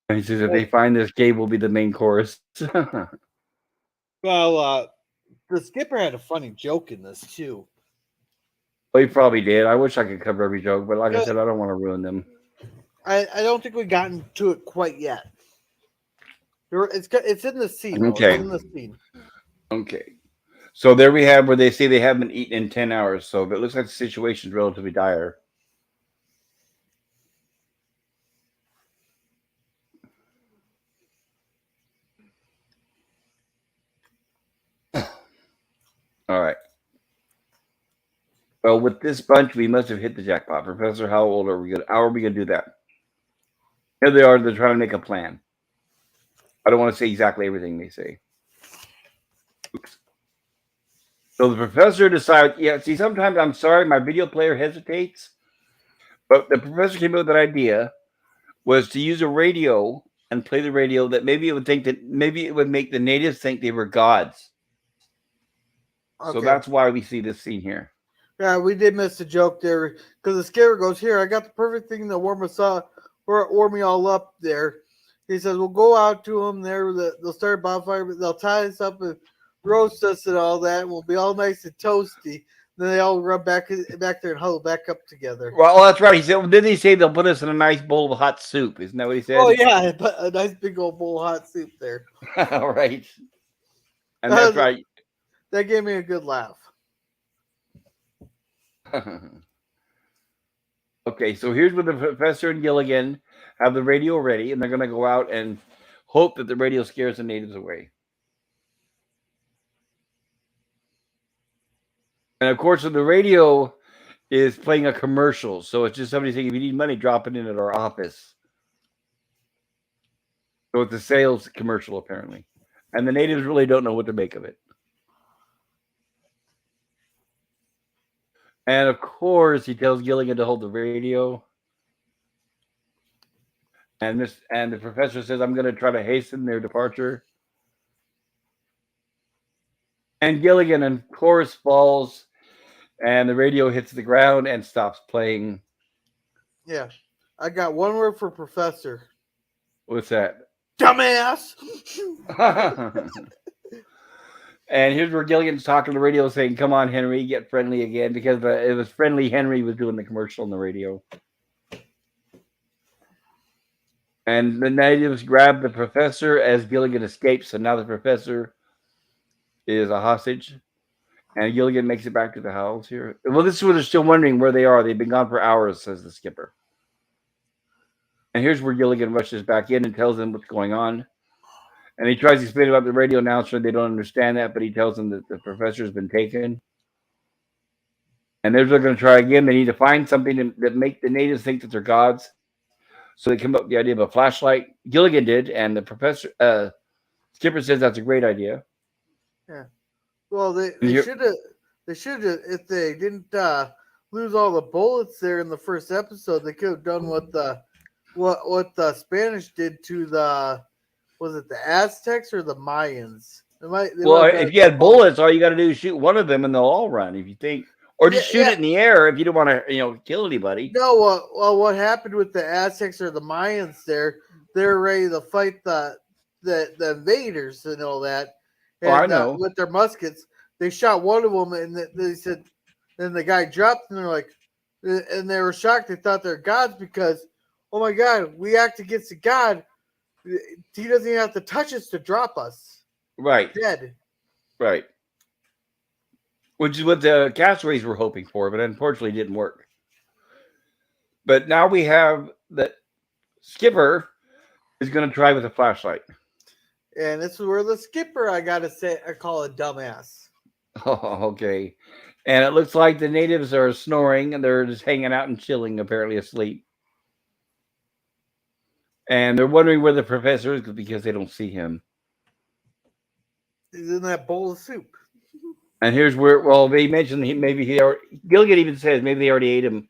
And he says, "If they Well, find this, Gabe will be the main chorus." well, the skipper had a funny joke in this too. Well, he probably did. I wish I could cover every joke, but like I Yeah, said, I don't want to ruin them. I don't think we got into it quite yet. It's in the scene though. It's Okay. in the scene. Okay. So there we have where they say they haven't eaten in 10 hours. So it looks like the situation's relatively dire. All right. Well, with this bunch, we must have hit the jackpot. Professor, how old are we going to, how are we going to do that? Here they are. They're trying to make a plan. I don't want to say exactly everything they say. Oops. So the professor decides, yeah, see, sometimes I'm sorry, my video player hesitates, but the professor came up with an idea was to use a radio and play the radio that maybe it would make the natives think they were gods. So Okay. that's why we see this scene here. Yeah, we did miss the joke there because the skipper goes, "Here, I got the perfect thing to warm us up, or warm me all up." There, he says, "We'll go out to them there. They'll start a bonfire, but they'll tie us up and roast us and all that. And we'll be all nice and toasty." Then they all run back there and huddle back up together. Well, that's right. He said, well, didn't he say they'll put us in a nice bowl of hot soup? Isn't that what he Oh said? yeah, a nice big old bowl of hot soup there. All right. And that's right. That gave me a good laugh. Okay, so here's where the professor and Gilligan have the radio ready, and they're going to go out and hope that the radio scares the natives away. And of course, the radio is playing a commercial, so it's just somebody saying, "If you need money, drop it in at our office." So it's a sales commercial, apparently, and the natives really don't know what to make of it. And of course, he tells Gilligan to hold the radio, and the professor says, "I'm going to try to hasten their departure." And Gilligan, of course, falls, and the radio hits the ground and stops playing. Yeah, I got one word for professor. What's that? Dumbass. And here's where Gilligan's talking to the radio, saying, "Come on, Henry, get friendly again," because it was friendly Henry was doing the commercial on the radio. And the natives grab the professor as Gilligan escapes, so now the professor is a hostage. And Gilligan makes it back to the Howells here. Well, this is where they're still wondering where they are. They've been gone for hours, says the skipper. And here's where Gilligan rushes back in and tells them what's going on. And he tries to explain about the radio announcer. They don't understand that, but he tells them that the professor's been taken. And they're going to try again. They need to find something that make the natives think that they're gods. So they come up with the idea of a flashlight. Gilligan did, and the professor skipper says that's a great idea. Yeah. Well, And they here, should have if they didn't lose all the bullets there in the first episode, they could have done what the Spanish did to the was it the Aztecs or the Mayans? They might well, have if you had bullets, all you got to do is shoot one of them, and they'll all run. If you think, or yeah, just shoot yeah. it in the air if you don't want to, kill anybody. No, well, what happened with the Aztecs or the Mayans there? They're ready to fight the invaders and all that, Oh, I and know. with their muskets, they shot one of them, and they said, then the guy dropped, and they're like, and they were shocked. They thought they're gods because, oh my God, we act against a god. He doesn't even have to touch us to drop us Right, dead. right. Which is what the castaways were hoping for, but unfortunately didn't work. But now we have that Skipper is going to try with a flashlight. And this is where the skipper, I gotta say, I call a dumbass. Oh, okay. And it looks like the natives are snoring and they're just hanging out and chilling, apparently asleep. And they're wondering where the professor is because they don't see him. He's in that bowl of soup. And here's where, well, they mentioned maybe he already, Gilligan even says maybe they already ate him.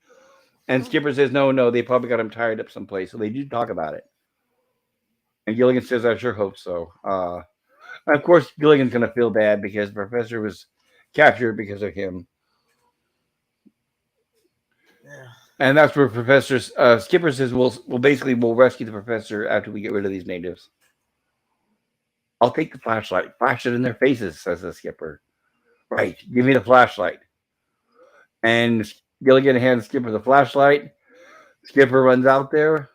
And Skipper says, no, they probably got him tied up someplace. So they do talk about it. And Gilligan says, I sure hope so. Of course, Gilligan's going to feel bad because the professor was captured because of him. Yeah. And that's where Professor Skipper says, we'll rescue the professor after we get rid of these natives. I'll take the flashlight, flash it in their faces, says the skipper. Right, give me the flashlight. And Gilligan hands Skipper the flashlight. Skipper runs out there,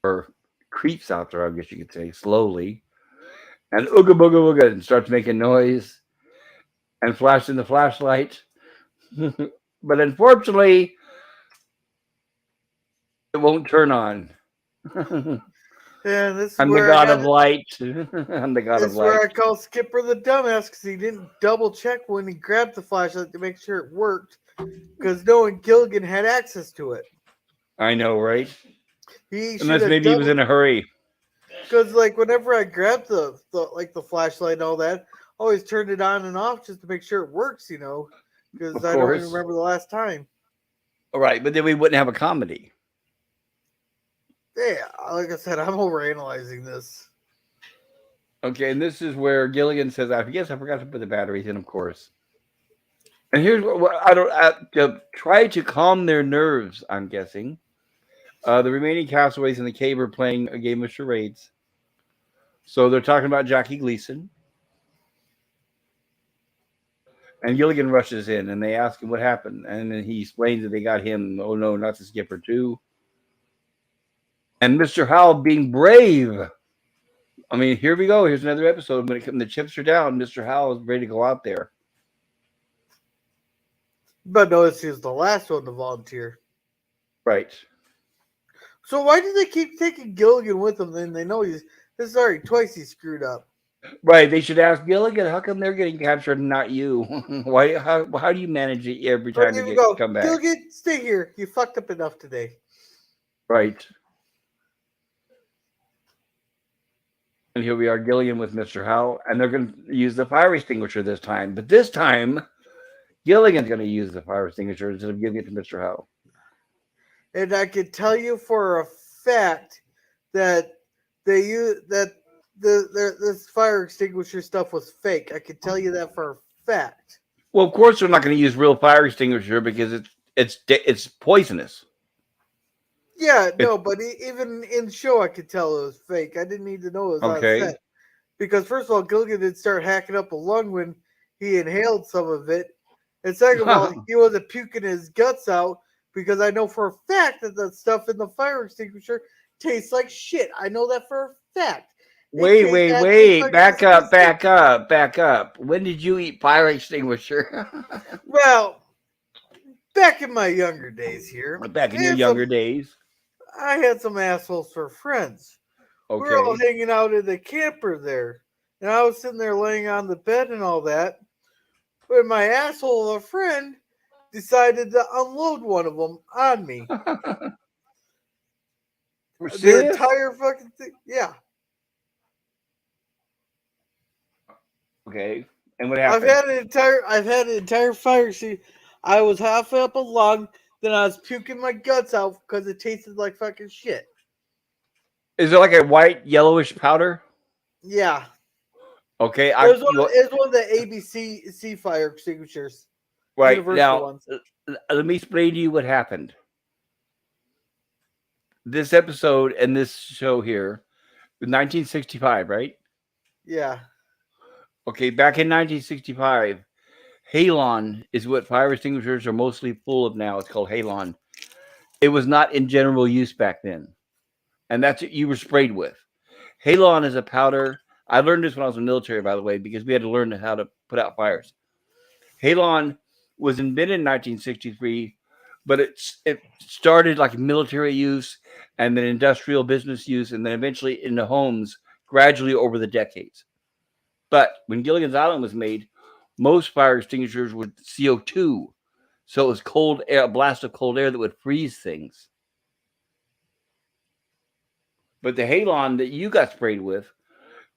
or creeps out there, I guess you could say, slowly. And ooga booga booga and starts making noise and flashing the flashlight. But unfortunately, it won't turn on. And this is I'm the where god of light. I'm the god this of is where I light. call Skipper the dumbass because he didn't double check when he grabbed the flashlight to make sure it worked. Because knowing Gilligan had access to it, I know, right? he should Unless have maybe he was double. in a hurry. Because like whenever I grabbed the flashlight and all that, I always turned it on and off just to make sure it works. Because Of I don't even course. remember the last time. All right, but then we wouldn't have a comedy. Yeah, like I said, I'm overanalyzing this. Okay, and this is where Gilligan says, I guess I forgot to put the batteries in, of course. And here's what I don't to try to calm their nerves, I'm guessing. The remaining castaways in the cave are playing a game of charades. So they're talking about Jackie Gleason. And Gilligan rushes in and they ask him what happened. And then he explains that they got him. Oh no, not the skipper, too. And Mr. Howell being brave. I mean, here we go. Here's another episode. When the chips are down, Mr. Howell is ready to go out there. But notice he was the last one to volunteer. Right. So why do they keep taking Gilligan with them? Then they know this is already twice he screwed up. Right. They should ask Gilligan, how come they're getting captured and not you? Why? How do you manage it every Or time you you go, come back? Gilligan, stay here. You fucked up enough today. Right. And here we are, Gilligan with Mr. Howell, and they're going to use the fire extinguisher this time. But this time, Gilligan's going to use the fire extinguisher instead of giving it to Mr. Howell. And I can tell you for a fact that they use that this fire extinguisher stuff was fake. I can tell you that for a fact. Well, of course, they're not going to use real fire extinguisher because it's poisonous. Yeah, It, no, but even in show, I could tell it was fake. I didn't need to know it was on okay. set because first of all, Gilligan did start hacking up a lung when he inhaled some of it, and second of all, he wasn't puking his guts out because I know for a fact that the stuff in the fire extinguisher tastes like shit. I know that for a fact. Wait. Back up, back up, back up. When did you eat fire extinguisher? Well, back in my younger days here, Back in your younger days. I had some assholes for friends. We were all Okay. hanging out in the camper there. And I was sitting there laying on the bed and all that. When my asshole of a friend decided to unload one of them on me. We're The serious? entire fucking thing. Yeah. Okay. And what happened? I've had an entire fire scene. I was halfway up a lung, then I was puking my guts out because it tasted like fucking shit. Is it like a white, yellowish powder? Yeah. Okay. It was one of the ABC fire extinguishers. Right Universal now, ones. let me explain to you what happened. This episode and this show here, 1965, right? Yeah. Okay, back in 1965, halon is what fire extinguishers are mostly full of now. It's called halon. It was not in general use back then. and that's what you were sprayed with. Halon is a powder. I learned this when I was in the military, by the way, because we had to learn how to put out fires. Halon was invented in 1963, but it started like military use and then industrial business use, and then eventually in the homes gradually over the decades. But when Gilligan's Island was made, most fire extinguishers were CO2, so it was cold air, a blast of cold air that would freeze things. But the halon that you got sprayed with,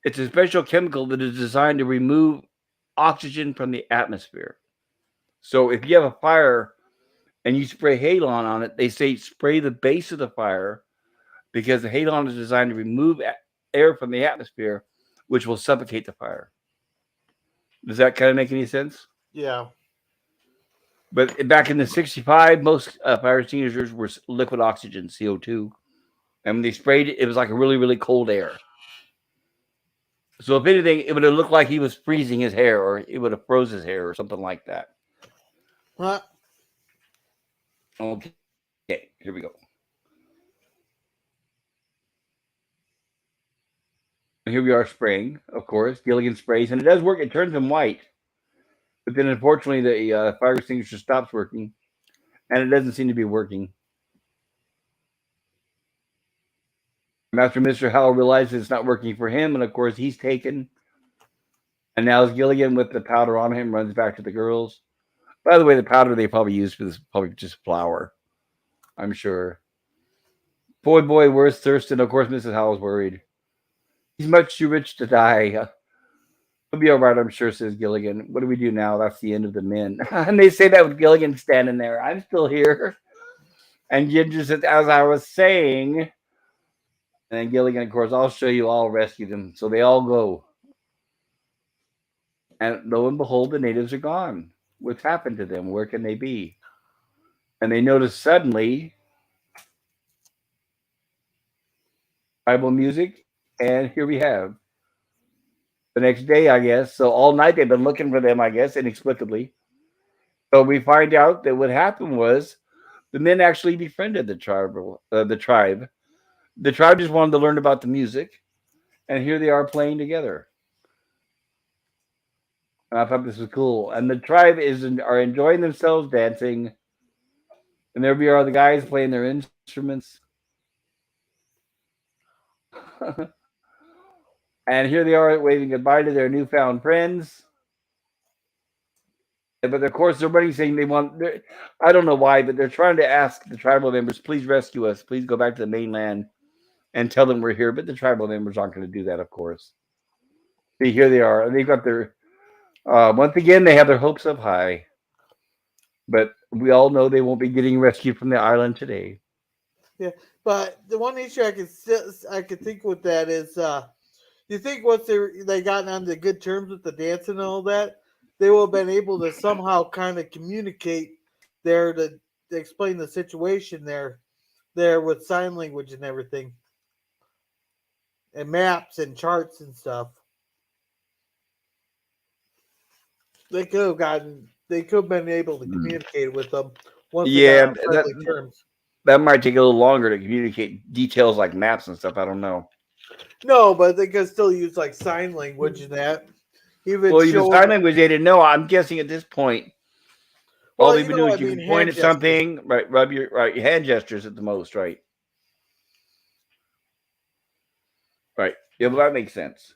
it's a special chemical that is designed to remove oxygen from the atmosphere. So if you have a fire and you spray halon on it, they say spray the base of the fire because the halon is designed to remove air from the atmosphere, which will suffocate the fire. Does that kind of make any sense? Yeah. But back in the 65, most fire extinguishers were liquid oxygen, CO2. And when they sprayed it, it was like a really, really cold air. So if anything, it would have looked like he was freezing his hair or it would have froze his hair or something like that. What? Okay, here we go. And here we are spraying, of course. Gilligan sprays, and it does work. It turns them white. But then unfortunately, the fire extinguisher stops working, and it doesn't seem to be working. After Mr. Howell realizes it's not working for him, and of course he's taken. And now Gilligan with the powder on him runs back to the girls. By the way, the powder they probably used for this is probably just flour, I'm sure. Boy, where's Thurston? Of course, Mrs. Howell's worried. He's much too rich to die. He'll be all right, I'm sure, says Gilligan. What do we do now? That's the end of the men. And they say that with Gilligan standing there. I'm still here. And Ginger says, as I was saying, and then Gilligan, of course, I'll show you, I'll rescue them. So they all go. And lo and behold, the natives are gone. What's happened to them? Where can they be? And they notice suddenly tribal music. And here we have the next day, I guess. So all night they've been looking for them, I guess, inexplicably. So we find out that what happened was the men actually befriended the tribe. The tribe. The tribe just wanted to learn about the music, and here they are playing together. And I thought this was cool. And the tribe are enjoying themselves dancing, and there we are, the guys playing their instruments. And here they are waving goodbye to their newfound friends. But of course, they're running saying they want. I don't know why, but they're trying to ask the tribal members, please rescue us. Please go back to the mainland and tell them we're here. But the tribal members aren't going to do that, of course. See, here they are. They've got their. Once again, they have their hopes up high. But we all know they won't be getting rescued from the island today. Yeah, but the one issue I could think with that is, you think once they gotten on the good terms with the dancing and all that, they will have been able to somehow kind of communicate there to explain the situation there with sign language and everything, and maps and charts and stuff. They could have been able to communicate with them once they got on friendly terms. That might take a little longer to communicate details like maps and stuff. I don't know. No, but they could still use like sign language and that. Even sign language they didn't know. I'm guessing at this point, all they've been doing is you can point at something, right? Rub your hand gestures at the most, right? Right. Yeah, well, that makes sense.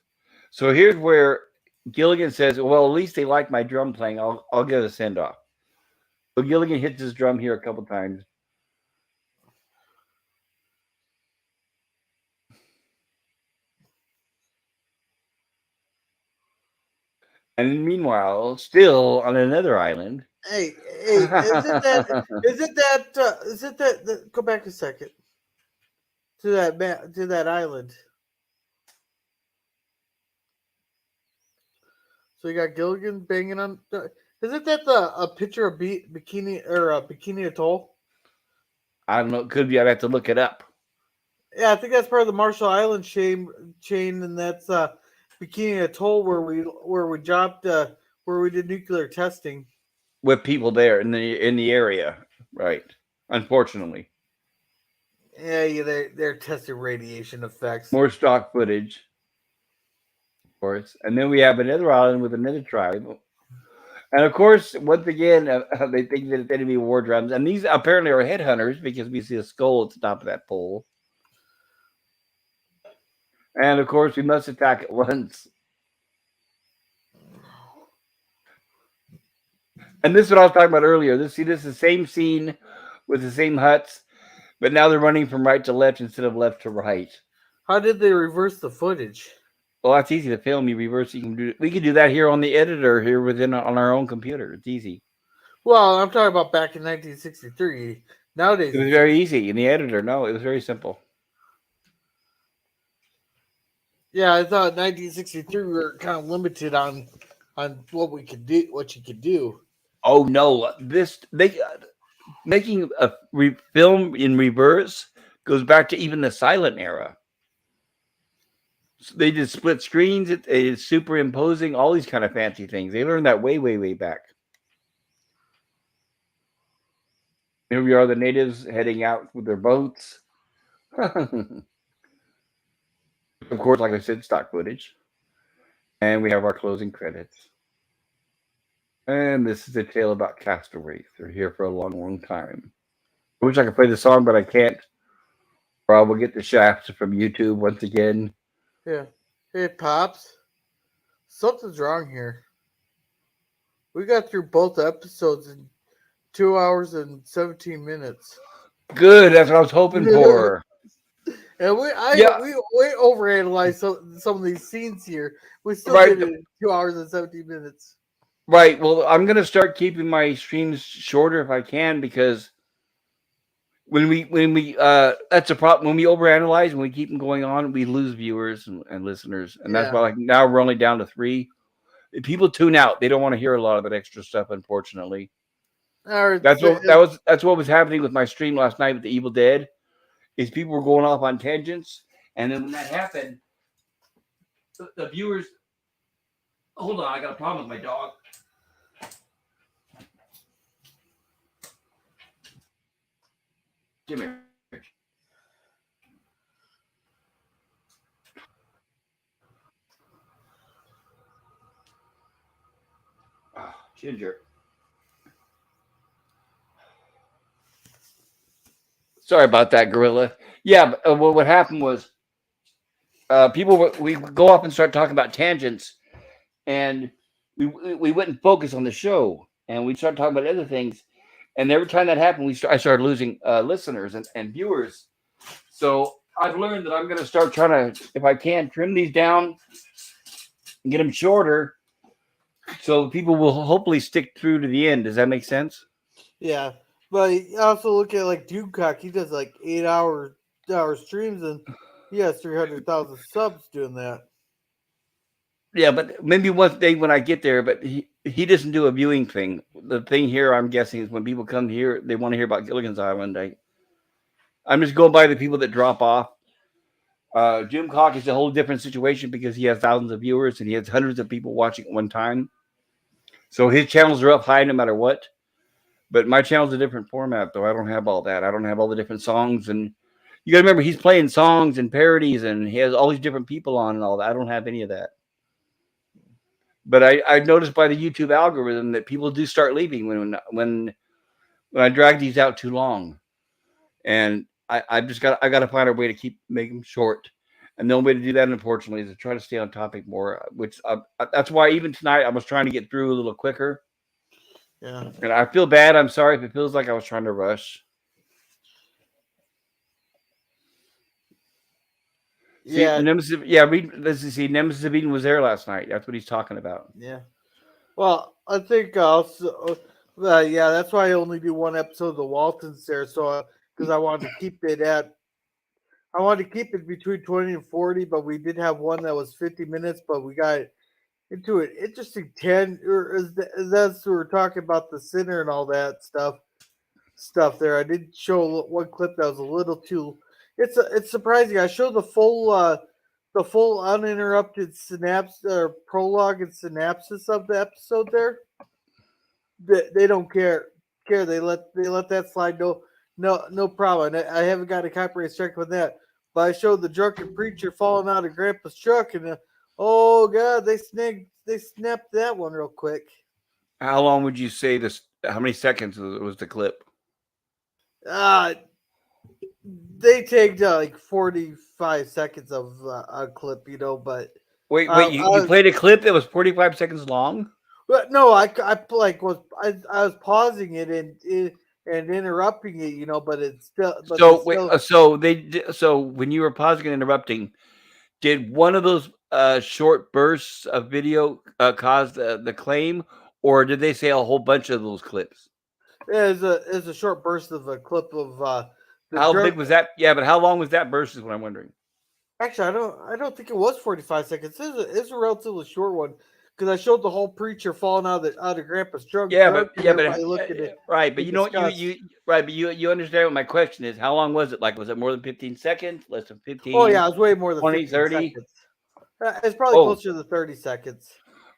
So here's where Gilligan says, "Well, at least they like my drum playing. I'll get a send off." So Gilligan hits his drum here a couple times. And meanwhile, still on another island. Hey, is it that? Go back a second to that island. So you got Gilligan banging on. Isn't that a picture of Bikini or Bikini Atoll? I don't know. It could be. I'd have to look it up. Yeah, I think that's part of the Marshall Island chain, and that's Bikini Atoll where we dropped where we did nuclear testing with people there in the area, right? Unfortunately. Yeah, they're testing radiation effects. More stock footage, of course. And then we have another island with another tribe. And of course, once again, they think that it's enemy war drums. And these apparently are headhunters because we see a skull at the top of that pole. And of course, we must attack at once. And this is what I was talking about earlier. This is the same scene with the same huts, but now they're running from right to left instead of left to right. How did they reverse the footage? Well, that's easy to film. You reverse. You can do. We can do that here on the editor here within on our own computer. It's easy. Well, I'm talking about back in 1963. Nowadays, It was it's very easy in the editor. No, it was very simple. yeah. I thought 1963 we were kind of limited on what we could do, what you could do. Oh no, this they making a film in reverse goes back to even the silent era. They did split screens. It is superimposing all these kind of fancy things. They learned that way, way, way back. Here we are, the natives heading out with their boats. Of course, like I said, stock footage. And we have our closing credits. And this is a tale about castaways. They're here for a long, long time. I wish I could play the song, but I can't. Or I will get the shafts from YouTube once again. Yeah. Hey, pops, something's wrong here. We got through both episodes in 2 hours and 17 minutes. Good, that's what I was hoping for. And Yeah, we overanalyzed some of these scenes here. We still right, did it in 2 hours and 17 minutes. right. Well, I'm gonna start keeping my streams shorter if I can because when we that's a problem when we overanalyze when we keep them going on we lose viewers and listeners and that's Yeah. why like now we're only down to three. If people tune out, they don't want to hear a lot of that extra stuff, unfortunately. Or That's what was happening with my stream last night with the Evil Dead is people were going off on tangents, and then when that happened, the viewers. Hold on, I got a problem with my dog. Come here. Oh, Ginger. Sorry about that, Gorilla. Yeah, but, what happened was we would go off and start talking about tangents, and we wouldn't focus on the show, and we'd start talking about other things. And every time that happened, I started losing listeners and viewers. So I've learned that I'm going to start trying to, if I can, trim these down and get them shorter, so people will hopefully stick through to the end. Does that make sense? yeah. But you also look at like Dukecock. He does like 8 hour streams, and he has 300,000 subs doing that. Yeah, but maybe one day when I get there. But he doesn't do a viewing thing. The thing here, I'm guessing, is when people come here, they want to hear about Gilligan's Island. I'm just going by the people that drop off. Jim Cock is a whole different situation because he has thousands of viewers and he has hundreds of people watching at one time. So his channels are up high no matter what. But my channel's a different format, though. I don't have all that. I don't have all the different songs. And you got to remember, he's playing songs and parodies and he has all these different people on and all that. I don't have any of that. But I noticed by the YouTube algorithm that people do start leaving when I drag these out too long. And I got to find a way to keep make them short. And the only way to do that, unfortunately, is to try to stay on topic more. Which that's why even tonight I was trying to get through a little quicker. Yeah. And I feel bad. I'm sorry if it feels like I was trying to rush. See, Yeah. Nemesis. Yeah, let's see. Nemesis of Eden was there last night. That's what he's talking about. Yeah. Well, I think also, yeah, that's why I only do one episode of the Waltons there. So, because I wanted to keep it between 20 and 40, but we did have one that was 50 minutes, but we got into an interesting 10. That's we were talking about the sinner and all that stuff there. I did show one clip that was a little too. It's surprising. I showed the full uninterrupted synapse or prologue and synopsis of the episode there. They don't care. They let that slide. No problem. I haven't got a copyright strike with that. But I showed the drunken preacher falling out of Grandpa's truck, and oh god, they snapped that one real quick. How long would you say this? How many seconds was the clip? Uh they take like 45 seconds of a clip, but Wait, you played a clip that was 45 seconds long? but no, I like I was pausing it and interrupting it, but it's still but they So wait, still so when you were pausing and interrupting, did one of those short bursts of video cause the claim, or did they say a whole bunch of those clips? is a short burst of a clip of the How big drunk. was that? Yeah, but how long was that burst? Is what I'm wondering. Actually, I don't think it was 45 seconds. It's a relatively short one because I showed the whole preacher falling out of Grandpa's drunk, and everybody looked at it Right, but in you know what disgust. right, but you understand what my question is. How long was it? Like, was it more than 15 seconds? Less than Oh 15, yeah, it was way more than 20, 15 30? seconds. It's probably Oh, closer to 30 seconds.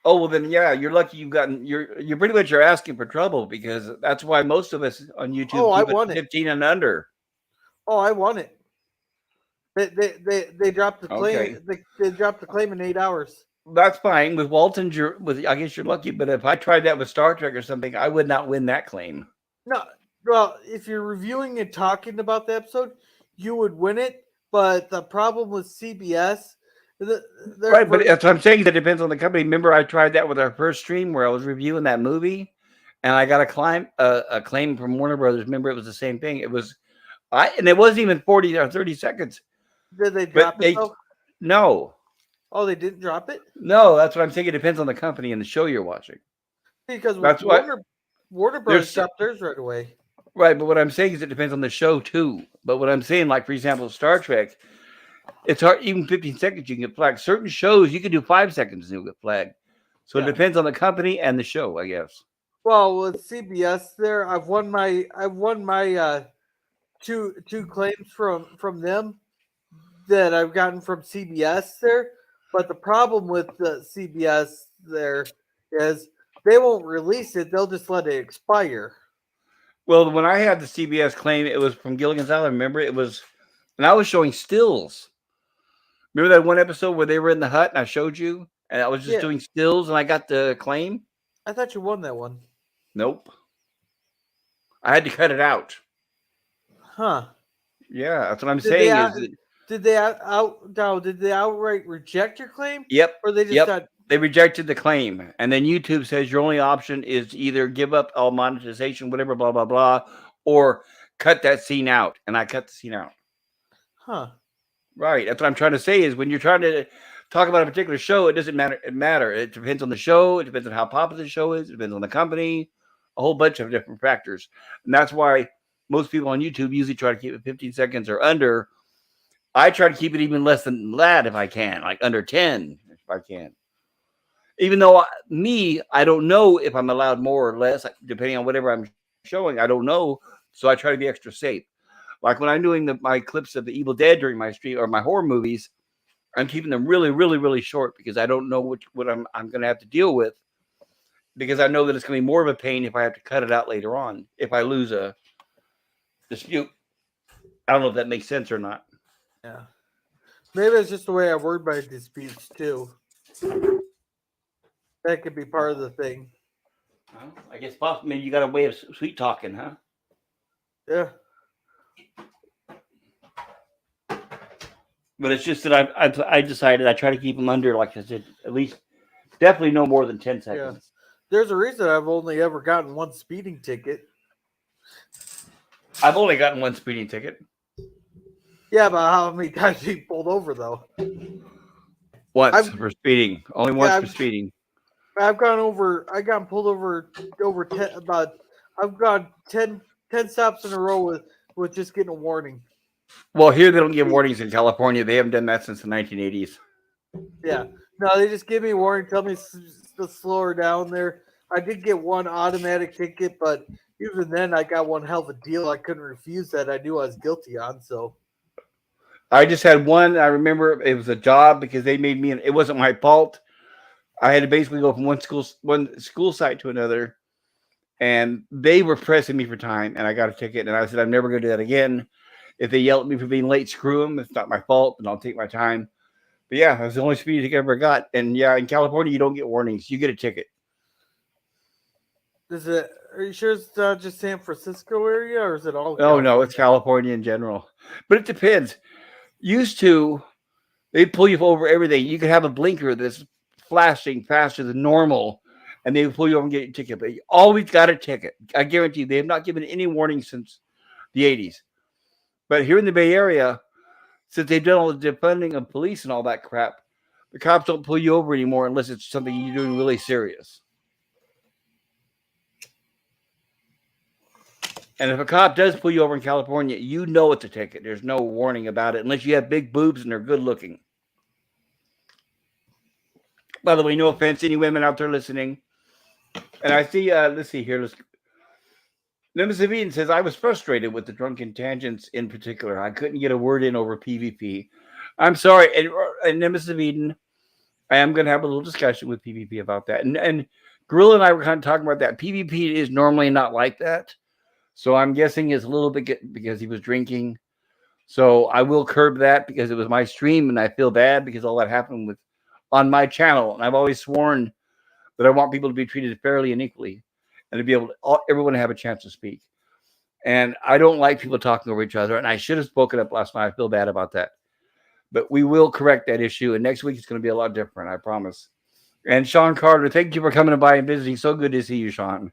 oh well then yeah, you're lucky you're pretty much you're asking for trouble because that's why most of us on Oh, YouTube I keep it won it. 15 and under. Oh, I won it. They dropped the claim. Okay. They dropped the claim in 8 hours. That's fine. With Walton, I guess you're lucky, but if I tried that with Star Trek or something, I would not win that claim. No, well, if you're reviewing and talking about the episode, you would win it. But the problem with CBS, the, their Right, but version. that's what I'm saying. That depends on the company. Remember, I tried that with our first stream where I was reviewing that movie, and I got a claim from Warner Brothers. Remember, it was the same thing. And it wasn't even 40 or 30 seconds. Did they But drop it though? no, Oh, they didn't drop it no. That's what I'm saying. It depends on the company and the show you're watching. because with That's what Warner Brothers there's dropped theirs right away. right. But what I'm saying is it depends on the show too. But what I'm saying, like for example, Star Trek, it's hard. Even 15 seconds you can get flagged. Certain shows you can do 5 seconds and you'll get flagged. So it Yeah. depends on the company and the show, I guess. Well, with CBS, there I've won my two claims from them that I've gotten from CBS there. But the problem with the CBS there is they won't release it; they'll just let it expire. Well, when I had the CBS claim, it was from Gilligan's Island. Remember, and I was showing stills. Remember that one episode where they were in the hut and I showed you, and I was just Yeah, doing stills and I got the claim. I thought you won that one. Nope, I had to cut it out. Huh? Yeah, that's what I'm Did they saying. out? Did they Did they outright reject your claim, Yep, or they just yep. got? They rejected the claim, and then YouTube says your only option is to either give up all monetization, whatever, blah blah blah, or cut that scene out. And I cut the scene out. Huh? Right. That's what I'm trying to say is when you're trying to talk about a particular show, it doesn't matter. It matter. It depends on the show. It depends on how popular the show is. It depends on the company. A whole bunch of different factors, and that's why most people on YouTube usually try to keep it 15 seconds or under. I try to keep it even less than that if I can, like under 10 if I can. Even though I don't know if I'm allowed more or less, depending on whatever I'm showing. I don't know, so I try to be extra safe. Like when I'm doing my clips of the Evil Dead during my stream or my horror movies, I'm keeping them really, really, really short because I don't know what I'm going to have to deal with because I know that it's going to be more of a pain if I have to cut it out later on if I lose a dispute. I don't know if that makes sense or not. Yeah. Maybe it's just the way I word my disputes too. That could be part of the thing. Well, I guess possibly you got a way of sweet talking, huh? Yeah. But it's just that I decided I try to keep them under, like I said, at least definitely no more than 10 seconds. Yeah. There's a reason I've only ever gotten one speeding ticket. I've only gotten one speeding ticket. Yeah, but how many times he pulled over though? Once for speeding. Only once for speeding. I've gone over. I got pulled over 10 about. I've gone 10 stops in a row with just getting a warning. Well, here they don't give warnings in California. They haven't done that since the 1980s. Yeah, no, they just give me a warning, tell me to slow her down there. I did get one automatic ticket, but even then, I got one hell of a deal. I couldn't refuse that. I knew I was guilty on. So I just had one. I remember it was a job because they made me. It wasn't my fault. I had to basically go from one school site to another, and they were pressing me for time, and I got a ticket, and I said I'm never going to do that again. If they yell at me for being late, screw them. It's not my fault, and I'll take my time. But yeah, that was the only speeding ticket I ever got. And yeah, in California, you don't get warnings; you get a ticket. Is it? Are you sure it's not just San Francisco area, or is it all Oh no, it's California? California in general, but it depends. Used to, they pull you over everything. You could have a blinker that's flashing faster than normal, and they would pull you over and get a ticket. But you always got a ticket. I guarantee you, they have not given any warning since the '80s. But here in the Bay Area, since they've done all the defunding of police and all that crap, the cops don't pull you over anymore unless it's something you're doing really serious. And if a cop does pull you over in California, you know it's a ticket. There's no warning about it unless you have big boobs and they're good looking. By the way, no offense, any women out there listening. And I see, let's see here. Nemesis Eden says, I was frustrated with the drunken tangents in particular. I couldn't get a word in over PvP. I'm sorry. And Nemesis Eden, I am going to have a little discussion with PvP about that. And Gorilla and I were kind of talking about that. PvP is normally not like that. So I'm guessing it's a little bit because he was drinking. So I will curb that because it was my stream and I feel bad because all that happened with on my channel. And I've always sworn that I want people to be treated fairly and equally and to be able to everyone to have a chance to speak. And I don't like people talking over each other. And I should have spoken up last night. I feel bad about that. But we will correct that issue. And next week it's going to be a lot different, I promise. And Sean Carter, thank you for coming by and visiting. So good to see you, Sean.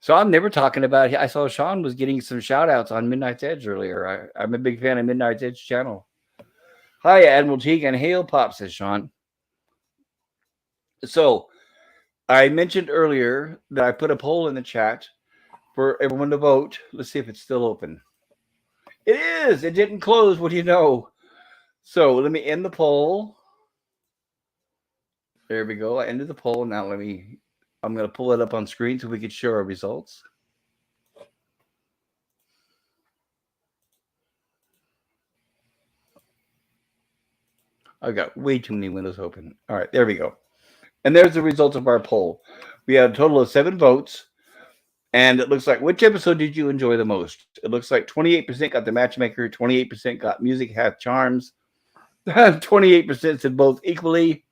So I'm never talking about. I saw Sean was getting some shout outs on Midnight's Edge earlier. I'm a big fan of Midnight's Edge channel. Hi, Admiral Teague and Hail Pop, says Sean. So I mentioned earlier that I put a poll in the chat for everyone to vote. Let's see if it's still open. It is. It didn't close. What do you know? So let me end the poll. There we go. I ended the poll. Now I'm going to pull it up on screen so we can show our results. I've got way too many windows open. All right, there we go. And there's the results of our poll. We had a total of 7 votes. And it looks like, which episode did you enjoy the most? It looks like 28% got the Matchmaker, 28% got Music Hath Charms, 28% said both equally,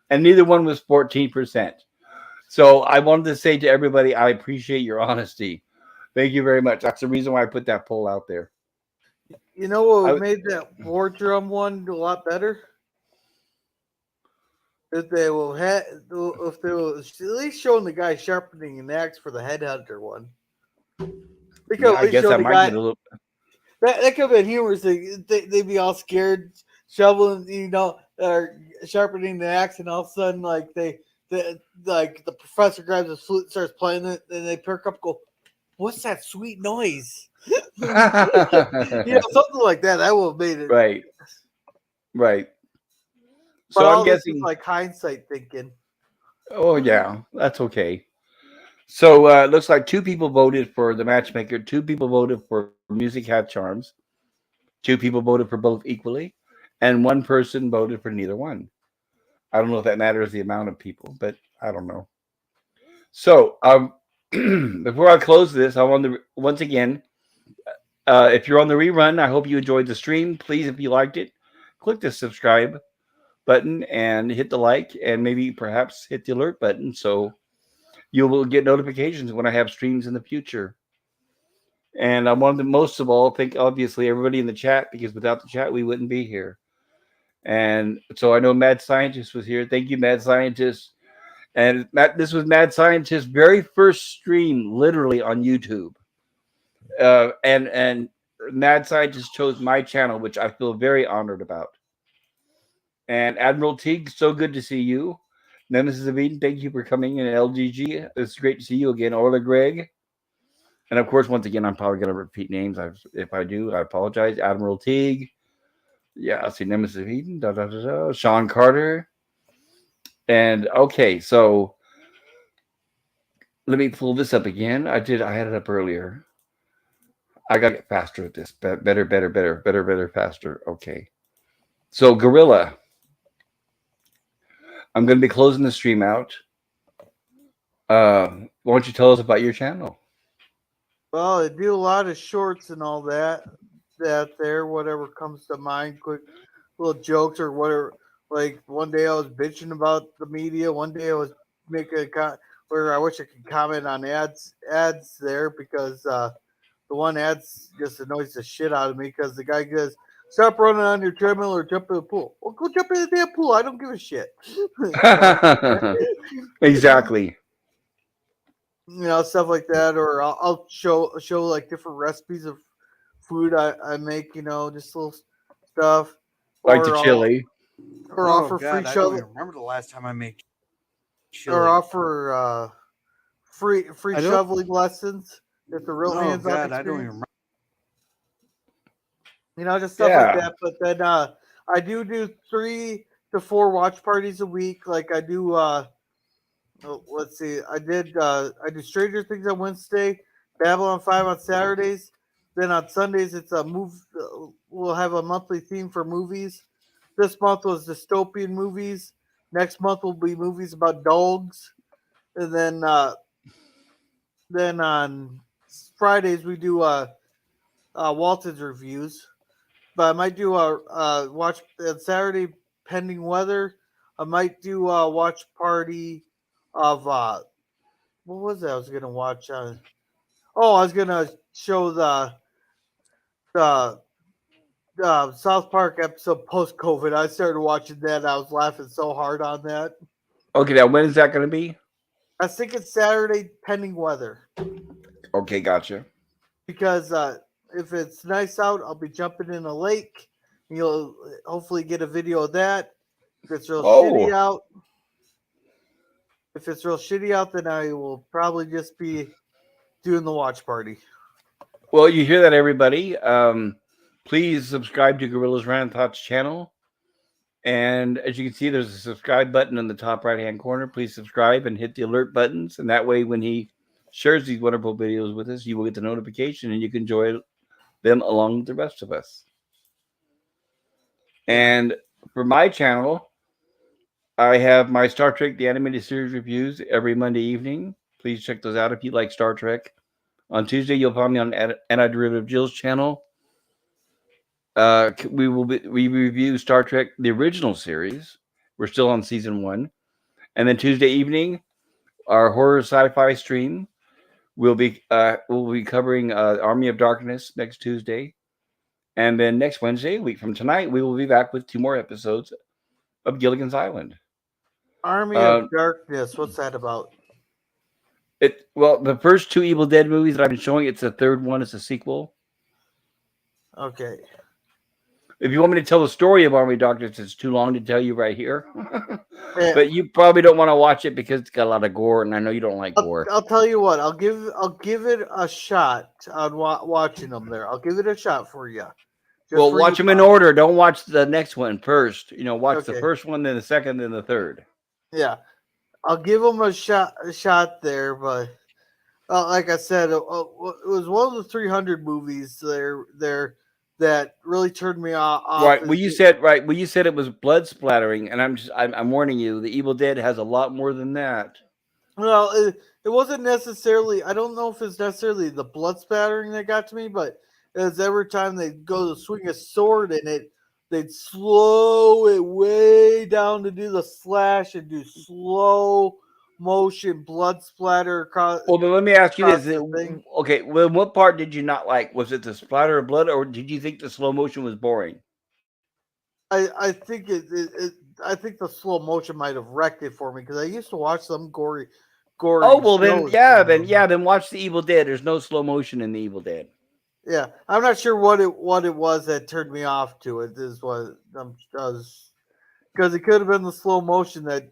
and neither one was 14%. So I wanted to say to everybody, I appreciate your honesty. Thank you very much. That's the reason why I put that poll out there. You know what made that war drum one a lot better? If they will if they will at least showing the guy sharpening an axe for the headhunter one. They could Yeah, I guess I might get a little. That could have been humorous. They'd be all scared, shoveling, or sharpening the axe, and all of a sudden, like the professor grabs his flute, starts playing it, and they perk up, go, "What's that sweet noise?" Something like that. That would have made it Right. Right. But So I'm all this is guessing. like hindsight thinking. Oh yeah, that's okay. So it looks like 2 people voted for the Matchmaker, 2 people voted for Music Hath Charms, 2 people voted for both equally, and 1 person voted for neither one. I don't know if that matters the amount of people, but I don't know. So before I close this, I want to once again, if you're on the rerun, I hope you enjoyed the stream. Please, if you liked it, click the subscribe button and hit the like, and maybe perhaps hit the alert button so you will get notifications when I have streams in the future. And I wanted to most of all thank obviously everybody in the chat because without the chat we wouldn't be here. And so I know Mad Scientist was here. Thank you, Mad Scientist. And this was Mad Scientist's very first stream, literally on YouTube. And Mad Scientist chose my channel, which I feel very honored about. And Admiral Teague, so good to see you. Nemesis of Eden, thank you for coming in. LGG, it's great to see you again. Orla Greg. And of course, once again, I'm probably going to repeat names. If I do, I apologize. Admiral Teague. Yeah, I see Nemesis of Eden. Sean Carter. And okay, so let me pull this up again. I had it up earlier. I got to get faster at this. Better, faster. Okay. So, Gorilla, I'm going to be closing the stream out. Why don't you tell us about your channel? Well, I do a lot of shorts and all that. That there, whatever comes to mind, quick little jokes or whatever. Like one day I was bitching about the media. One day I was making where I wish I could comment on ads there because the one ads just annoys the shit out of me because the guy goes, "Stop running on your treadmill or jump in the pool." Well, go jump in the damn pool. I don't give a shit. Exactly. Stuff like that, or I'll show like different recipes of food I make. Just little stuff, Like the or chili. Oh offer God, free I don't shovel, even remember the last time I made or chili. offer free I don't. shoveling lessons. It's a real Oh hands-on God, I don't even experience. remember. Just stuff like Yeah. that. But then I do 3 to 4 watch parties a week. Like I do. Let's see. I do Stranger Things on Wednesday, Babylon 5 on Saturdays. Then on Sundays it's a move. We'll have a monthly theme for movies. This month was dystopian movies. Next month will be movies about dogs, and then on Fridays we do Walton's reviews. But I might do a watch on Saturday pending weather. I might do a watch party of what was it I was gonna watch? I was gonna show the South Park episode post COVID. I started watching that. I was laughing so hard on that. Okay, now when is that going to be? I think it's Saturday pending weather Okay, gotcha. because if it's nice out, I'll be jumping in a lake. You'll hopefully get a video of that. If it's real shitty Oh, out, then I will probably just be doing the watch party. well, you hear that, everybody. Please subscribe to Gorillas Rant Thoughts channel. And as you can see, there's a subscribe button in the top right hand corner. Please subscribe and hit the alert buttons. And that way, when he shares these wonderful videos with us, you will get the notification and you can enjoy them along with the rest of us. Yeah. And for my channel, I have my Star Trek The Animated Series reviews every Monday evening. Please check those out if you like Star Trek. On Tuesday, you'll find me on Anti-Derivative Jill's channel. We review Star Trek the original series. We're still on season 1, and then Tuesday evening, our horror sci-fi stream. We'll be covering Army of Darkness next Tuesday, and then next Wednesday, a week from tonight, we will be back with 2 more episodes of Gilligan's Island. Army Uh, of Darkness. What's that about? The first 2 Evil Dead movies that I've been showing, it's the third one. It's a sequel. Okay. If you want me to tell the story of Army of Darkness, it's too long to tell you right here. Yeah, But you probably don't want to watch it because it's got a lot of gore, and I know you don't like gore. I'll tell you what. I'll give it a shot on watching them there. I'll give it a shot for you. Well, watch them in order. Don't watch the next one first. Watch the Okay. first one, then the second, then the third. Yeah, I'll give them a shot there. But like I said, it was one of the 300 movies there that really turned me off. Right. Well, you said it was blood splattering, and I'm warning you. The Evil Dead has a lot more than that. Well, it wasn't necessarily. I don't know if it's necessarily the blood spattering that got to me, but it was every time they go to swing a sword in it, they'd slow it way down to do the slash and do slow motion blood splatter across. Well, then let me ask you this. Across the thing. Okay, well, what part did you not like? Was it the splatter of blood, or did you think the slow motion was boring? I think I think the slow motion might have wrecked it for me because I used to watch some gory. Oh well, then shows. then watch the Evil Dead. There's no slow motion in the Evil Dead. Yeah, I'm not sure what it was that turned me off to it. Is what because it could have been the slow motion that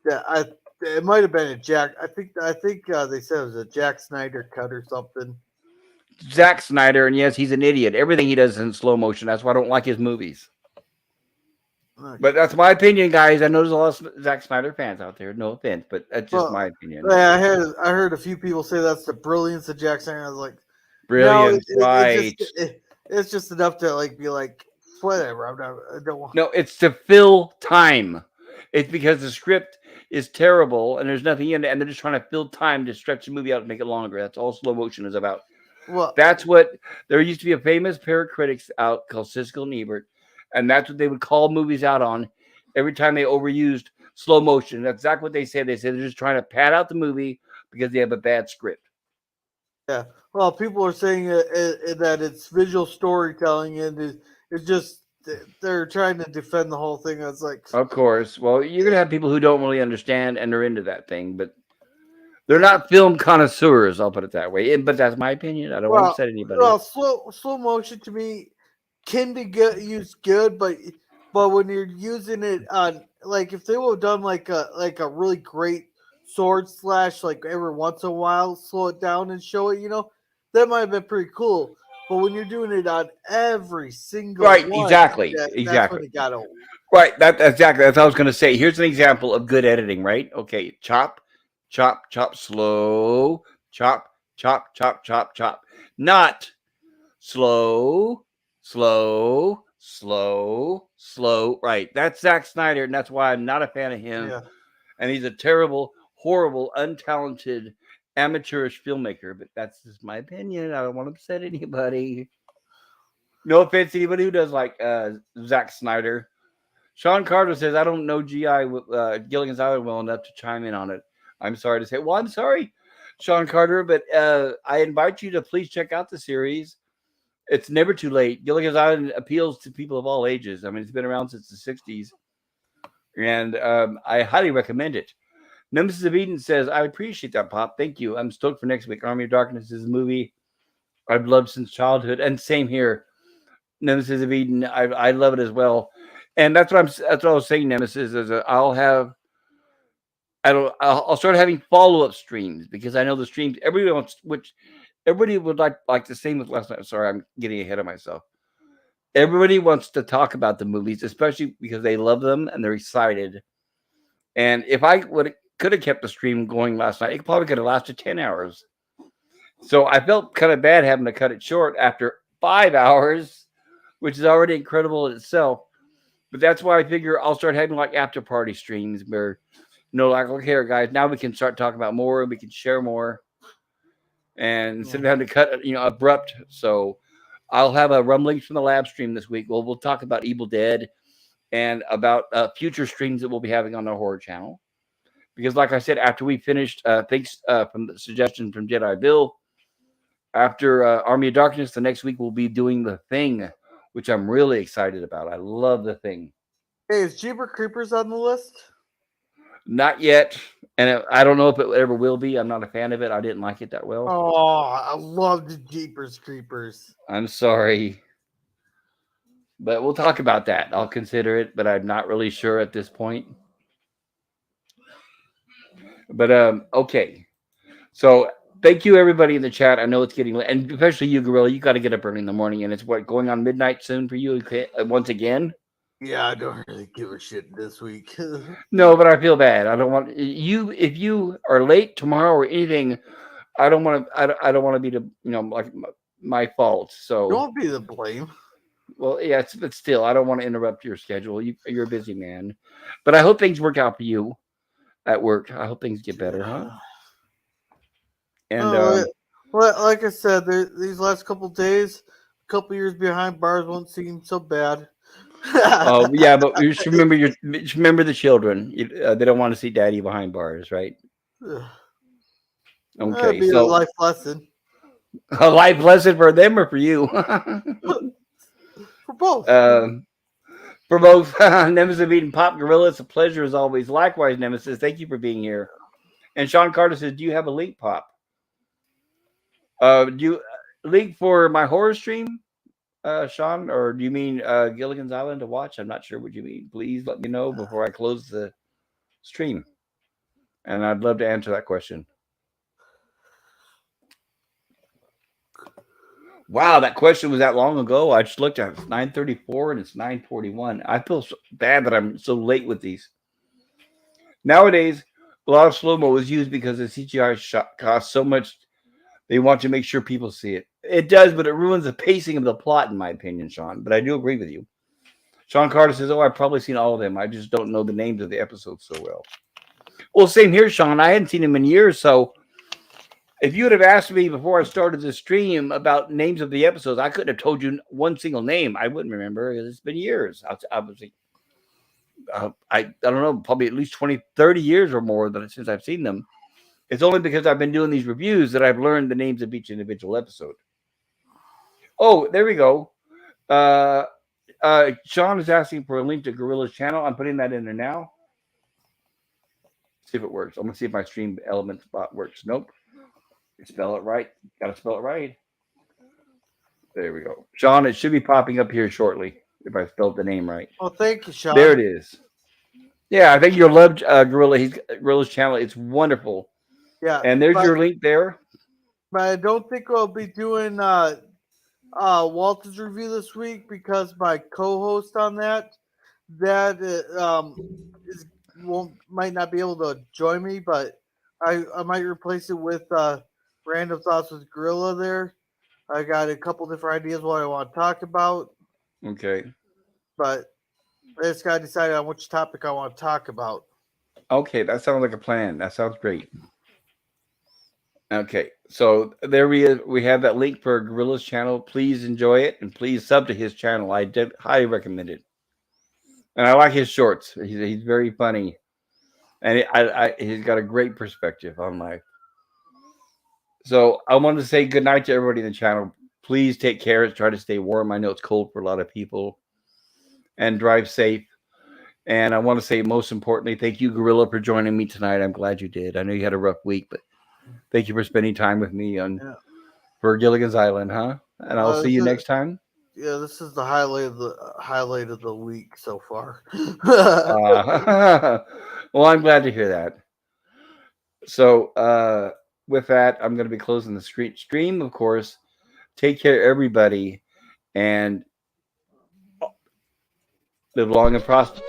I it might have been a Jack. I think they said it was a Jack Snyder cut or something. Zack Snyder, and yes, he's an idiot. Everything he does is in slow motion. That's why I don't like his movies. Okay. But that's my opinion, guys. I know there's a lot of Zack Snyder fans out there. No offense, but that's just my opinion. Yeah, I heard a few people say that's the brilliance of Jack Snyder. I was like, Brilliant, no, right? It's just enough to be like, whatever. I don't want. No, it's to fill time. It's because the script. is terrible, and there's nothing in it, and they're just trying to fill time to stretch the movie out and make it longer. That's all slow motion is about. Well, That's what there used to be a famous pair of critics out called Siskel and Ebert, and that's what they would call movies out on every time they overused slow motion. That's exactly what they said. They said they're just trying to pad out the movie because they have a bad script. yeah. Well, people are saying that it's visual storytelling, and it's just they're trying to defend the whole thing. It's like, Of course. Well, you're gonna have people who don't really understand and they're into that thing, but they're not film connoisseurs. I'll put it that way. But that's my opinion. I don't want to upset anybody. well, slow motion to me can be good, used good, but when you're using it on, like, if they would have done like a really great sword slash, like every once in a while, slow it down and show it, that might have been pretty cool. But when you're doing it on every single Right, one, exactly, that's exactly. when it got old. Right, exactly. That's what I was going to say. Here's an example of good editing, right? Okay, chop, chop, chop, slow, chop, chop, chop, chop, chop. Not slow, slow, slow, slow. Right, that's Zack Snyder, and that's why I'm not a fan of him. Yeah. And he's a terrible, horrible, untalented, amateurish filmmaker. But that's just my opinion. I don't want to upset anybody. No offense to anybody who does like Zack Snyder. Sean Carter says, I don't know Gilligan's Island well enough to chime in on it. I'm sorry to say. Well, I'm sorry, Sean Carter, but I invite you to please check out the series. It's never too late. Gilligan's Island appeals to people of all ages. I mean, it's been around since the 60s, and I highly recommend it. Nemesis of Eden says, I appreciate that, Pop. Thank you. I'm stoked for next week. Army of Darkness is a movie I've loved since childhood, and same here. Nemesis of Eden, I love it as well. And that's what I was saying. Nemesis is I'll start having follow up streams because I know the streams everybody wants, which everybody would like the same with last night. Sorry, I'm getting ahead of myself. Everybody wants to talk about the movies, especially because they love them and they're excited. And if I could have kept the stream going last night, it probably could have lasted 10 hours. So I felt kind of bad having to cut it short after 5 hours, which is already incredible in itself. But that's why I figure I'll start having like after party streams where, like, okay, guys, now we can start talking about more and we can share more. And instead of having to cut, abrupt. So I'll have a rumblings from the lab stream this week. We'll talk about Evil Dead and about future streams that we'll be having on the horror channel. Because like I said, after we finished, thanks from the suggestion from Jedi Bill, after Army of Darkness, the next week we'll be doing The Thing, which I'm really excited about. I love The Thing. Hey, is Jeeper Creepers on the list? Not yet, and I don't know if it ever will be. I'm not a fan of it. I didn't like it that well. Oh, I loved Jeepers Creepers. I'm sorry, but we'll talk about that. I'll consider it, but I'm not really sure at this point. But okay. So thank you everybody in the chat. I know it's getting late, and especially you, Gorilla. You got to get up early in the morning, and it's going on midnight soon for you. Okay, once again. Yeah, I don't really give a shit this week. No, but I feel bad. I don't want you. If you are late tomorrow or anything, I don't want to. I don't want to be like my fault. So don't be the blame. Well, yeah, but still, I don't want to interrupt your schedule. You're a busy man, but I hope things work out for you at work. I hope things get better, huh? And well, like I said, these last couple days, a couple years behind bars won't seem so bad. Oh yeah, but you should remember the children. They don't want to see daddy behind bars, right? Okay, so a life lesson. A life lesson for them or for you? For both. For both. Nemesis of Eden Pop Gorilla, it's a pleasure as always. Likewise, Nemesis, thank you for being here. And Sean Carter says, do you have a link, Pop? Do you link for my horror stream? Sean, or do you mean Gilligan's Island to watch? I'm not sure what you mean. Please let me know before I close the stream. And I'd love to answer that question. Wow, that question was that long ago. I just looked at it. It's 9:34 and it's 9:41. I feel so bad that I'm so late with these. Nowadays, a lot of slow-mo is used because the CGI shot costs so much. They want to make sure people see it. It does, but it ruins the pacing of the plot, in my opinion, Sean. But I do agree with you. Sean Carter says, I've probably seen all of them. I just don't know the names of the episodes so well. Well, same here, Sean. I hadn't seen him in years, so if you would have asked me before I started the stream about names of the episodes, I couldn't have told you one single name. I wouldn't remember. It's been years. Obviously, I don't know, probably at least 20, 30 years or more since I've seen them. It's only because I've been doing these reviews that I've learned the names of each individual episode. Oh, there we go. Uh, Sean is asking for a link to Gorilla's channel. I'm putting that in there now. See if it works. I'm gonna see if my stream element spot works. Nope. Spell it right. Gotta spell it right. There we go. Sean, it should be popping up here shortly if I spelled the name right. Oh, thank you, Sean. There it is. Yeah, I think you'll love Gorilla. Gorilla's channel. It's wonderful. Yeah, And there's your link there. But I don't think we'll be doing Walter's review this week because my co-host on that might not be able to join me, but I might replace it with Random Thoughts with Gorilla there. I got a couple different ideas what I want to talk about. Okay. But I just got to decide on which topic I want to talk about. Okay, that sounds like a plan. That sounds great. Okay, so there we have that link for Gorilla's channel. Please enjoy it and please sub to his channel. I did highly recommend it. And I like his shorts. He's very funny. And he's got a great perspective on life. So I wanted to say good night to everybody in the channel. Please take care. Try to stay warm. I know it's cold for a lot of people. And drive safe. And I want to say most importantly, thank you, Gorilla, for joining me tonight. I'm glad you did. I know you had a rough week, but thank you for spending time with me for Gilligan's Island, huh? And I'll see you next time. Yeah, this is the highlight of the week so far. Well, I'm glad to hear that. So with that, I'm going to be closing the stream, of course. Take care, everybody, and live long and prosper.